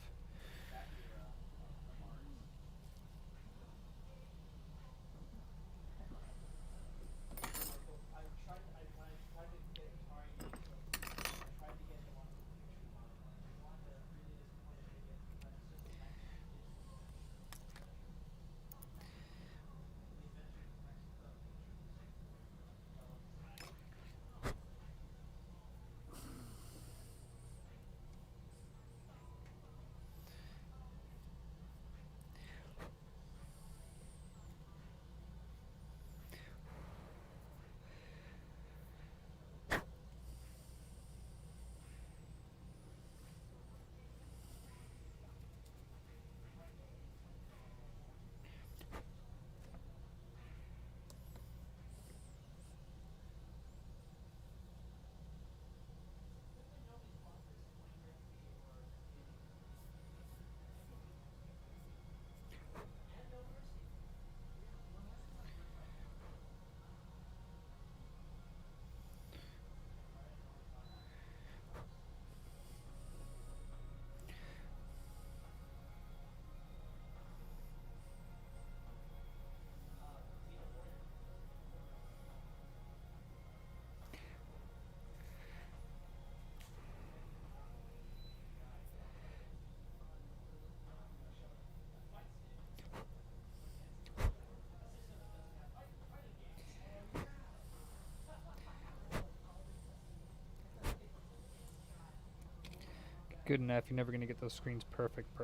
Good enough. You're never going to get those screens perfect.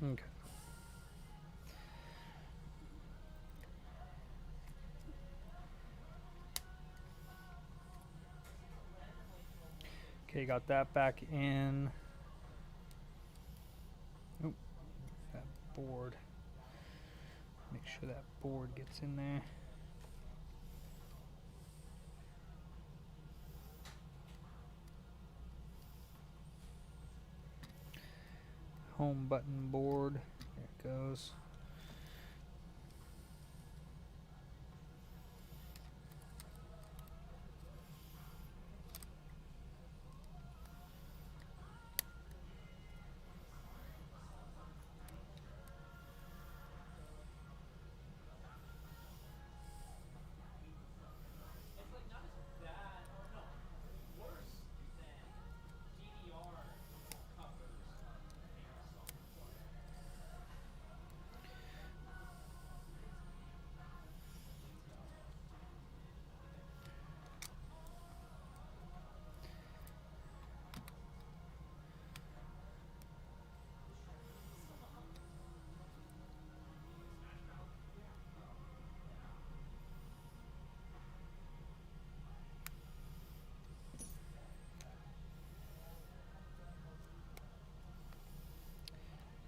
Okay. Okay, got that back in. Oop, that board. Make sure that board gets in there. Home button board. There it goes.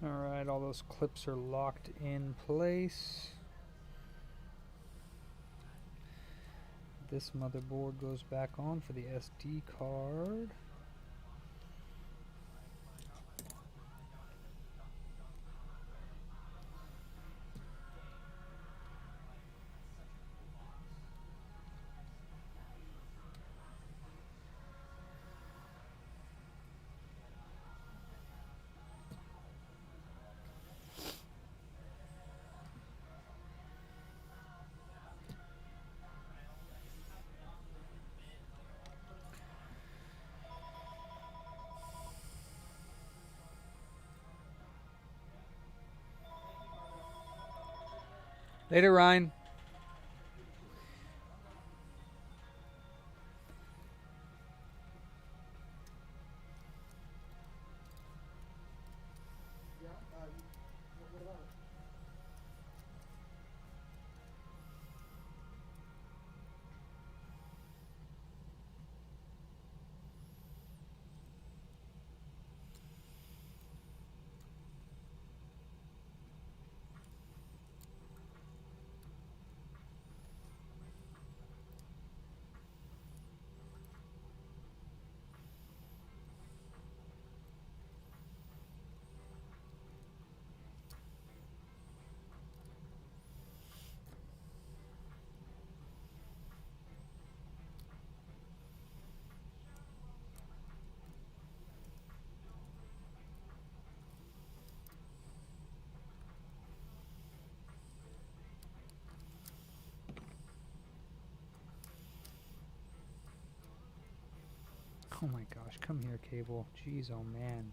Alright, all those clips are locked in place. This motherboard goes back on for the SD card. Later, Ryan. Yeah. What about it? Oh my gosh, come here, cable. Jeez, oh man.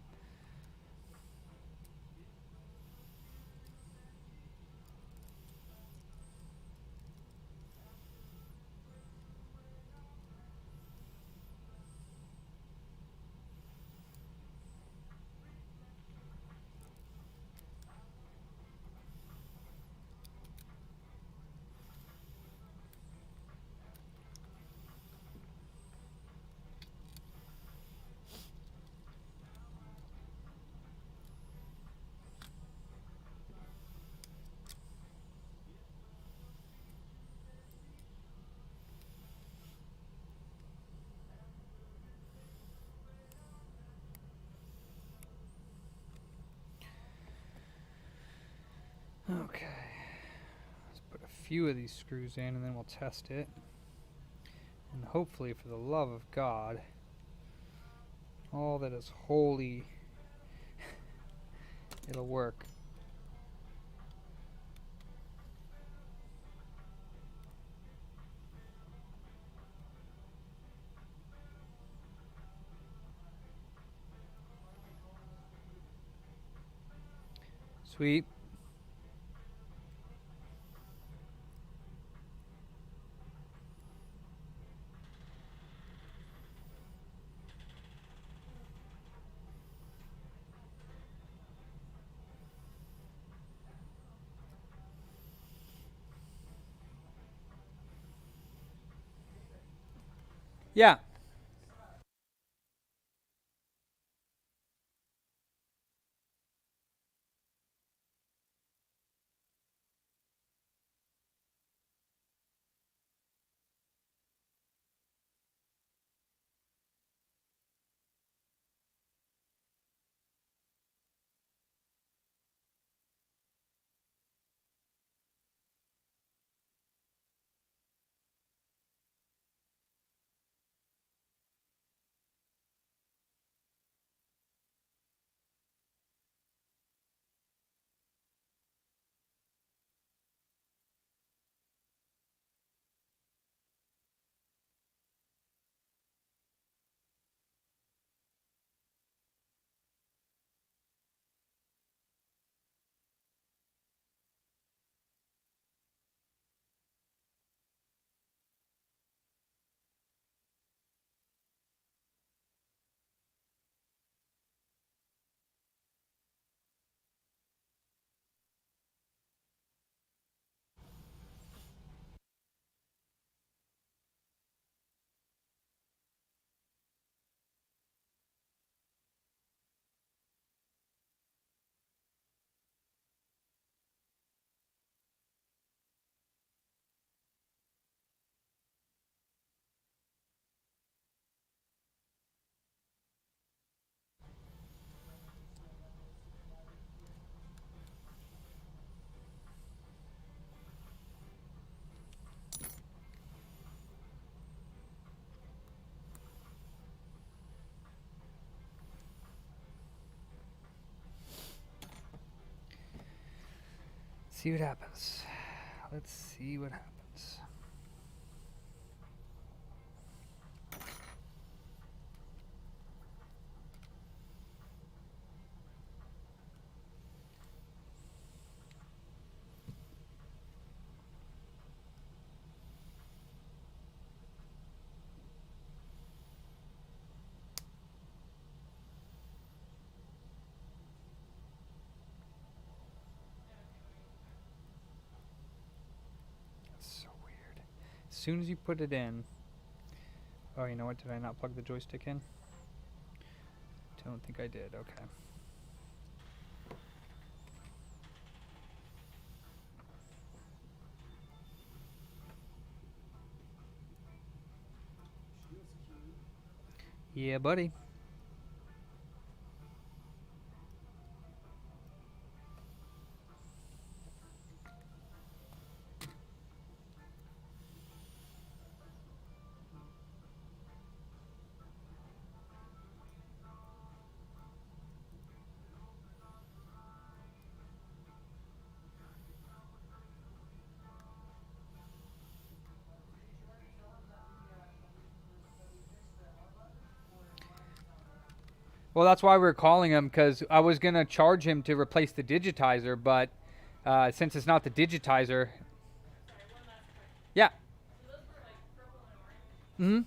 Okay. Let's put a few of these screws in and then we'll test it. And hopefully, for the love of God, all that is holy, it'll work. Sweet. Yeah. See what happens. Let's see what happens. soon as you put it in. Oh, you know what? Did I not plug the joystick in? Don't think I did. Okay. Yeah, buddy. Well, that's why we were calling him, because I was going to charge him to replace the digitizer, but since it's not the digitizer. Yeah. Mm-hmm.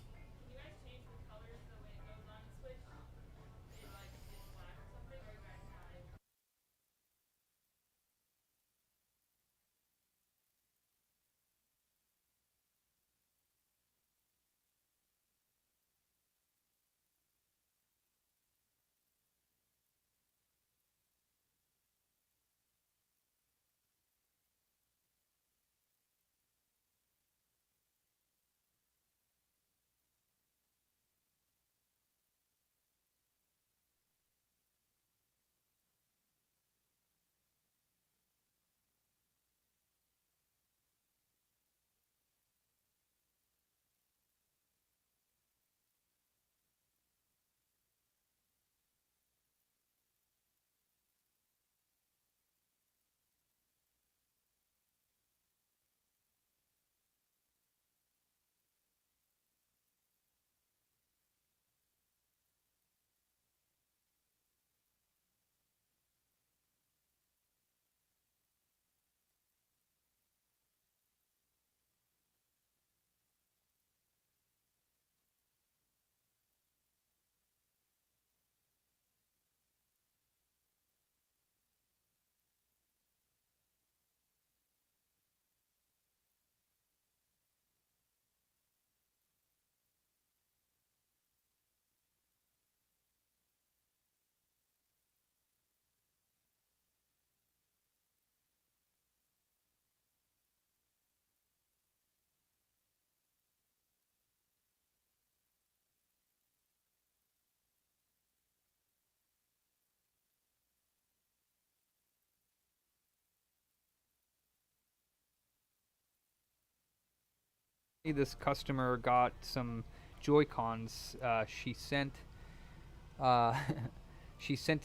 This customer got some Joy-Cons. Uh, she sent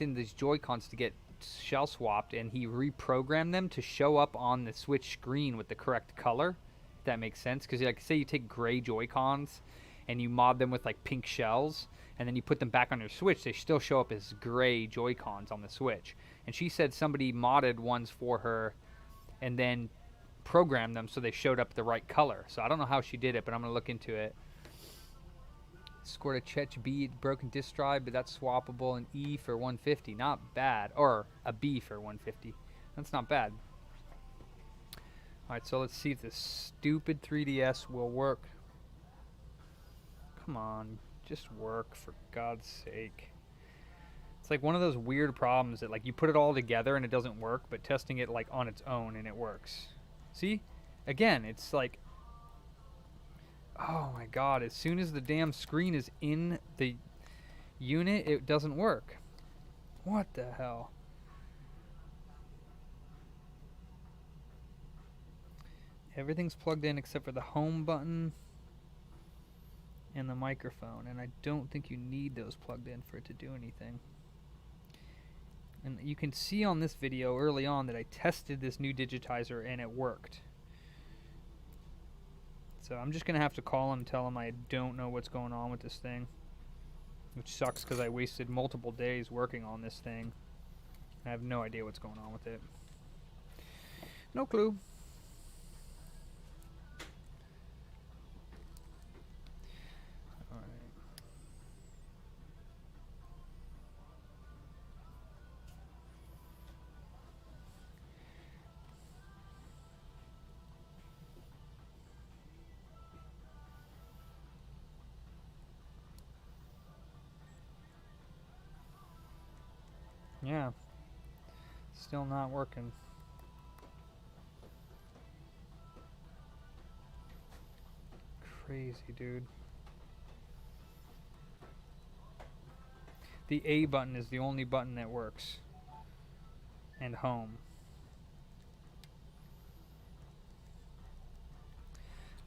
in these Joy-Cons to get shell swapped, and he reprogrammed them to show up on the Switch screen with the correct color. If that makes sense, because like say you take gray Joy-Cons and you mod them with like pink shells, and then you put them back on your Switch, they still show up as gray Joy-Cons on the Switch. And she said somebody modded ones for her, and then programmed them so they showed up the right color. So I don't know how she did it, but I'm gonna look into it. Scored a Chetch B broken disk drive, but that's swappable. An E for 150, not bad. Or a B for 150, that's not bad. All right, so let's see if this stupid 3DS will work. Come on, just work, for God's sake. It's like one of those weird problems that like you put it all together and it doesn't work, but testing it like on its own and it works. See? Again, it's like, oh my god, as soon as the damn screen is in the unit, it doesn't work. What the hell? Everything's plugged in except for the home button and the microphone, and I don't think you need those plugged in for it to do anything. And you can see on this video early on that I tested this new digitizer and it worked. So I'm just going to have to call him and tell him I don't know what's going on with this thing. Which sucks because I wasted multiple days working on this thing. I have no idea what's going on with it. No clue. Yeah. Still not working. Crazy, dude. The A button is the only button that works. And home.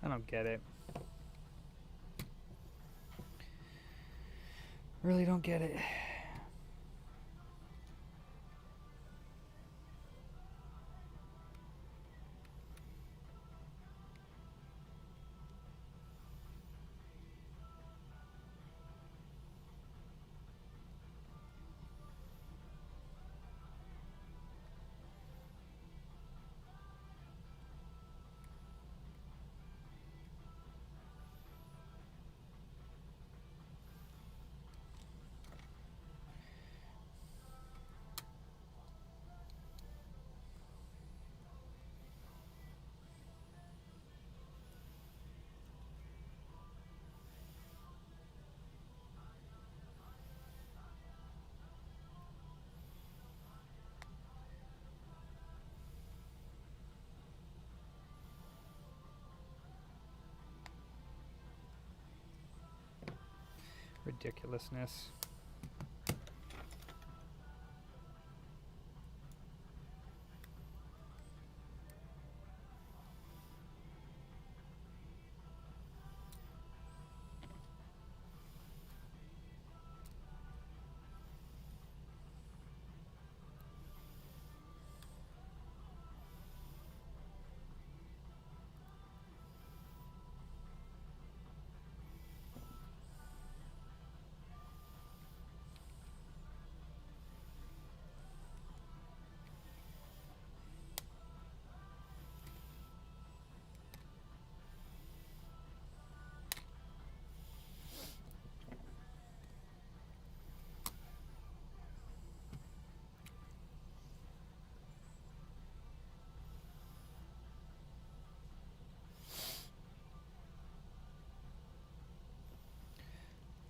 I don't get it. Really don't get it. Ridiculousness.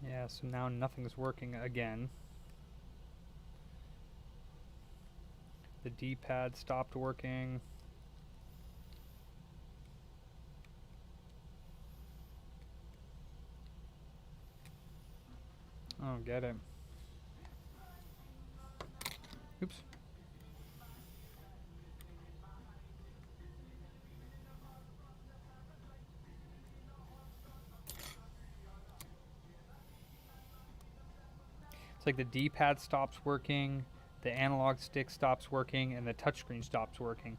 Yeah, so now nothing's working again. The D-pad stopped working. I don't get it. Oops. It's like the D-pad stops working, the analog stick stops working, and the touchscreen stops working.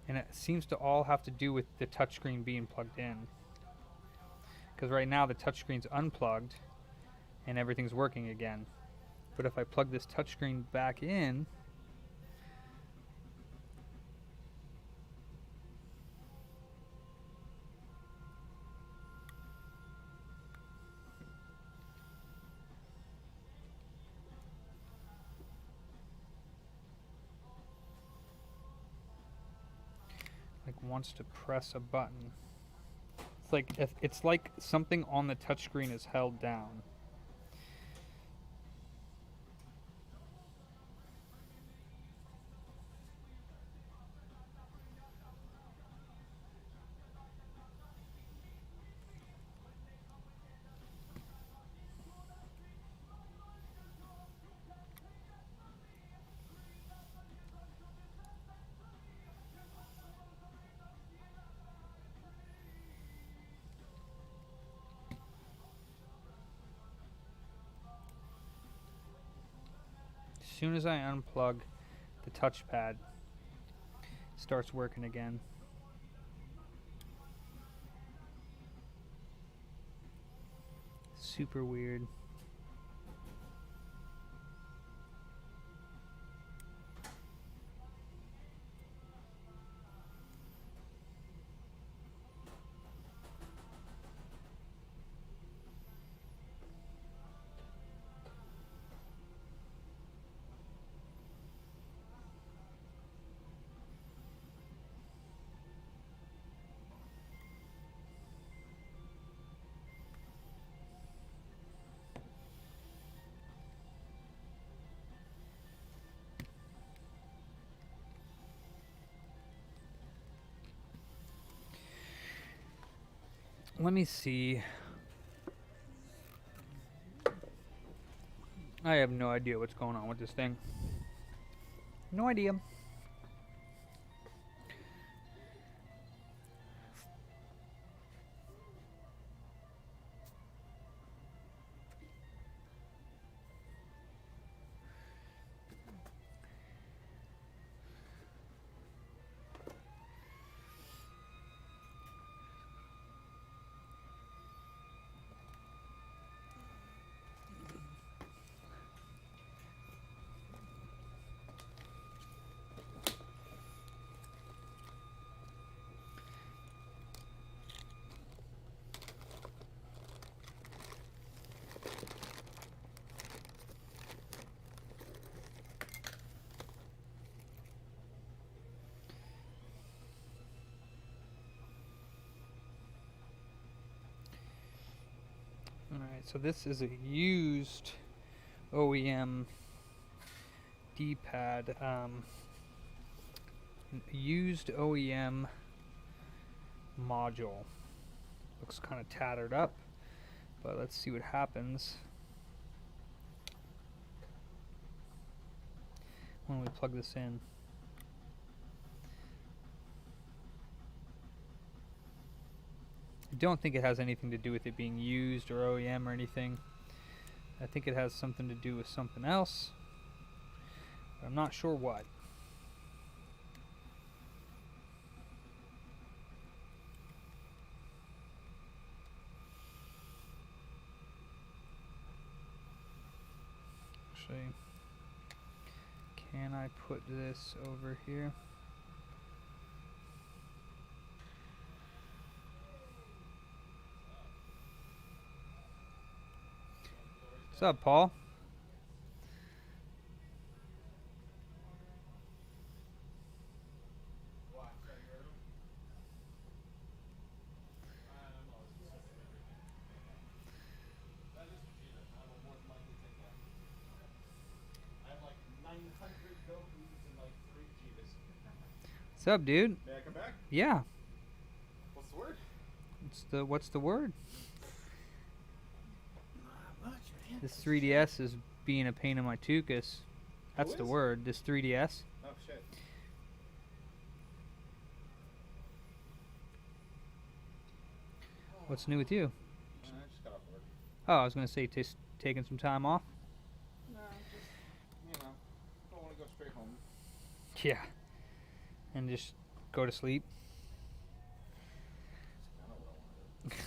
And it seems to all have to do with the touchscreen being plugged in. Because right now the touchscreen's unplugged and everything's working again. But if I plug this touchscreen back in, like wants to press a button. It's like something on the touchscreen is held down. As soon as I unplug the touchpad, it starts working again. Super weird. Let me see. I have no idea what's going on with this thing. No idea. Alright, so this is a used OEM D-pad. Used OEM module. Looks kind of tattered up, but let's see what happens when we plug this in. I don't think it has anything to do with it being used or OEM or anything. I think it has something to do with something else, but I'm not sure what. Actually, can I put this over here? What's up, Paul? What's up, dude? May I come back? Yeah. What's the word? What's the word? Not much, man. This 3DS is being a pain in my tuchus. That's Who the is? word. This 3DS. Oh shit. What's new with you? I just got off work. Oh, I was gonna say taking some time off. No, just don't want to go straight home. Yeah. And just go to sleep. I don't know what I want to do.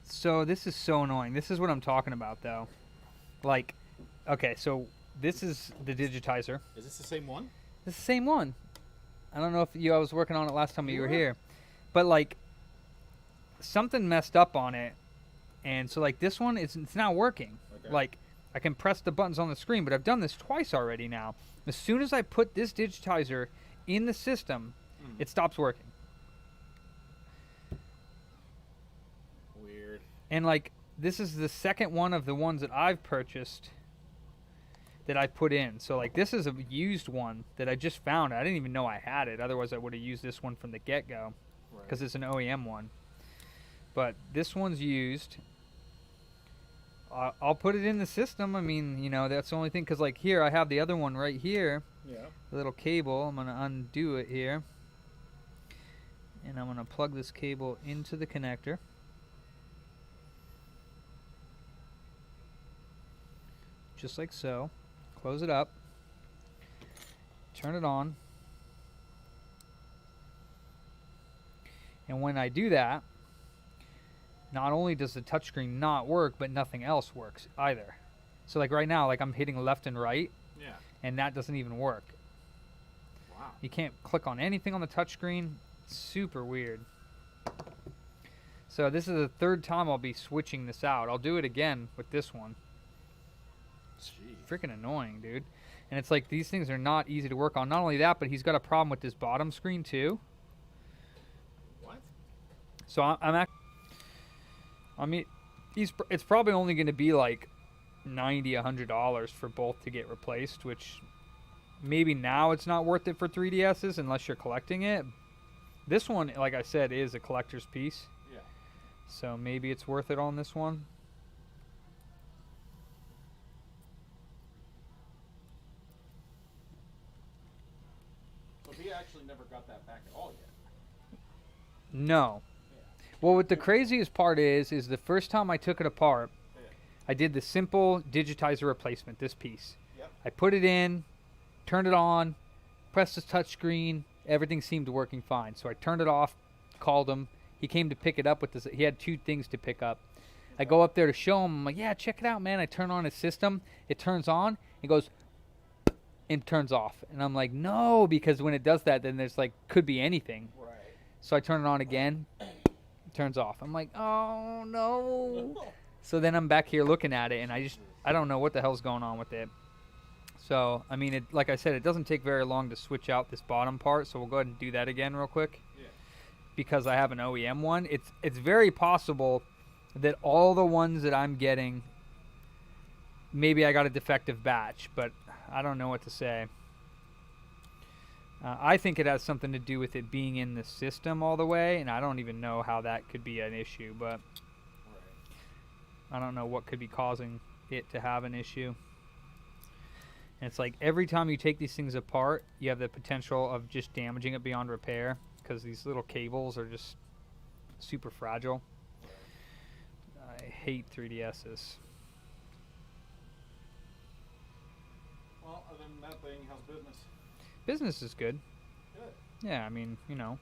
So this is so annoying. This is what I'm talking about, though. Like, okay, so this is the digitizer. Is this the same one? It's the same one. I don't know if I was working on it last time you were were? here, but like something messed up on it, and so like this one it's not working. Okay. Like I can press the buttons on the screen, but I've done this twice already now. As soon as I put this digitizer in the system, it stops working. Weird. And like this is the second one of the ones that I've purchased that I put in. So like this is a used one that I just found. I didn't even know I had it. Otherwise I would have used this one from the get-go because it's an OEM one. But this one's used. I'll put it in the system. I mean, you know, that's the only thing, because like here I have the other one right here. Yeah. The little cable. I'm going to undo it here. And I'm going to plug this cable into the connector. Just like so. Close it up. Turn it on. And when I do that, not only does the touchscreen not work, but nothing else works either. So like right now, like I'm hitting left and right, Yeah. and that doesn't even work. Wow. You can't click on anything on the touchscreen. It's super weird. So this is the third time I'll be switching this out. I'll do it again with this one. It's freaking annoying, dude. And it's like these things are not easy to work on. Not only that, but he's got a problem with this bottom screen too. What? So I mean, it's probably only going to be like $90, $100 for both to get replaced, which maybe now it's not worth it for 3DSs unless you're collecting it. This one, like I said, is a collector's piece. Yeah. So maybe it's worth it on this one. So he actually never got that back at all yet. No. Yeah. Well, what the craziest part is the first time I took it apart, Yeah. I did the simple digitizer replacement, this piece. Yep. I put it in, turned it on, pressed the touch screen, everything seemed working fine. So I turned it off, called him. He came to pick it up with this. He had 2 things to pick up. I go up there to show him. I'm like, yeah, check it out, man. I turn on his system. It turns on. It goes and turns off. And I'm like, no, because when it does that, then there's like, could be anything. Right. So I turn it on again. It turns off. I'm like, oh, no. So then I'm back here looking at it, and I don't know what the hell's going on with it. So, I mean, like I said, it doesn't take very long to switch out this bottom part, so we'll go ahead and do that again real quick. Yeah. Because I have an OEM one. It's very possible that all the ones that I'm getting, maybe I got a defective batch, but I don't know what to say. I think it has something to do with it being in the system all the way, and I don't even know how that could be an issue, but I don't know what could be causing it to have an issue. And it's like every time you take these things apart, you have the potential of just damaging it beyond repair because these little cables are just super fragile. I hate 3DSs. Well, other than that thing, how's business? Business is good. Good. Yeah, I mean, you know,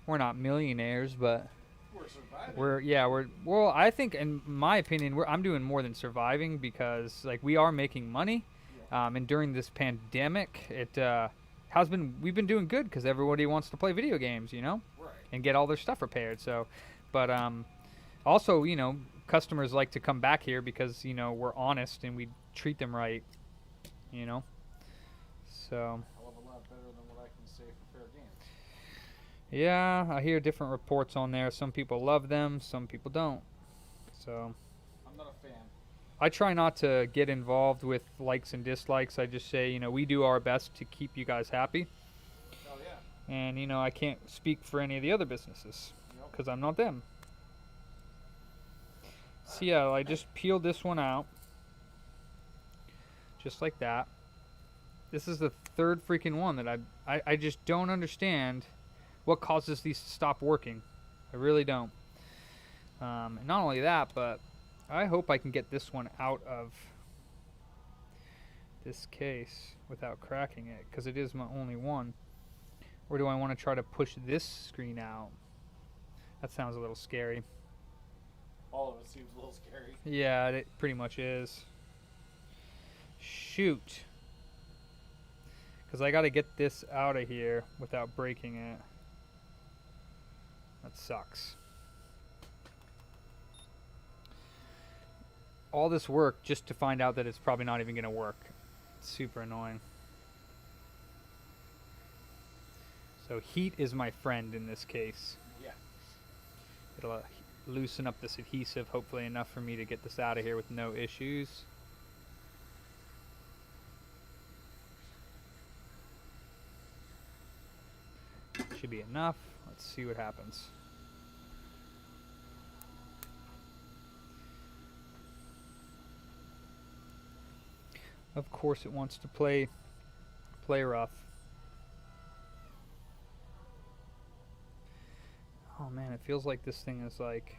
we're not millionaires, but We're surviving. well, I think, in my opinion, I'm doing more than surviving because, like, we are making money. And during this pandemic, we've been doing good because everybody wants to play video games, you know, Right. and get all their stuff repaired. So, but also, you know, customers like to come back here because, you know, we're honest and we treat them right, you know. So. Hell of a lot better than what I can say for fair games. Yeah, I hear different reports on there. Some people love them, some people don't. So. I'm not a fan. I try not to get involved with likes and dislikes. I just say, you know, we do our best to keep you guys happy. Oh, yeah. And, you know, I can't speak for any of the other businesses Nope. because I'm not them. So, yeah, I just peeled this one out. Just like that. This is the 3rd freaking one that I just don't understand what causes these to stop working. I really don't. And not only that, but I hope I can get this one out of this case without cracking it, because it is my only one. Or do I want to try to push this screen out? That sounds a little scary. All of it seems a little scary. Yeah, it pretty much is. Shoot. Because I got to get this out of here without breaking it. That sucks. All this work just to find out that it's probably not even going to work. It's super annoying. So heat is my friend in this case. Yeah. It'll loosen up this adhesive, hopefully enough for me to get this out of here with no issues. Should be enough. Let's see what happens. Of course it wants to play rough. Oh man, it feels like this thing is like,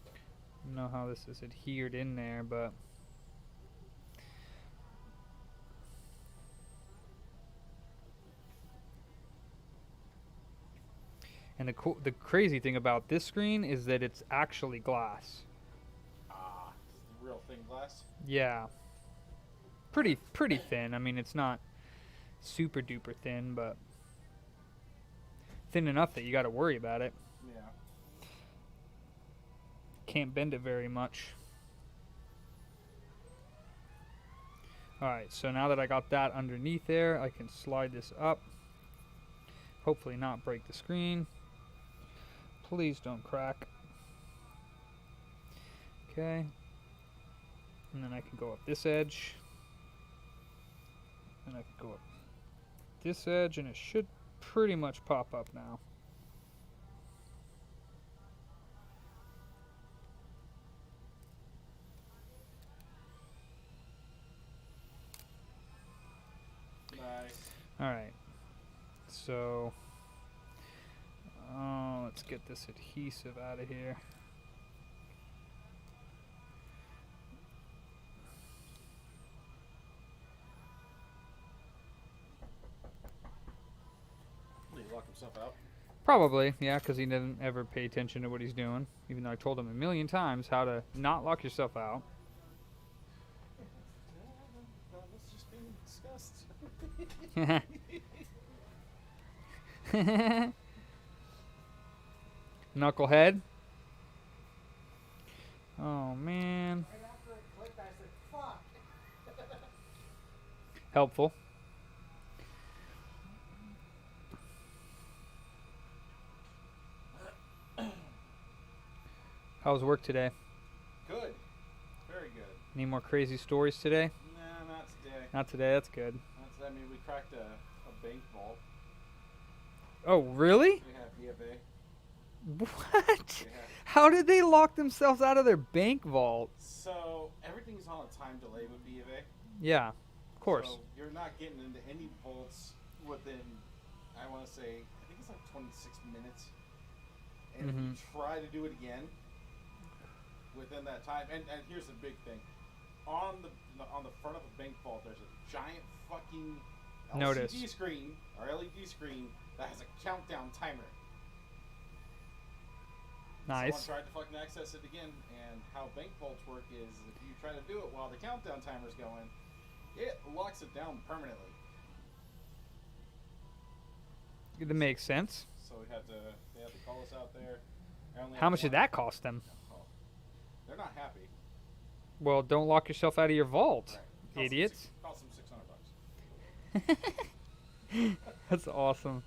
I don't know how this is adhered in there, but and the crazy thing about this screen is that it's actually glass. Ah, it's the real thin glass. Yeah. Pretty thin. I mean, it's not super duper thin, but thin enough that you got to worry about it. Yeah. Can't bend it very much. Alright, so now that I got that underneath there, I can slide this up. Hopefully not break the screen. Please don't crack. Okay. And then I can go up this edge. And I can go up this edge, and it should pretty much pop up now. Nice. All right. So, let's get this adhesive out of here. Did he lock himself out? Probably, yeah, because he didn't ever pay attention to what he's doing, even though I told him a million times how to not lock yourself out. That's just being discussed. Knucklehead. Oh, man. Right after it clicked, I said, fuck. Helpful. How was work today? Good. Very good. Any more crazy stories today? Nah, not today. Not today, that's good. I mean, we cracked a bank vault. Oh, really? We have BFA. What? Yeah. How did they lock themselves out of their bank vault? So, everything's on a time delay with BFA. Yeah, of course. So, you're not getting into any vaults within, I want to say, I think it's like 26 minutes. And if you try to do it again within that time, and here's the big thing. On the front of a bank vault, there's a giant fucking Notice. LCD screen, or LED screen, that has a countdown timer. Nice. Someone tried to fucking access it again, and how bank vaults work is if you try to do it while the countdown timer's going, it locks it down permanently. That makes sense. So they had to call us out there. How much did that cost them? Oh, they're not happy. Well, don't lock yourself out of your vault, Right. idiots. Cost them $600. That's awesome.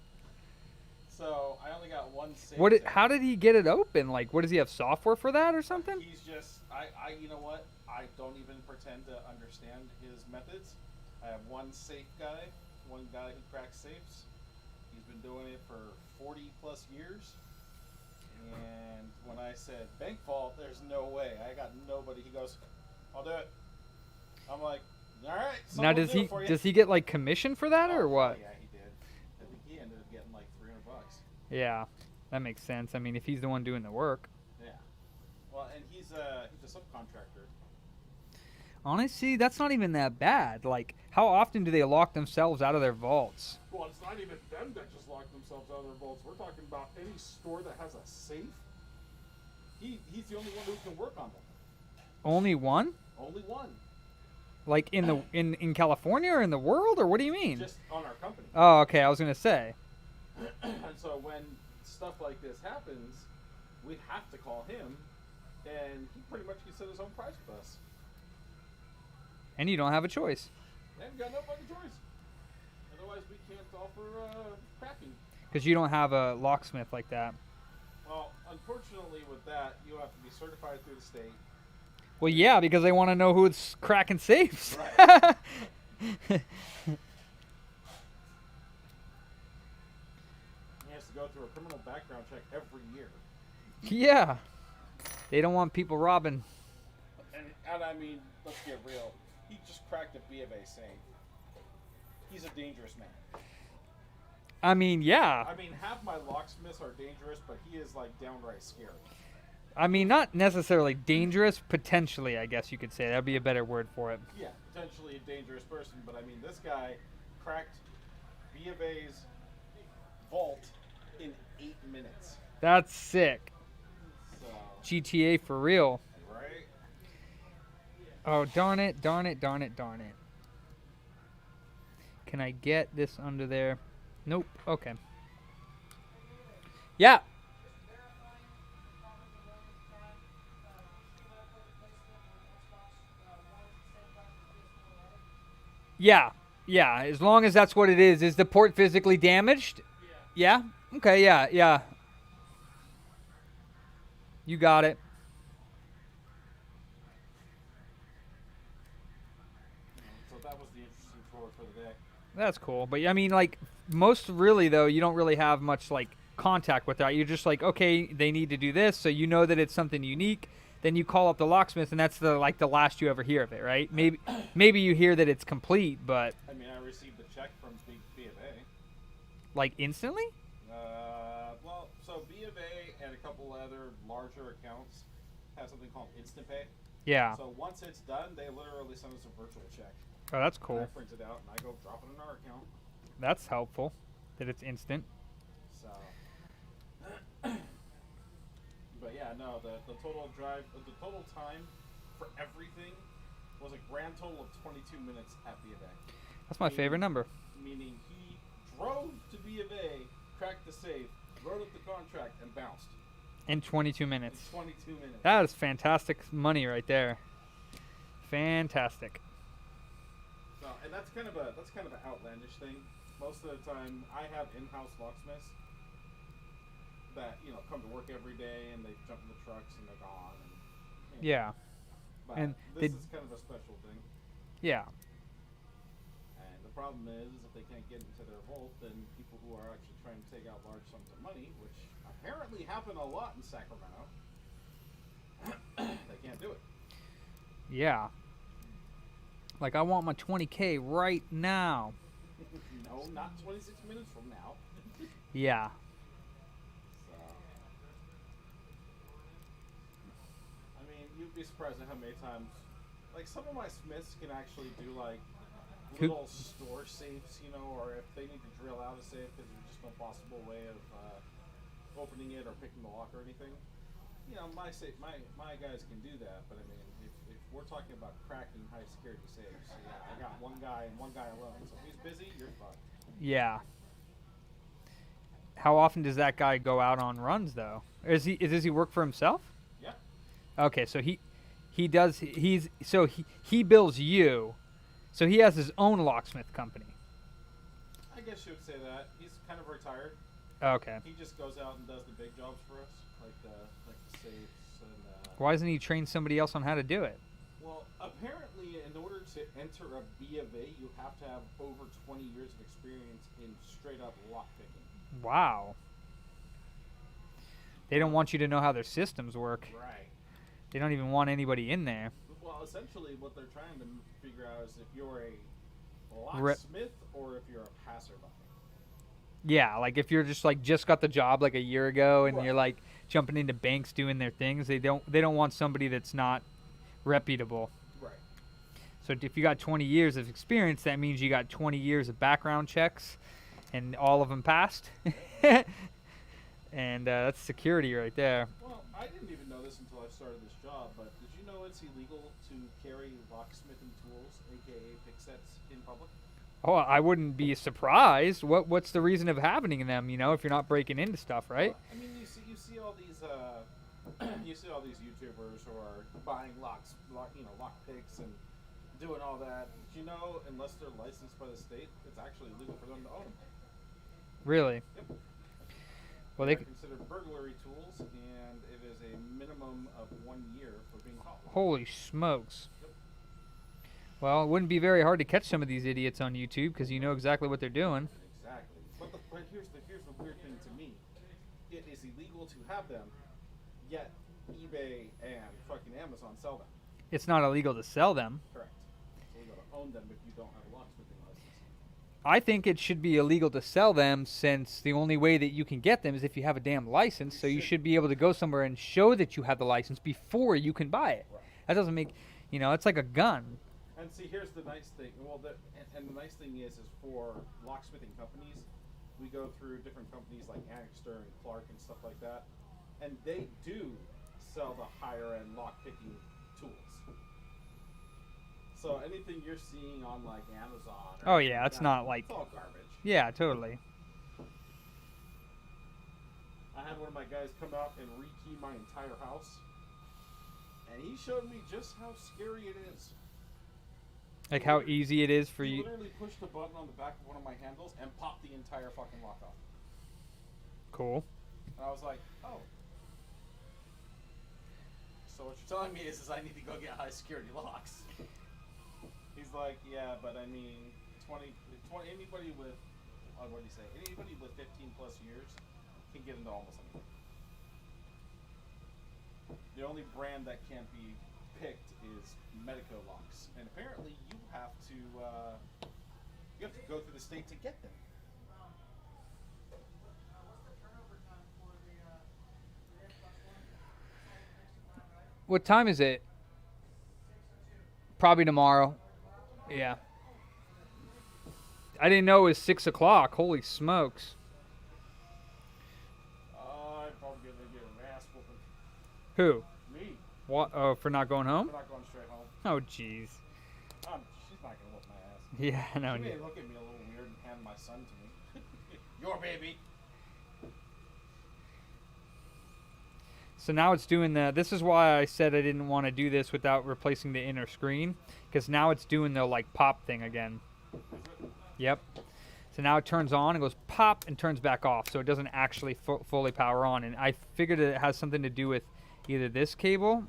So I only got one save. How did he get it open? Like, what does he have software for that or something? He's just you know what? I don't even pretend to understand his methods. I have one safe guy, one guy who cracks safes. He's been doing it for 40 plus years. And when I said bank vault, there's no way. I got nobody. He goes, I'll do it. I'm like, all right. Now, does he get like commission for that or what? Yeah, he did. I think he ended up getting like $300. Yeah, that makes sense. I mean, if he's the one doing the work. Yeah. Well, and he's a subcontractor. Honestly, that's not even that bad. Like, how often do they lock themselves out of their vaults? Well, it's not even them that just lock themselves out of their vaults. We're talking about any store that has a safe. He's the only one who can work on them. Only one? Only one. Like in California or in the world, or what do you mean? Just on our company. Oh, okay. I was gonna say. And so when stuff like this happens, we have to call him, and he pretty much can set his own price with us. And you don't have a choice. And we got no fucking choice. Otherwise, we can't offer cracking. Because you don't have a locksmith like that. Well, unfortunately, with that, you have to be certified through the state. Well, yeah, because they want to know who's cracking safes. Right. He has to go through a criminal background check every year. Yeah. They don't want people robbing. And I mean, let's get real. He just cracked a B of A safe. He's a dangerous man. I mean, yeah. I mean, half my locksmiths are dangerous, but he is like downright scary. I mean, not necessarily dangerous, potentially, I guess you could say. That'd be a better word for it. Yeah, potentially a dangerous person, but I mean, this guy cracked B of A's vault in 8 minutes. That's sick. So, GTA for real. right? Oh, darn it, darn it, darn it, darn it. Can I get this under there? Nope. Okay. Yeah. Yeah. Yeah. As long as that's what it is. Is the port physically damaged? Yeah. Okay. Yeah. Yeah. You got it. So that was the interesting tour for the day. That's cool. But I mean, like most really though, you don't really have much like contact with that. You're just like, okay, they need to do this, so you know that it's something unique. Then you call up the locksmith, and that's the last you ever hear of it, right? Maybe you hear that it's complete, but I mean, I received a check from B of A. like instantly. Well, so B of A and a couple other larger accounts have something called Instant Pay. Yeah. So once it's done, they literally send us a virtual check. Oh, that's And cool. I print it out and I go drop it in our account. That's helpful. That it's instant. So, but yeah, no, the total time for everything was a grand total of 22 minutes at B of A. That's my favorite number. Meaning he drove to B of A, cracked the safe, wrote up the contract, and bounced. In 22 minutes. In 22 minutes. That is fantastic money right there. Fantastic. So, and that's kind of an outlandish thing. Most of the time, I have in-house locksmiths that come to work every day and they jump in the trucks and they're gone. And, Yeah. But And this is kind of a special thing. Yeah. And the problem is if they can't get into their vault, then people who are actually trying to take out large sums of money, which apparently happen a lot in Sacramento, they can't do it. Yeah. Like I want my 20K right now. No, not 26 minutes from now. Yeah. So, I mean, you'd be surprised at how many times, like some of my smiths can actually do like little store safes, or if they need to drill out a safe because there's just no possible way of opening it or picking the lock or anything. My guys can do that, but I mean, if we're talking about cracking high security safes, yeah, I got one guy and one guy alone. So if he's busy, you're fucked. Yeah. How often does that guy go out on runs though? Does he work for himself? Yeah. Okay, so he bills you. So he has his own locksmith company. I guess you would say that. He's kind of retired. Okay. He just goes out and does the big jobs for us, like the safes and. Why doesn't he train somebody else on how to do it? Well, apparently, in order to enter a B of A, you have to have over 20 years of experience in straight up lockpicking. Wow. They don't want you to know how their systems work. Right. They don't even want anybody in there. Well, essentially, what they're trying to figure out is if you're a locksmith or if you're a passerby. Yeah, like if you're just got the job like a year ago and Right. you're like jumping into banks doing their things, they don't want somebody that's not reputable. Right. So if you got 20 years of experience, that means you got 20 years of background checks and all of them passed. And that's security right there. Well, I didn't even know this until I started this job, but did you know it's illegal to carry locksmithing tools, aka pick sets, in public? Oh, I wouldn't be surprised. What's the reason of having them? If you're not breaking into stuff, right? I mean, you see all these YouTubers who are buying lock picks and doing all that. Unless they're licensed by the state, it's actually illegal for them to own them. Really? Yep. Well, They're considered burglary tools, and it is a minimum of 1 year for being caught. Holy smokes. Yep. Well, it wouldn't be very hard to catch some of these idiots on YouTube because you know exactly what they're doing. Exactly. But here's the weird thing to me. It is illegal to have them, yet eBay and fucking Amazon sell them. It's not illegal to sell them. Correct. It's illegal to own them if you don't have a locksmithing license. I think it should be illegal to sell them since the only way that you can get them is if you have a damn license. So you should be able to go somewhere and show that you have the license before you can buy it. Right. That doesn't make, it's like a gun. And see, here's the nice thing. Well, the nice thing is for locksmithing companies, we go through different companies like Annixter and Clark and stuff like that, and they do sell the higher end lockpicking tools. So anything you're seeing on like Amazon. Oh yeah, it's not like. It's all garbage. Yeah, totally. I had one of my guys come out and rekey my entire house, and he showed me just how scary it is. Like how easy it is for He you. literally pushed a button on the back of one of my handles and popped the entire fucking lock off. Cool. And I was like, oh. So what you're telling me is I need to go get high security locks. He's like, yeah, but I mean, anybody with, what do you say? Anybody with 15 plus years can get into almost anything. The only brand that can't be picked is Medico locks, and apparently you have to go through the state to get them. What's the turnover time for the Xbox One? What time is it? 6:02. Probably tomorrow. Yeah. I didn't know it was 6 o'clock. Holy smokes. I'm probably going to get an ass whooping. Who? Me. What? Oh, for not going home? I'm not going straight home. Oh, jeez. She's not going to whoop my ass. Yeah, no. She may look at me a little weird and hand my son to me. Your baby. So now it's doing the, this is why I said I didn't want to do this without replacing the inner screen, because now it's doing the like pop thing again. Yep. So now it turns on and goes pop and turns back off, so it doesn't actually fully power on. And I figured it has something to do with either this cable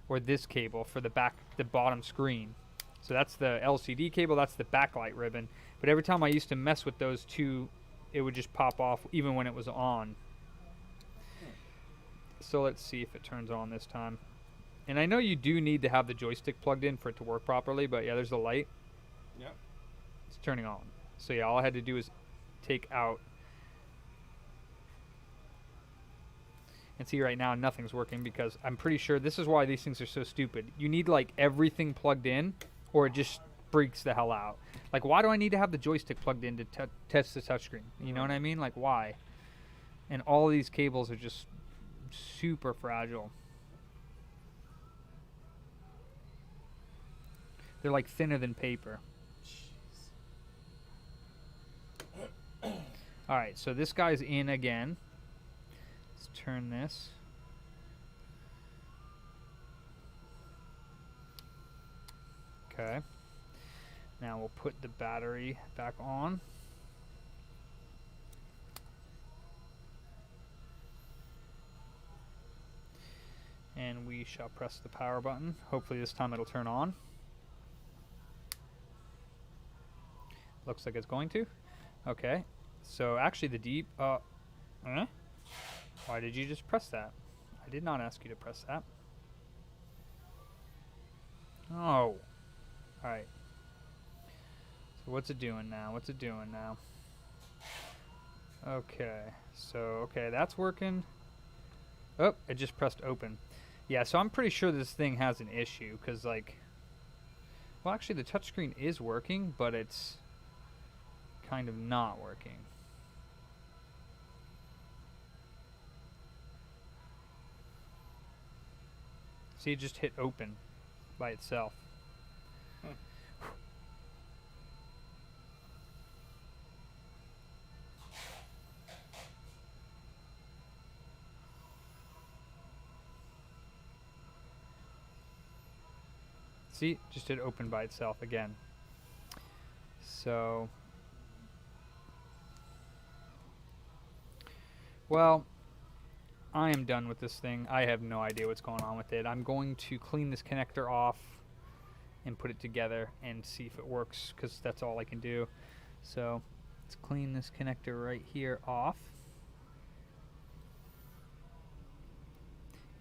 or this cable for the bottom screen. So that's the LCD cable, that's the backlight ribbon. But every time I used to mess with those two, it would just pop off even when it was on. So let's see if it turns on this time. And I know you do need to have the joystick plugged in for it to work properly, but yeah, there's the light. Yep. It's turning on. So yeah, all I had to do is take out. And see right now nothing's working because I'm pretty sure this is why these things are so stupid. You need like everything plugged in or it just freaks the hell out. Like why do I need to have the joystick plugged in to test the touchscreen? You know what I mean? Like why? And all of these cables are just super fragile. They're like thinner than paper. Alright, so this guy's in again. Let's turn this. Okay. Now we'll put the battery back on. And we shall press the power button. Hopefully this time it'll turn on. Looks like it's going to. Okay. So actually the deep... Why did you just press that? I did not ask you to press that. Oh. Alright. So what's it doing now? What's it doing now? Okay. So, okay, that's working. Oh, it just pressed open. Yeah, so I'm pretty sure this thing has an issue, because, like... Well, actually, the touchscreen is working, but it's kind of not working. See, it just hit open by itself. See, just hit open by itself again. So, well, I am done with this thing. I have no idea what's going on with it. I'm going to clean this connector off and put it together and see if it works, because that's all I can do. So let's clean this connector right here off.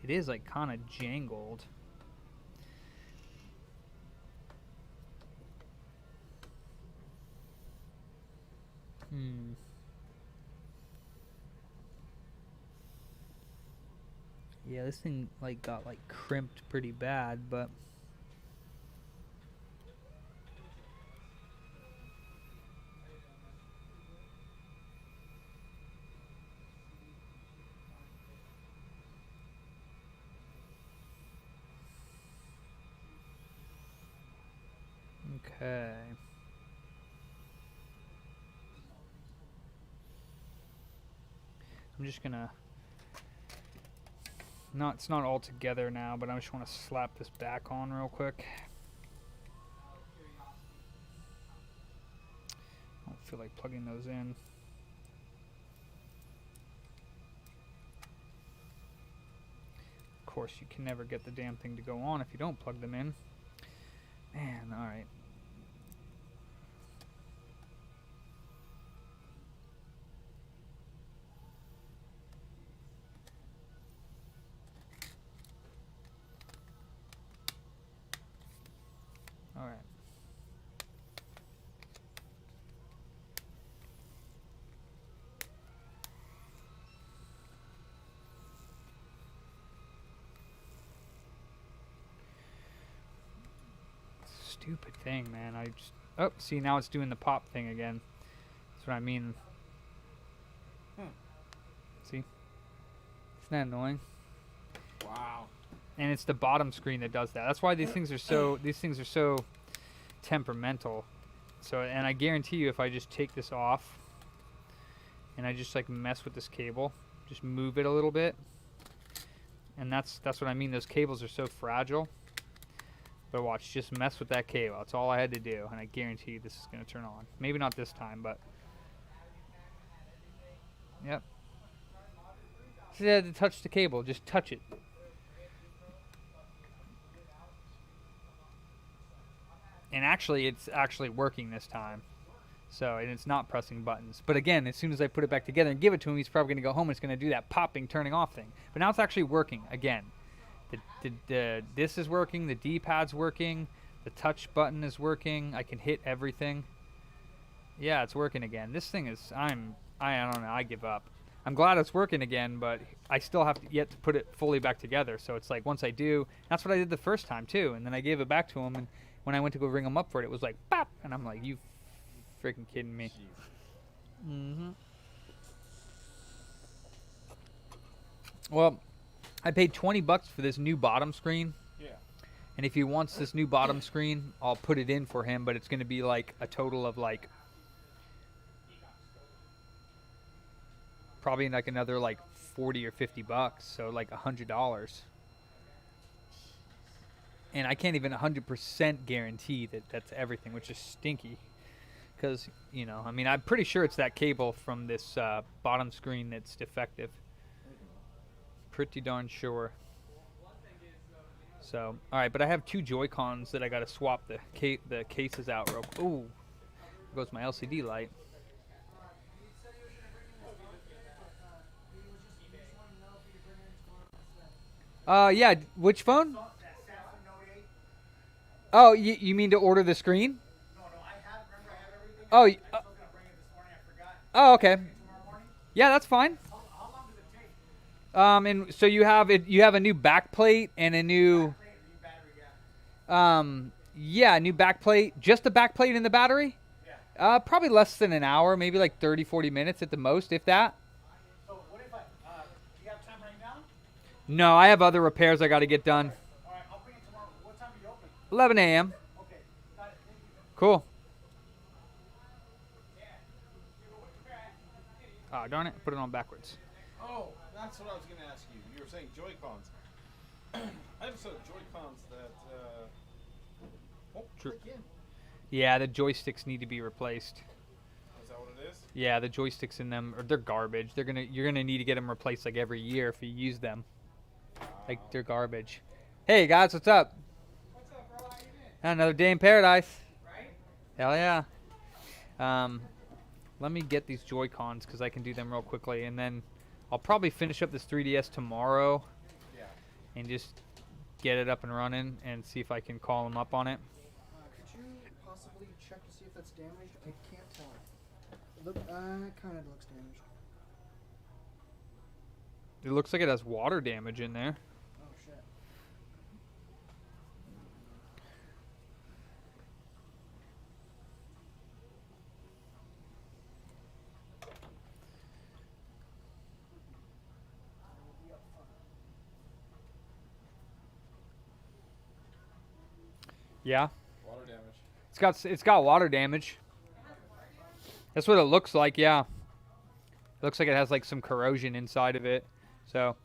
It is like kind of jangled. Yeah, this thing like got like crimped pretty bad, but okay. I'm just gonna it's not all together now, but I just want to slap this back on real quick. I don't feel like plugging those in. Of course, you can never get the damn thing to go on if you don't plug them in. Man, alright. All right. Stupid thing, man. I just... Oh, see, now it's doing the pop thing again. That's what I mean. See? Isn't that annoying? Wow. And it's the bottom screen that does that. That's why these things are so temperamental. So, and I guarantee you, if I just take this off and I just like mess with this cable, just move it a little bit, and that's what I mean. Those cables are so fragile. But watch, just mess with that cable. That's all I had to do, and I guarantee you this is going to turn on. Maybe not this time, but yep. So you had to touch the cable. Just touch it. And actually, it's actually working this time. So, and it's not pressing buttons. But again, as soon as I put it back together and give it to him, he's probably going to go home and it's going to do that popping, turning off thing. But now it's actually working again. This is working. The D-pad's working. The touch button is working. I can hit everything. Yeah, it's working again. This thing is, I don't know. I give up. I'm glad it's working again, but I still have to yet to put it fully back together. So it's like once I do, that's what I did the first time too. And then I gave it back to him, and when I went to go ring him up for it, it was like pop, and I'm like, you freaking kidding me? Mm-hmm. Well, I paid $20 for this new bottom screen. Yeah. And if he wants this new bottom screen, I'll put it in for him, but it's going to be like a total of like probably like another like 40 or 50 bucks, so like $100. And I can't even 100% guarantee that that's everything, which is stinky. Because, you know, I mean, I'm pretty sure it's that cable from this bottom screen that's defective. Pretty darn sure. So, all right, but I have two Joy-Cons that I got to swap the cases out real quick. Ooh, there goes my LCD light. Yeah, which phone? Oh, you mean to order the screen? No, I have. Remember, I have everything. Oh, I was gonna bring it this morning. I forgot. oh, okay. Tomorrow morning. Yeah, that's fine. How long does it take? And so you have a new back plate and a new yeah, new back plate. Just the back plate and the battery? Yeah. Probably less than an hour, maybe like 30-40 minutes at the most, if that. So what if do you have time right now? No, I have other repairs I got to get done. All right, I'll bring it tomorrow. What time do you open? 11 a.m. Okay, got it. Thank you. Cool. Oh, darn it. Put it on backwards. Oh, that's what I was going to ask you. You were saying Joy-Cons. I have some Joy-Cons that... True. Yeah, the joysticks need to be replaced. Is that what it is? Yeah, the joysticks in them, they're garbage. You're gonna need to get them replaced like every year if you use them. Like they're garbage. Hey guys, what's up? What's up, bro? How you been? Another day in paradise. Right? Hell yeah. Let me get these Joy-Cons because I can do them real quickly, and then I'll probably finish up this 3DS tomorrow. Yeah. And just get it up and running and see if I can call them up on it. Could you possibly check to see if that's damaged? I can't tell. It kind of looks damaged. It looks like it has water damage in there. Oh shit. Yeah. Water damage. It's got water damage. That's what it looks like, yeah. It looks like it has like some corrosion inside of it. So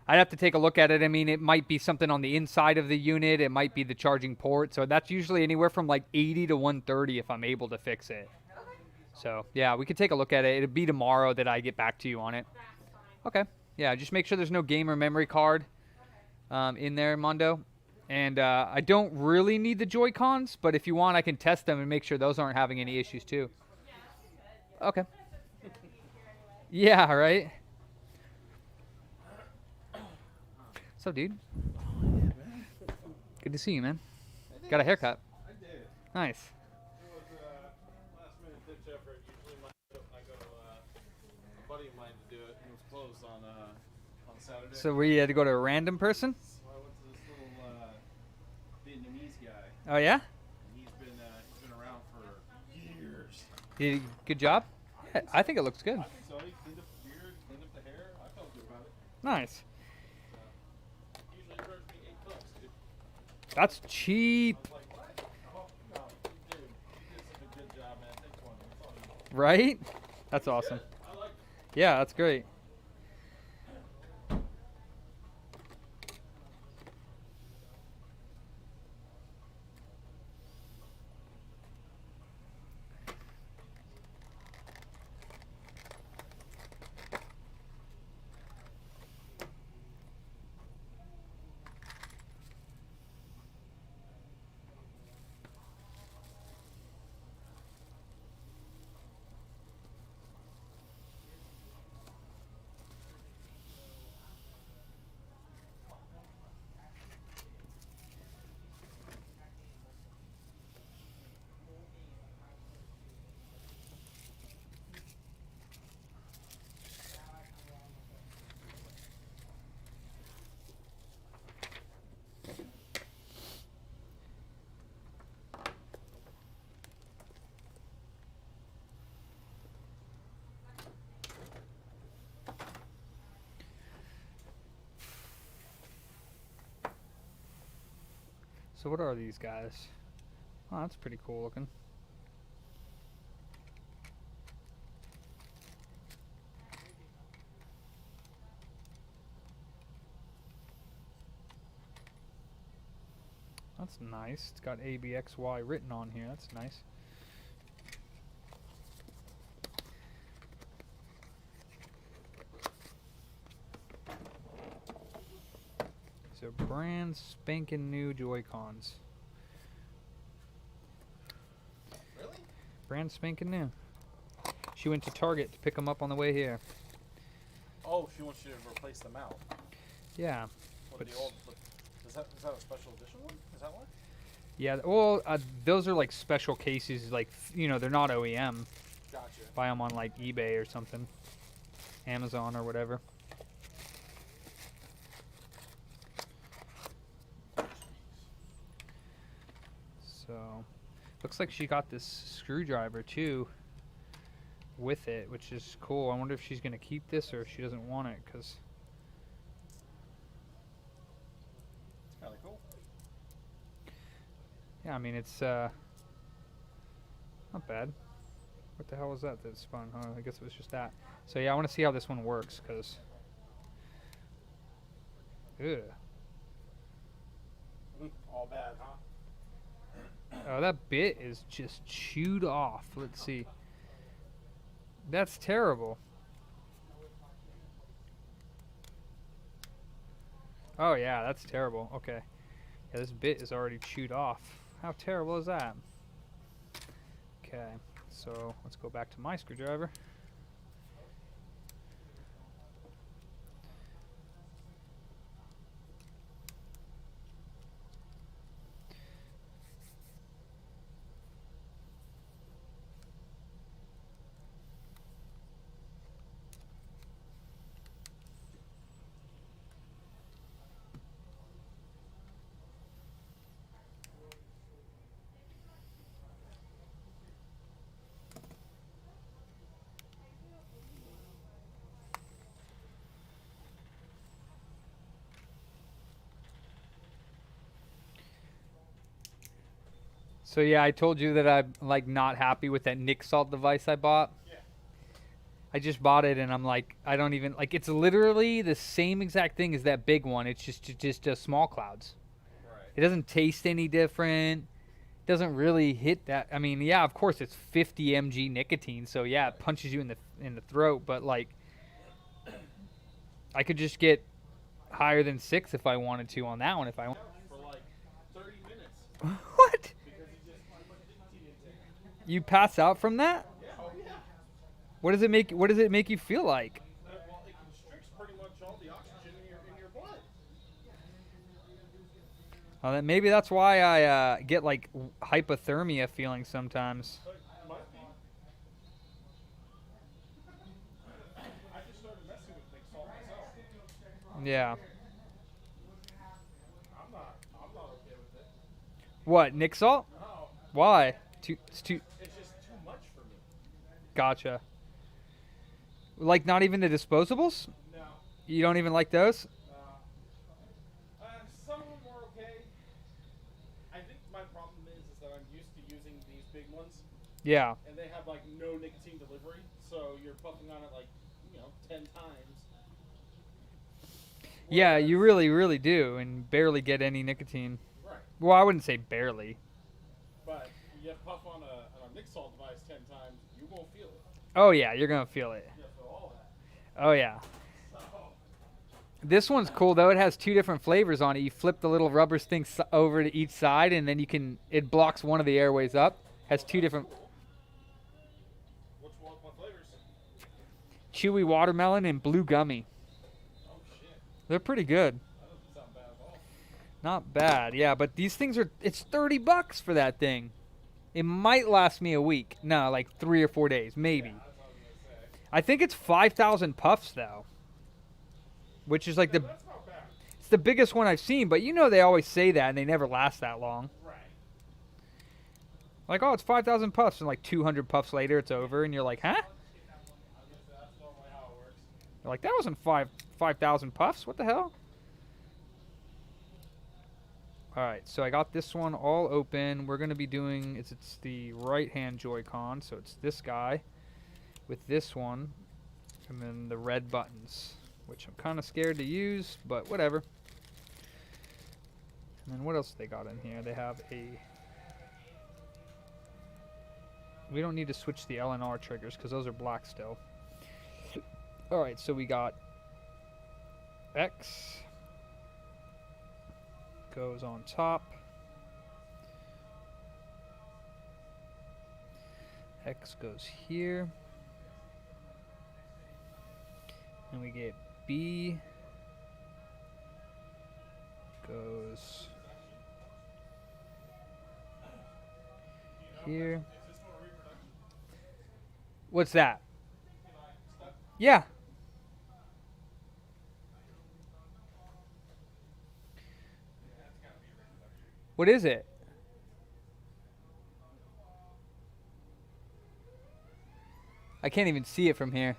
I'd have to take a look at it. I mean, it might be something on the inside of the unit. It might be the charging port. So that's usually anywhere from like 80 to 130 if I'm able to fix it. So yeah, we could take a look at it. It'll be tomorrow that I get back to you on it. Okay. Yeah, just make sure there's no gamer memory card in there, Mondo. And I don't really need the Joy-Cons, but if you want, I can test them and make sure those aren't having any issues too. Okay. Yeah, right? What's up, dude? Good to see you, man. Got a haircut. I did. Nice. It was a last minute ditch effort. Usually I go to a buddy of mine to do it. It was closed on Saturday. So we had to go to a random person? So I went to this little Vietnamese guy. Oh yeah? And he's been around for years. Did he, good job? Yeah, I think it looks good. I think so. He cleaned up the beard, cleaned up the hair. I felt good about it. Nice. Usually charge me $8, dude. That's cheap. I was like, what? Oh, no, you did such a good job, man. Take 20. That's all you need. Right? That's awesome. I like it. Yeah, that's great. So what are these guys? Oh, that's pretty cool looking. That's nice. It's got ABXY written on here. That's nice. So brand spanking new Joy-Cons. Really? Brand spanking new. She went to Target to pick them up on the way here. Oh, she wants you to replace them out. Yeah. What, But the old, is that a special edition one? Is that one? Yeah, well, those are like special cases, like, you know, they're not OEM. Gotcha. Buy them on like eBay or something. Amazon or whatever. So, looks like she got this screwdriver too with it, which is cool. I wonder if she's going to keep this or if she doesn't want it, because It's kind of cool. yeah, I mean, it's not bad. What the hell was that that spun? Oh, I guess it was just that. So yeah, I want to see how this one works, because ugh. All bad, huh? Oh, that bit is just chewed off. Let's see. That's terrible. Oh yeah, that's terrible. Okay. Yeah, this bit is already chewed off. How terrible is that? Okay, so let's go back to my screwdriver. So yeah, I told you that I'm like not happy with that Nick Salt device I bought. Yeah. I just bought it and I'm like, I don't even like. It's literally the same exact thing as that big one. It's just small clouds. Right. It doesn't taste any different. It doesn't really hit that. I mean, yeah, of course it's 50 mg nicotine, so yeah, it punches you in the throat. But like, I could just get higher than 6 if I wanted to on that one. If I want. For like 30 minutes. What? Because he just put nicotine in there. You pass out from that? Yeah. Oh, yeah. What does it make you feel like? Well, it constricts pretty much all the oxygen in your blood. Maybe that's why I get like hypothermia feeling sometimes. Might be. I just started messing with Nick Salt myself. Yeah. I'm not okay with it. What, Nick Salt? No, Why? It's too. it's just too much for me. Gotcha. Like not even the disposables? No, You don't even like those? no. Some of them are okay. I think my problem is that I'm used to using these big ones, Yeah. and they have like no nicotine delivery, so you're puffing on it like 10 times. Yeah, you really, really do, and barely get any nicotine. Right. Well, I wouldn't say barely. But you puff on a Nick Salt device 10 times, you won't feel it. Oh yeah, you're gonna feel it. You feel all that. Oh yeah. So, This one's cool though. It has 2 different flavors on it. You flip the little rubber thing over to each side, and then it blocks one of the airways up. Has 2 different. what flavors? Chewy watermelon and blue gummy. Oh shit, They're pretty good. that doesn't sound bad at all. Not bad, yeah. But these things it's $30 for that thing. It might last me a week. No, like 3 or 4 days, maybe. That's what I was gonna say. I think it's 5,000 puffs though, which is like That's not bad. it's the biggest one I've seen. But they always say that, and they never last that long. Right. Like, oh, it's 5,000 puffs, and like 200 puffs later, it's over, and you're like, huh? I guess that's normally how it works. You're like, that wasn't 5,000 puffs. What the hell? All right, so I got this one all open. We're gonna be doing it's the right-hand Joy-Con, so it's this guy with this one, and then the red buttons, which I'm kind of scared to use, but whatever. And then what else they got in here? They have a. We don't need to switch the L and R triggers because those are black still. All right, so we got X. Goes on top. X goes here. And we get B goes here. What's that? Yeah. What is it? I can't even see it from here.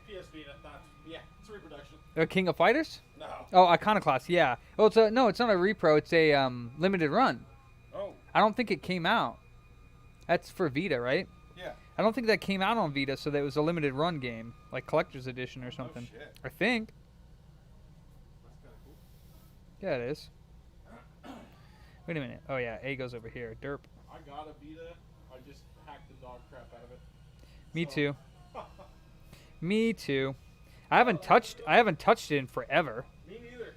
PS Vita, yeah, it's a reproduction. King of Fighters? No. Oh, Iconoclast, yeah. Oh, it's not a repro. It's a limited run. Oh. I don't think it came out. That's for Vita, right? Yeah. I don't think that came out on Vita, so that was a limited run game, like collector's edition or something. Oh, shit. I think. That's kind of cool. Yeah, it is. Wait a minute. Oh yeah, A goes over here. Derp. I got a Vita. I just hacked the dog crap out of it. Me So- too. Me too. I haven't touched it in forever. Me neither.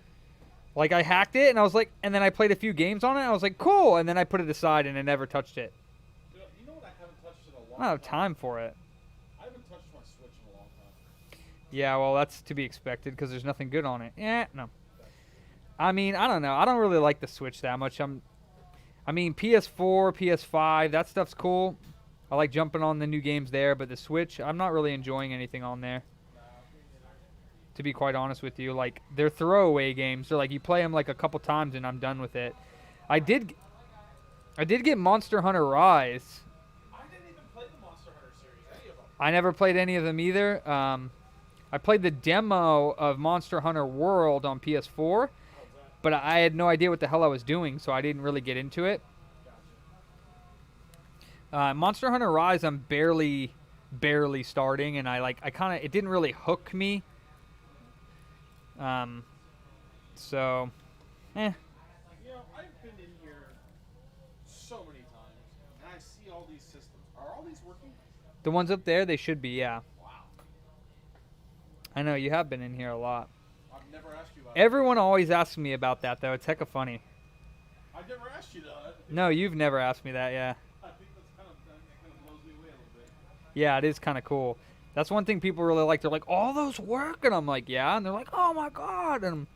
Like I hacked it and I was like, and then I played a few games on it. And I was like, cool. And then I put it aside and I never touched it. You know what I haven't touched in a long I don't have time for it. I haven't touched my Switch in a long time. Yeah, well, that's to be expected because there's nothing good on it. No. I mean, I don't know. I don't really like the Switch that much. I mean, PS4, PS5, that stuff's cool. I like jumping on the new games there, but the Switch, I'm not really enjoying anything on there. To be quite honest with you, like they're throwaway games. They're like you play them like a couple times and I'm done with it. I did get Monster Hunter Rise. I didn't even play the Monster Hunter series, any of them. I never played any of them either. I played the demo of Monster Hunter World on PS4, but I had no idea what the hell I was doing, so I didn't really get into it. Monster Hunter Rise, I'm barely starting, and it didn't really hook me. So, You know, I've been in here so many times, and I see all these systems. Are all these working? the ones up there, they should be, yeah. Wow. I know, you have been in here a lot. I've never asked you about Everyone always asks me about that, though. It's hecka funny. I've never asked you that. No, you've never asked me that, yeah. I think that kind of blows me away a little bit. Yeah, it is kind of cool. That's one thing people really like. They're like, all those work? And I'm like, yeah. And they're like, oh, my God. And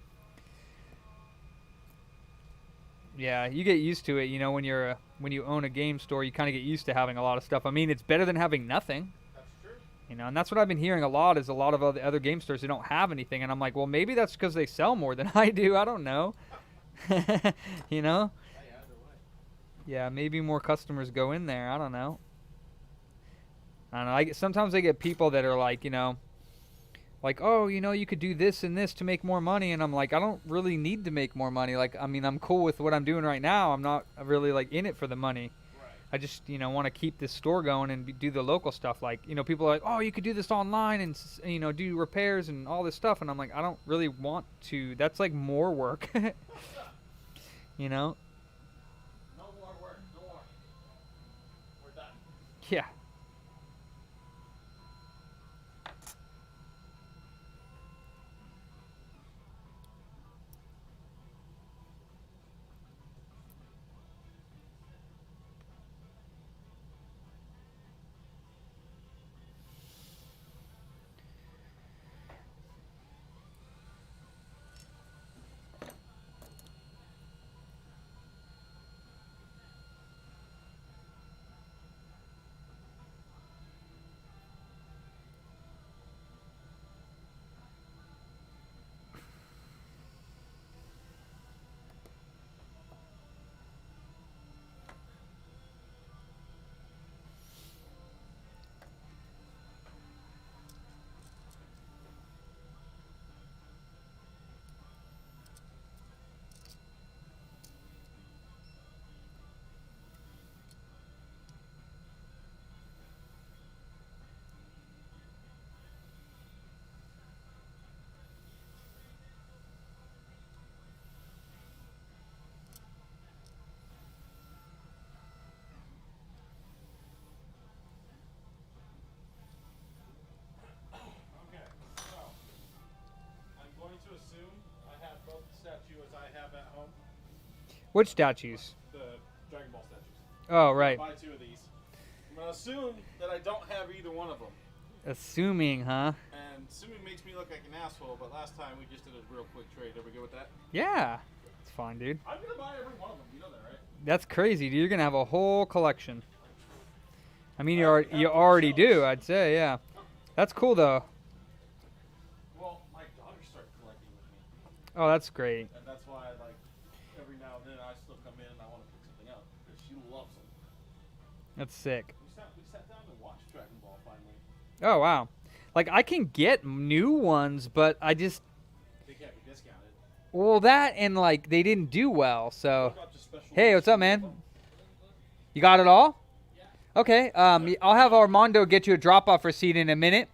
Yeah, you get used to it. You know, when you own a game store, you kind of get used to having a lot of stuff. I mean, it's better than having nothing. That's true. You know, and that's what I've been hearing a lot is a lot of other game stores, they don't have anything. And I'm like, well, maybe that's because they sell more than I do. I don't know. You know? Hey, either way. Yeah, maybe more customers go in there. I don't know. Sometimes I get people that are like, you know, like, oh, you know, you could do this and this to make more money. And I'm like, I don't really need to make more money. Like, I mean, I'm cool with what I'm doing right now. I'm not really like in it for the money. Right. I just, you know, want to keep this store going and do the local stuff. Like, you know, people are like, oh, you could do this online and, you know, do repairs and all this stuff. And I'm like, I don't really want to. That's like more work. You know? No more work. No more. We're done. Yeah. Okay, so I'm going to assume I have both the statues I have at home. Which statues? The Dragon Ball statues. Oh, right. Buy 2 of these. I'm going to assume that I don't have either one of them. Assuming, huh? And assuming makes me look like an asshole, but last time we just did a real quick trade. Are we good with that? Yeah. It's fine, dude. I'm going to buy every one of them. You know that, right? That's crazy, dude. You're going to have a whole collection. I mean, you have already do, shelves. I'd say, yeah. That's cool, though. Well, my daughter started collecting with me. Oh, that's great. And that's why, like, every now and then I still come in and I want to pick something up. Because she loves them. That's sick. We sat down and watched Dragon Ball finally. Oh, wow. Like, I can get new ones, but I just... They can't be discounted. Well, that and, like, they didn't do well, so... Look up to special Hey, what's up, man? You got it all? Okay, I'll have Armando get you a drop-off receipt in a minute,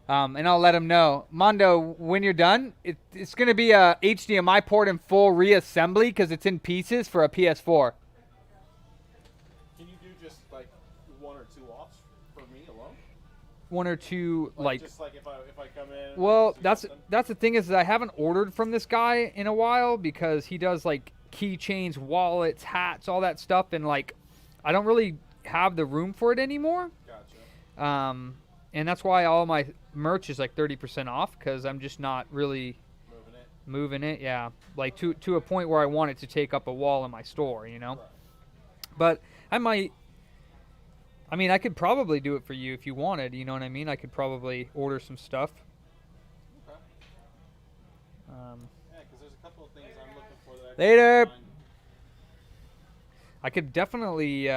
and I'll let him know. Mondo, when you're done, it's going to be a HDMI port in full reassembly because it's in pieces for a PS4. Can you do just, like, 1 or 2 offs for me alone? 1 or 2, like... Just like if I come in... Well, do that's something? the thing is that I haven't ordered from this guy in a while because he does, like, keychains, wallets, hats, all that stuff, and, like, I don't really have the room for it anymore. Gotcha. And that's why all my merch is like 30% off because I'm just not really moving it. Yeah, like to a point where I want it to take up a wall in my store, you know. Right. But I might. I mean, I could probably do it for you if you wanted. You know what I mean? I could probably order some stuff. Okay. Yeah, because there's a couple of things I'm looking for that I Later. can find. I could definitely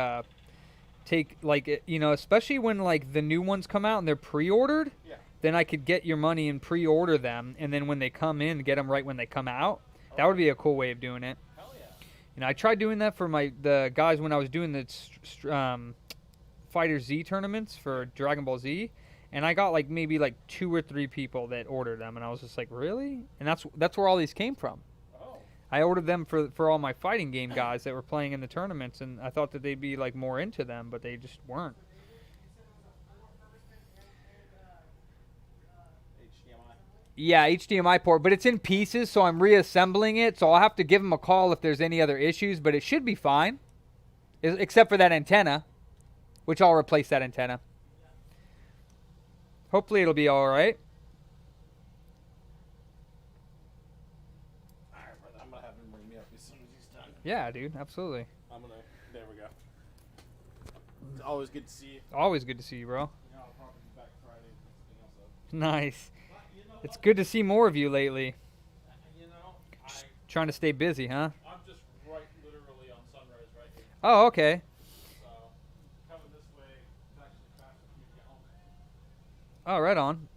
take, like, you know, especially when, like, the new ones come out and they're pre-ordered. Yeah. Then I could get your money and pre-order them, and then when they come in, get them right when they come out. That would be a cool way of doing it. Hell yeah. You know, I tried doing that for the guys when I was doing the Fighter Z tournaments for Dragon Ball Z, and I got like maybe like 2 or 3 people that ordered them, and I was just like, really? And that's where all these came from. Oh. I ordered them for all my fighting game guys that were playing in the tournaments, and I thought that they'd be like more into them, but they just weren't. HDMI. Yeah, HDMI port, but it's in pieces, so I'm reassembling it, so I'll have to give them a call if there's any other issues, but it should be fine, except for that antenna, which I'll replace that antenna. Hopefully it'll be all right. Alright, brother. I'm going to have him bring me up as soon as he's done. Yeah, dude, absolutely. There we go. It's always good to see you. Always good to see you, bro. You know, I'll probably be back Friday and something else up. Nice. But you know It's what? good to see more of you lately. You know, Trying to stay busy, huh? I'm just right literally on Sunrise right here. Oh, okay. So coming this way is actually faster for me to get home. Oh, right on.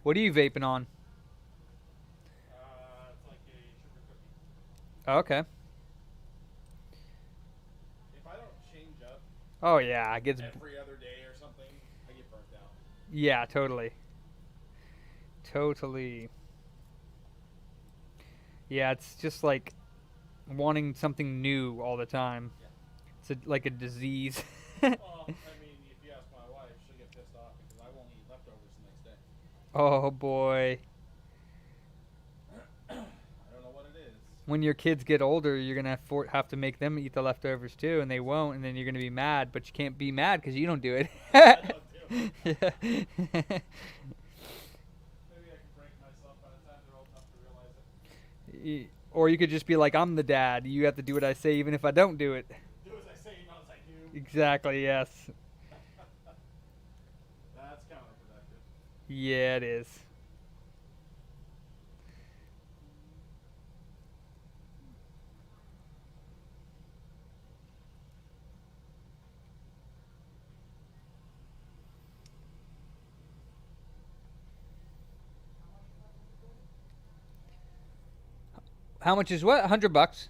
What are you vaping on? It's like a sugar cookie. Oh, okay. If I don't change up Oh, yeah, it gets... every other day or something, I get burnt out. Yeah, totally. Totally. Yeah, it's just like wanting something new all the time. Yeah. It's like a disease. Well, I mean, if you ask my wife, she'll get pissed off because I won't eat leftovers the next day. Oh, boy. I don't know what it is. When your kids get older, you're going to have to make them eat the leftovers too, and they won't, and then you're going to be mad, but you can't be mad because you don't do it. I don't do it. Yeah. Maybe I can break myself by the time they're old enough to realize it. Or you could just be like, I'm the dad. You have to do what I say even if I don't do it. Do as I say, not as I do. Exactly, yes. That's counterproductive. Yeah, it is. How much is what? $100.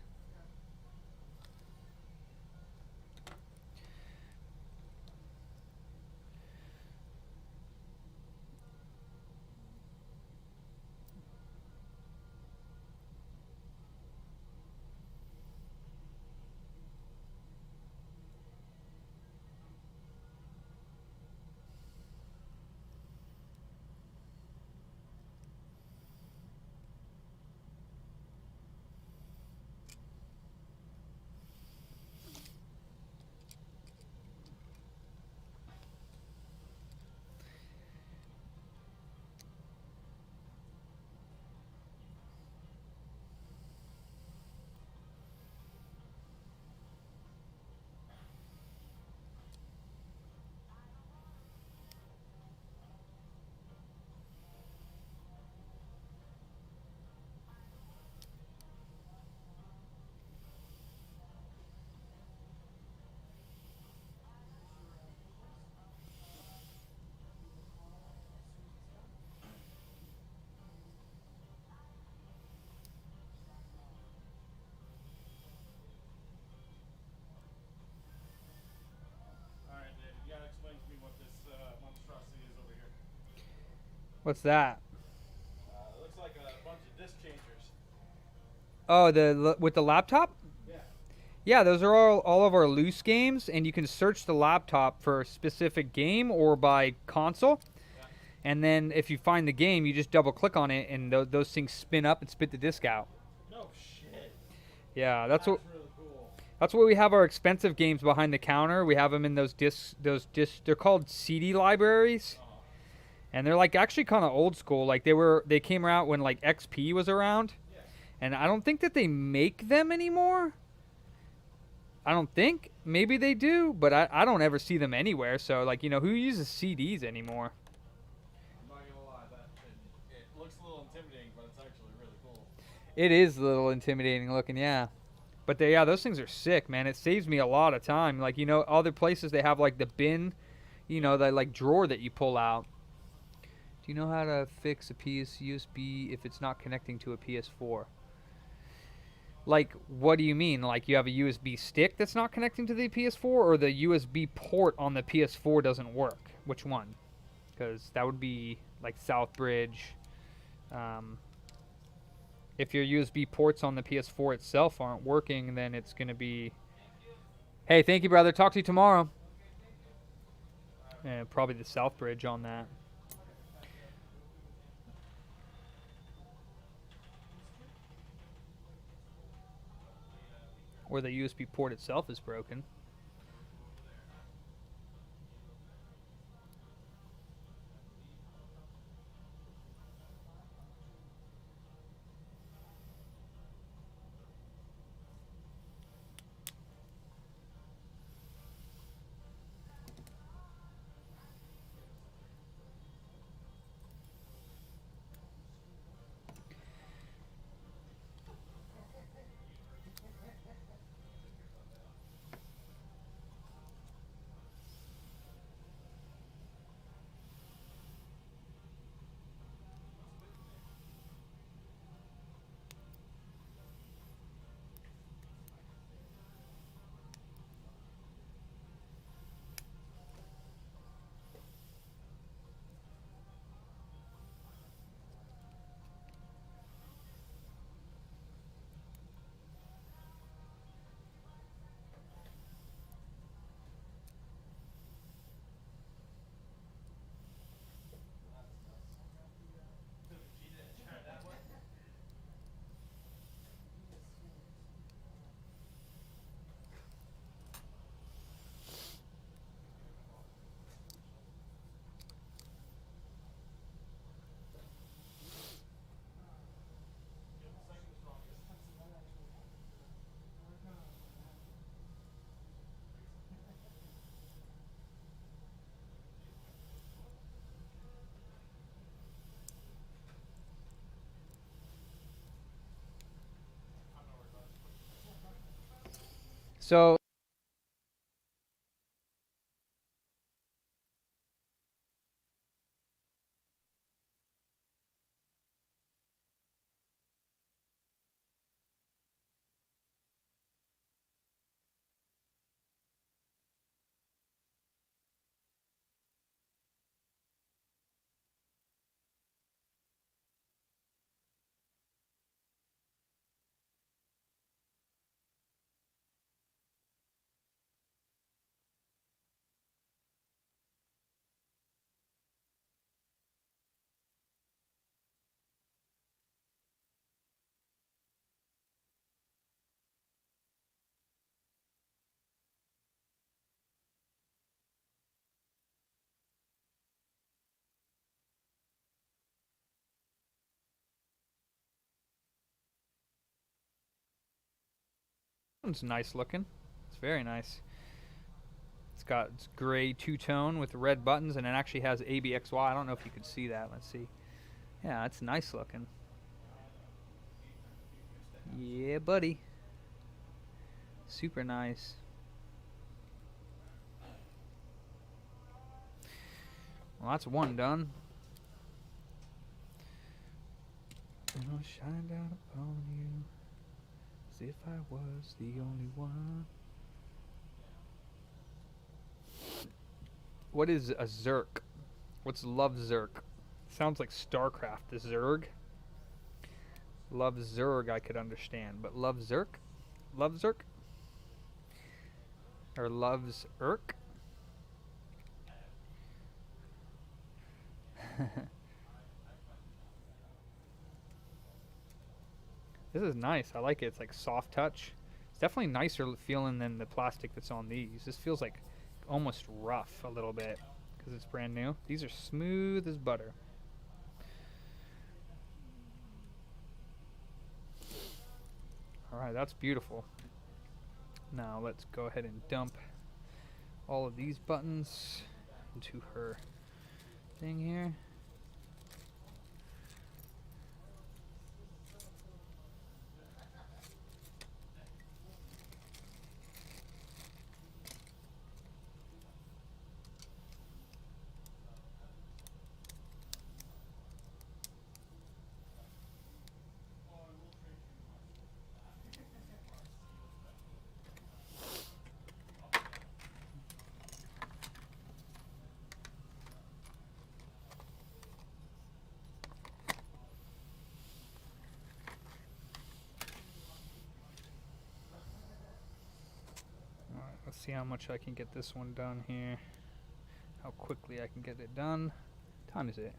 Alright, David, you gotta explain to me what this monstrosity is over here. What's that? It looks like a bunch of disc changers. Oh, with the laptop? Yeah. Yeah, those are all of our loose games, and you can search the laptop for a specific game or by console. Yeah. And then if you find the game, you just double click on it, and those things spin up and spit the disc out. No shit. Yeah, That's really cool. that's what we have our expensive games behind the counter. We have them in those discs. They're called CD libraries, and they're like actually kind of old school. Like they came out when like XP was around, Yeah. and I don't think that they make them anymore. I don't think. Maybe they do, but I don't ever see them anywhere. So like who uses CDs anymore? I'm not gonna lie, it looks a little intimidating, but it's actually really cool. It is a little intimidating looking, yeah. But those things are sick, man. It saves me a lot of time. Like, other places they have like the bin, the like drawer that you pull out. Do you know how to fix a USB if it's not connecting to a PS4? Like, what do you mean? Like, you have a USB stick that's not connecting to the PS4, or the USB port on the PS4 doesn't work? Which one? Because that would be like Southbridge. If your USB ports on the PS4 itself aren't working, then it's going to be... Hey, thank you, brother. Talk to you tomorrow. And probably the Southbridge on that. Or the USB port itself is broken. So it's nice looking. It's very nice. It's gray two-tone with red buttons, and it actually has ABXY. I don't know if you could see that. Let's see. Yeah, it's nice looking. Yeah, buddy. Super nice. Well, that's one done. I'll shine down upon you as if I was the only one. What is a Zerk? What's Love Zerk? Sounds like StarCraft. The Zerg. Love Zerg I could understand, but Love Zerk? Love Zerk? Or Loves Irk? This is nice. I like it. It's like soft touch. It's definitely nicer feeling than the plastic that's on these. This feels like almost rough a little bit because it's brand new. These are smooth as butter. Alright, that's beautiful. Now let's go ahead and dump all of these buttons into her thing here. Let's see how much I can get this one done here. How quickly I can get it done. What time is it?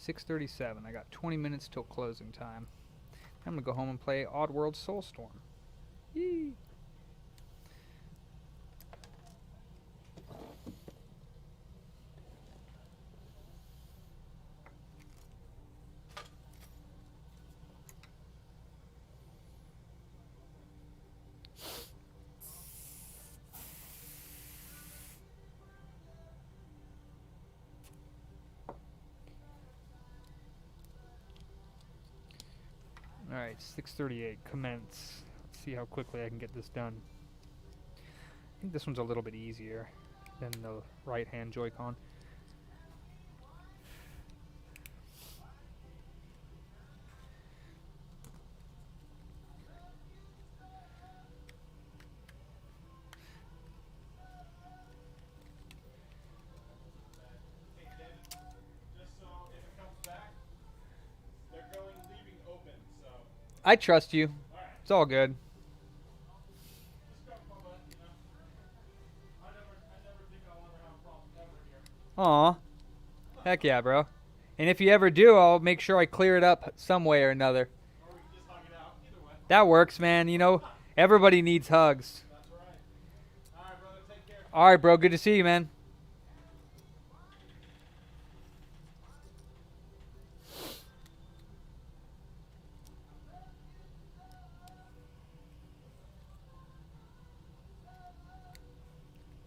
6:37. I got 20 minutes till closing time. I'm gonna go home and play Oddworld Soulstorm. Yee! Alright, 6:38, commence. Let's see how quickly I can get this done. I think this one's a little bit easier than the right hand Joy-Con. I trust you. It's all good. Aw. Heck yeah, bro. And if you ever do, I'll make sure I clear it up some way or another. That works, man. You know, everybody needs hugs. All right, bro. Good to see you, man.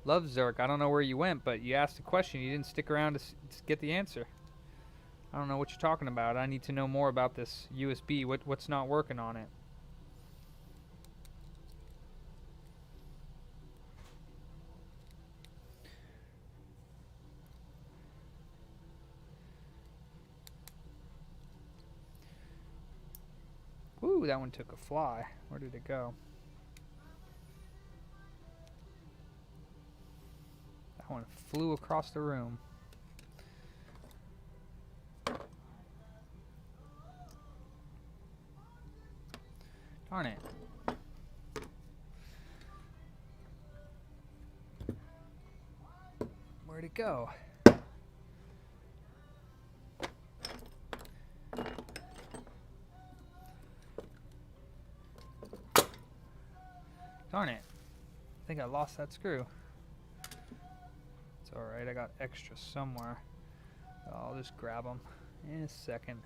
Love Zerk. I don't know where you went, but you asked a question. You didn't stick around to get the answer. I don't know what you're talking about. I need to know more about this USB. What's not working on it? Ooh, that one took a fly. Where did it go? That one flew across the room. Darn it. Where'd it go? Darn it. I think I lost that screw. It's alright, I got extra somewhere. I'll just grab them in a second.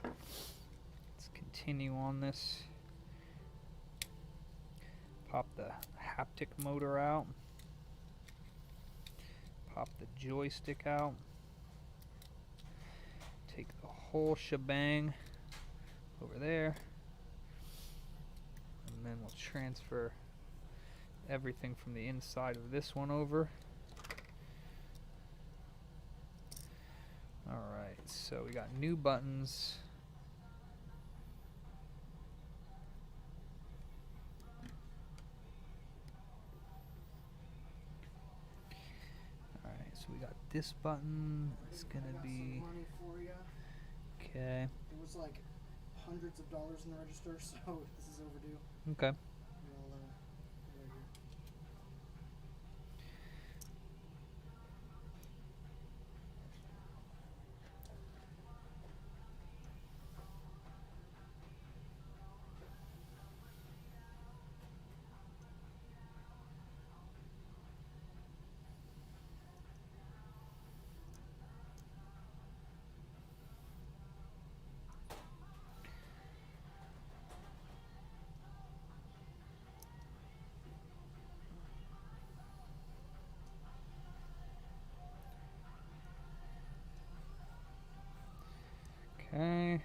Let's continue on this. Pop the haptic motor out. Pop the joystick out. Take the whole shebang over there. And then we'll transfer everything from the inside of this one over. Alright, so we got new buttons. Alright, so we got this button. It's gonna be money for you. okay. It was like hundreds of dollars in the register, so this is overdue. Okay. We'll, right here. Okay.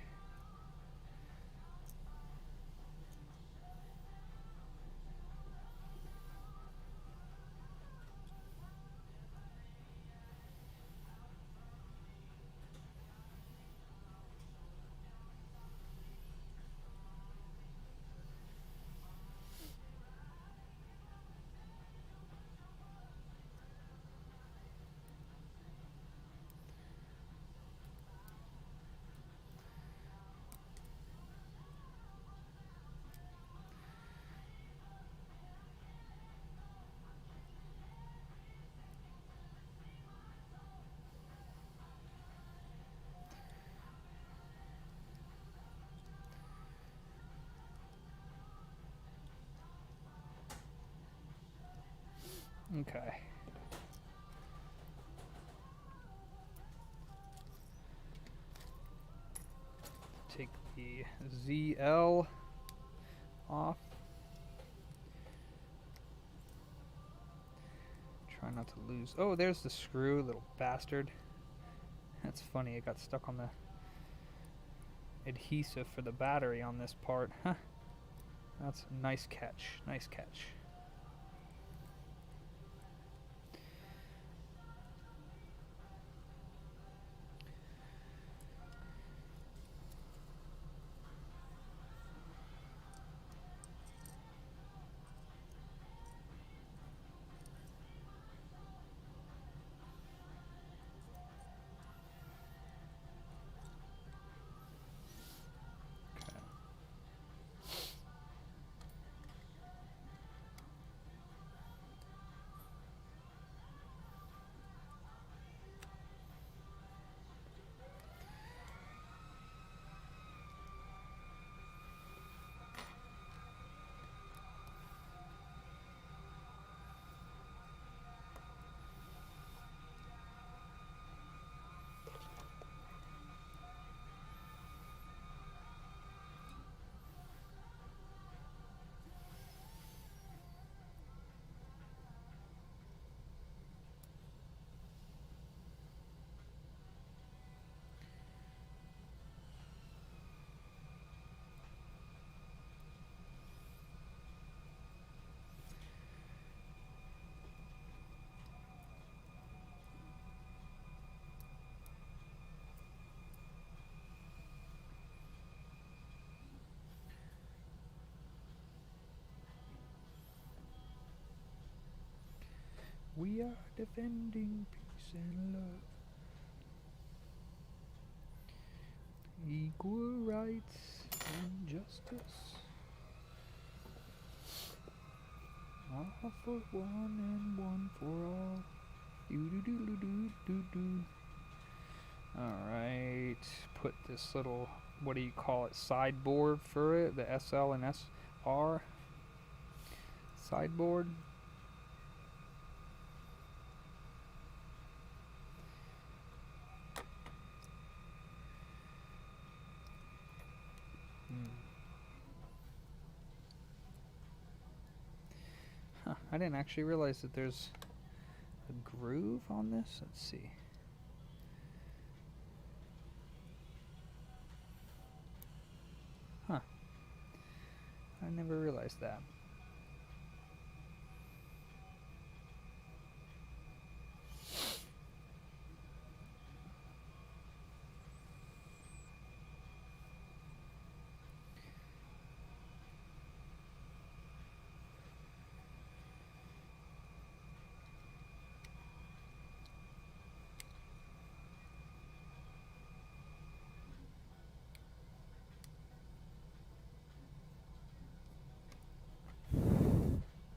Okay. Take the ZL off. Try not to lose. Oh, there's the screw, little bastard. That's funny, it got stuck on the adhesive for the battery on this part. Huh. That's a nice catch. Nice catch. We are defending peace and love. Equal rights and justice. All for one and one for all. Do. Alright. Put this little, what do you call it, sideboard for it? The SL and SR sideboard. Huh, I didn't actually realize that there's a groove on this. Let's see. Huh. I never realized that.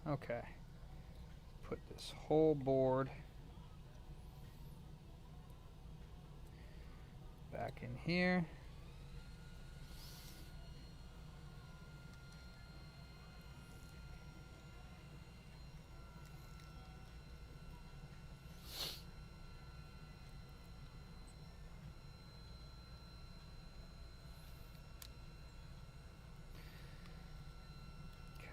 Okay. Put this whole board back in here. Okay.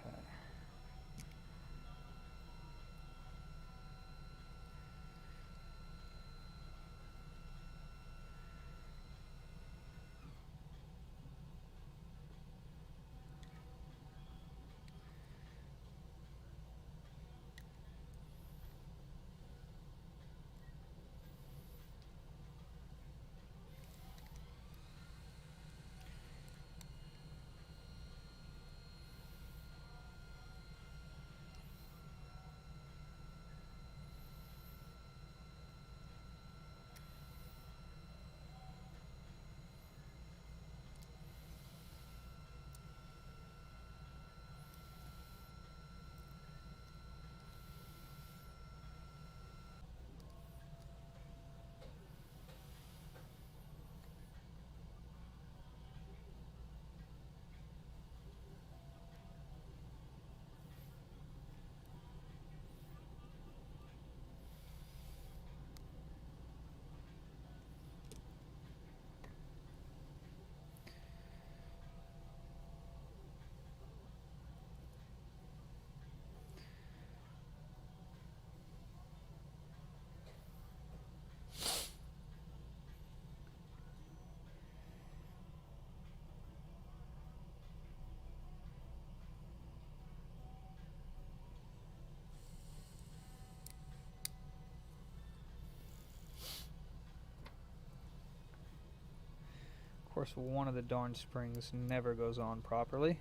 Of course, one of the darn springs never goes on properly.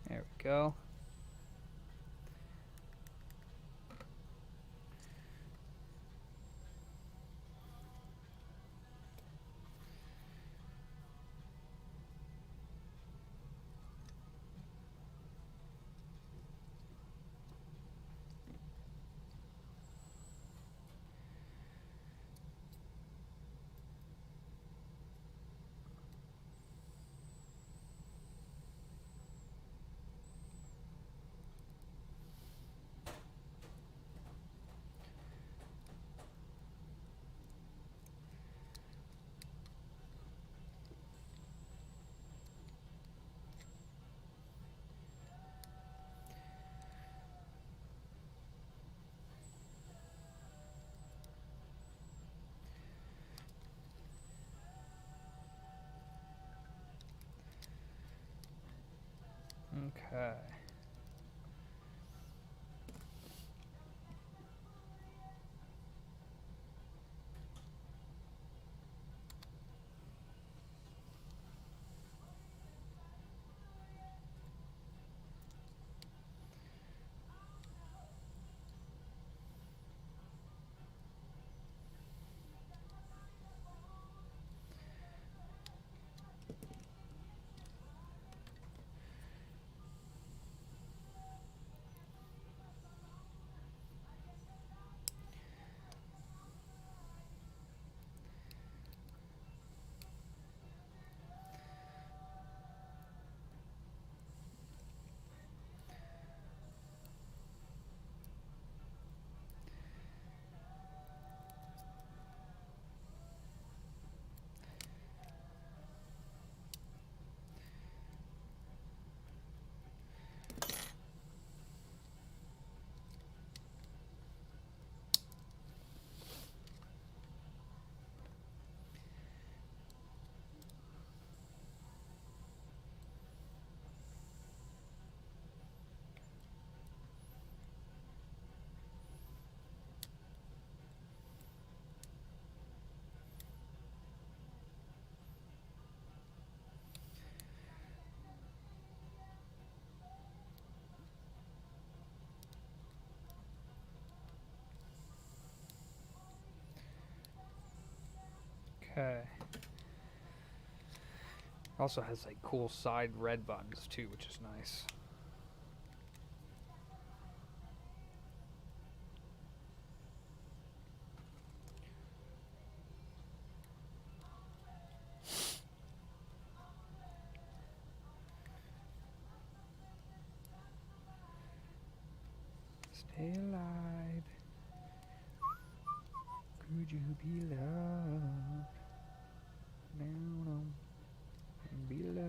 There we go. Okay. Also has like cool side red buttons too, which is nice. Stay alive. Could you be loved? Down on and be loved.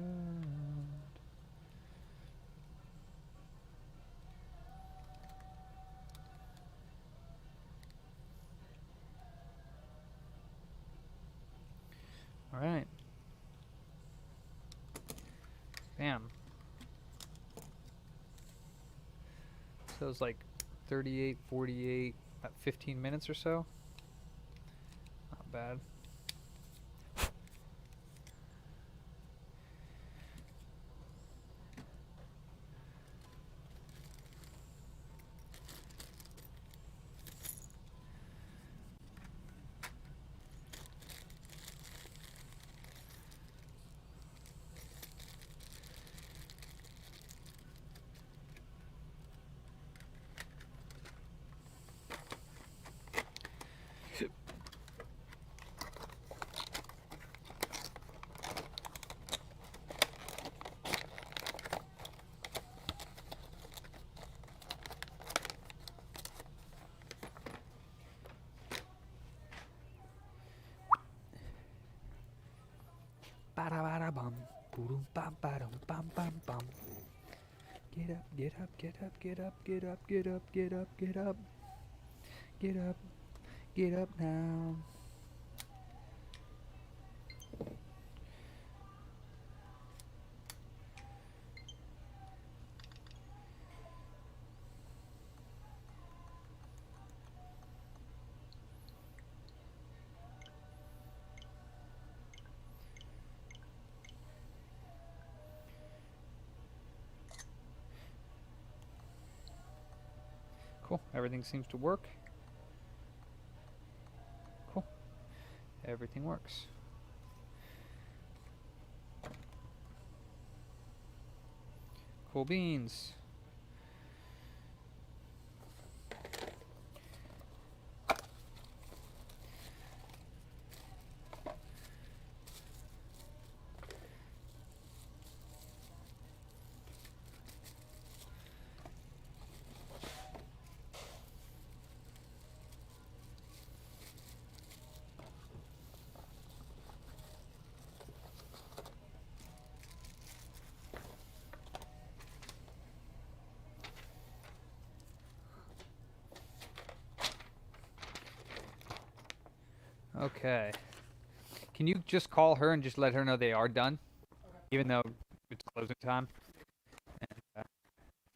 All right. Bam. So it's like 38, 48, about 15 minutes or so. Not bad. Ba-da-ba-da-bum. Boom-bam-ba-dum-bum-bum-bum. Get up, get up, get up, get up, get up, get up, get up, get up. Get up, get up now. Cool, everything seems to work. Cool, everything works. Cool beans. Okay. Can you just call her and just let her know they are done? Even though it's closing time? And,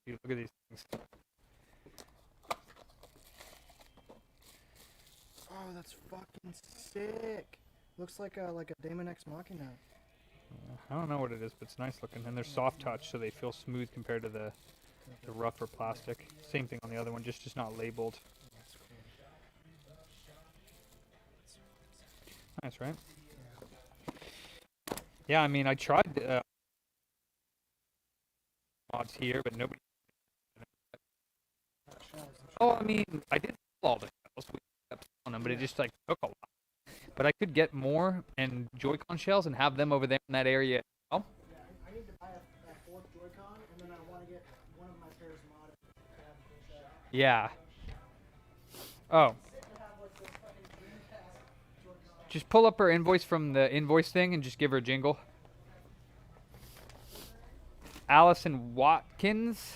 you look at these things. Oh, that's fucking sick. Looks like a Daemon X Machina. I don't know what it is, but it's nice looking. And they're soft touch, so they feel smooth compared to the rougher plastic. Same thing on the other one, just not labeled. That's cool. Nice, right? Yeah, I mean, I tried mods here, but nobody. Oh, I mean, I did all the shells. We kept on them, but it just like took a lot. But I could get more and Joy-Con shells and have them over there in that area. Oh. Yeah, I need to buy a fourth Joy-Con, and then I want to get one of my pairs modded to have a cool shell. Yeah. Oh. Just pull up her invoice from the invoice thing and just give her a jingle. Allison Watkins.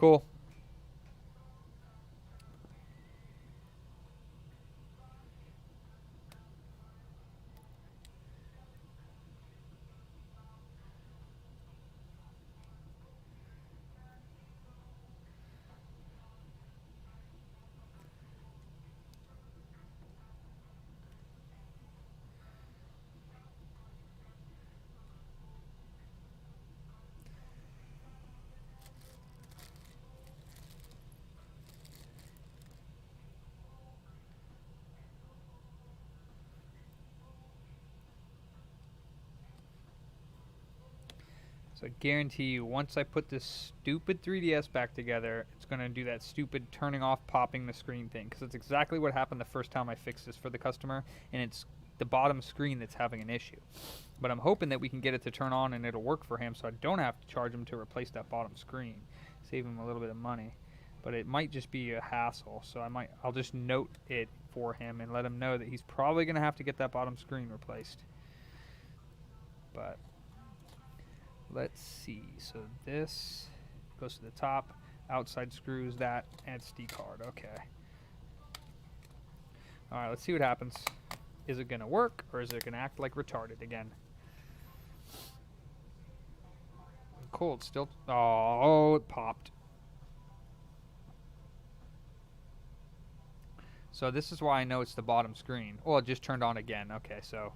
Cool. So I guarantee you, once I put this stupid 3DS back together, it's going to do that stupid turning off, popping the screen thing. Because it's exactly what happened the first time I fixed this for the customer, and it's the bottom screen that's having an issue. But I'm hoping that we can get it to turn on and it'll work for him, so I don't have to charge him to replace that bottom screen. Save him a little bit of money. But it might just be a hassle, so I'll just note it for him and let him know that he's probably going to have to get that bottom screen replaced. But let's see. So this goes to the top, outside screws, that, and SD card. Okay. Alright, let's see what happens. Is it going to work, or is it going to act like retarded again? Cool, it's still... Oh, it popped. So this is why I know it's the bottom screen. Oh, it just turned on again. Okay, so...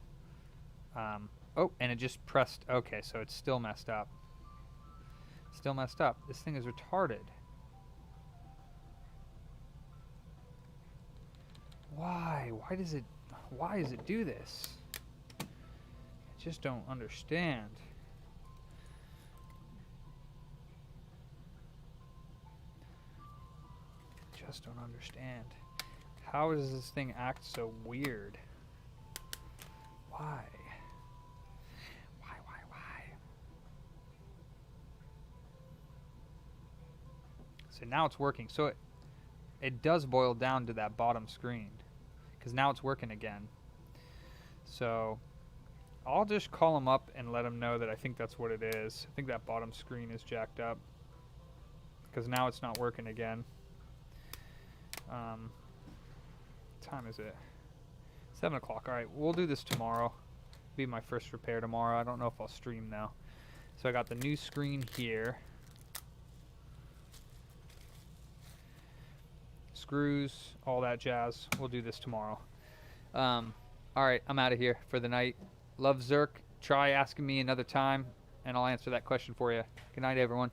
oh, and it just pressed... Okay, so it's still messed up. Still messed up. This thing is retarded. Why? Why does it do this? I just don't understand. Just don't understand. How does this thing act so weird? Why? Why? So now it's working. So it does boil down to that bottom screen, because now it's working again. So I'll just call him up and let him know that I think that's what it is. I think that bottom screen is jacked up, because now it's not working again. What time is it? 7 o'clock. Alright, we'll do this tomorrow. Be my first repair tomorrow. I don't know if I'll stream now. So I got the new screen here. Screws, all that jazz. We'll do this tomorrow. Alright, I'm out of here for the night. Love Zerk. Try asking me another time, and I'll answer that question for you. Good night, everyone.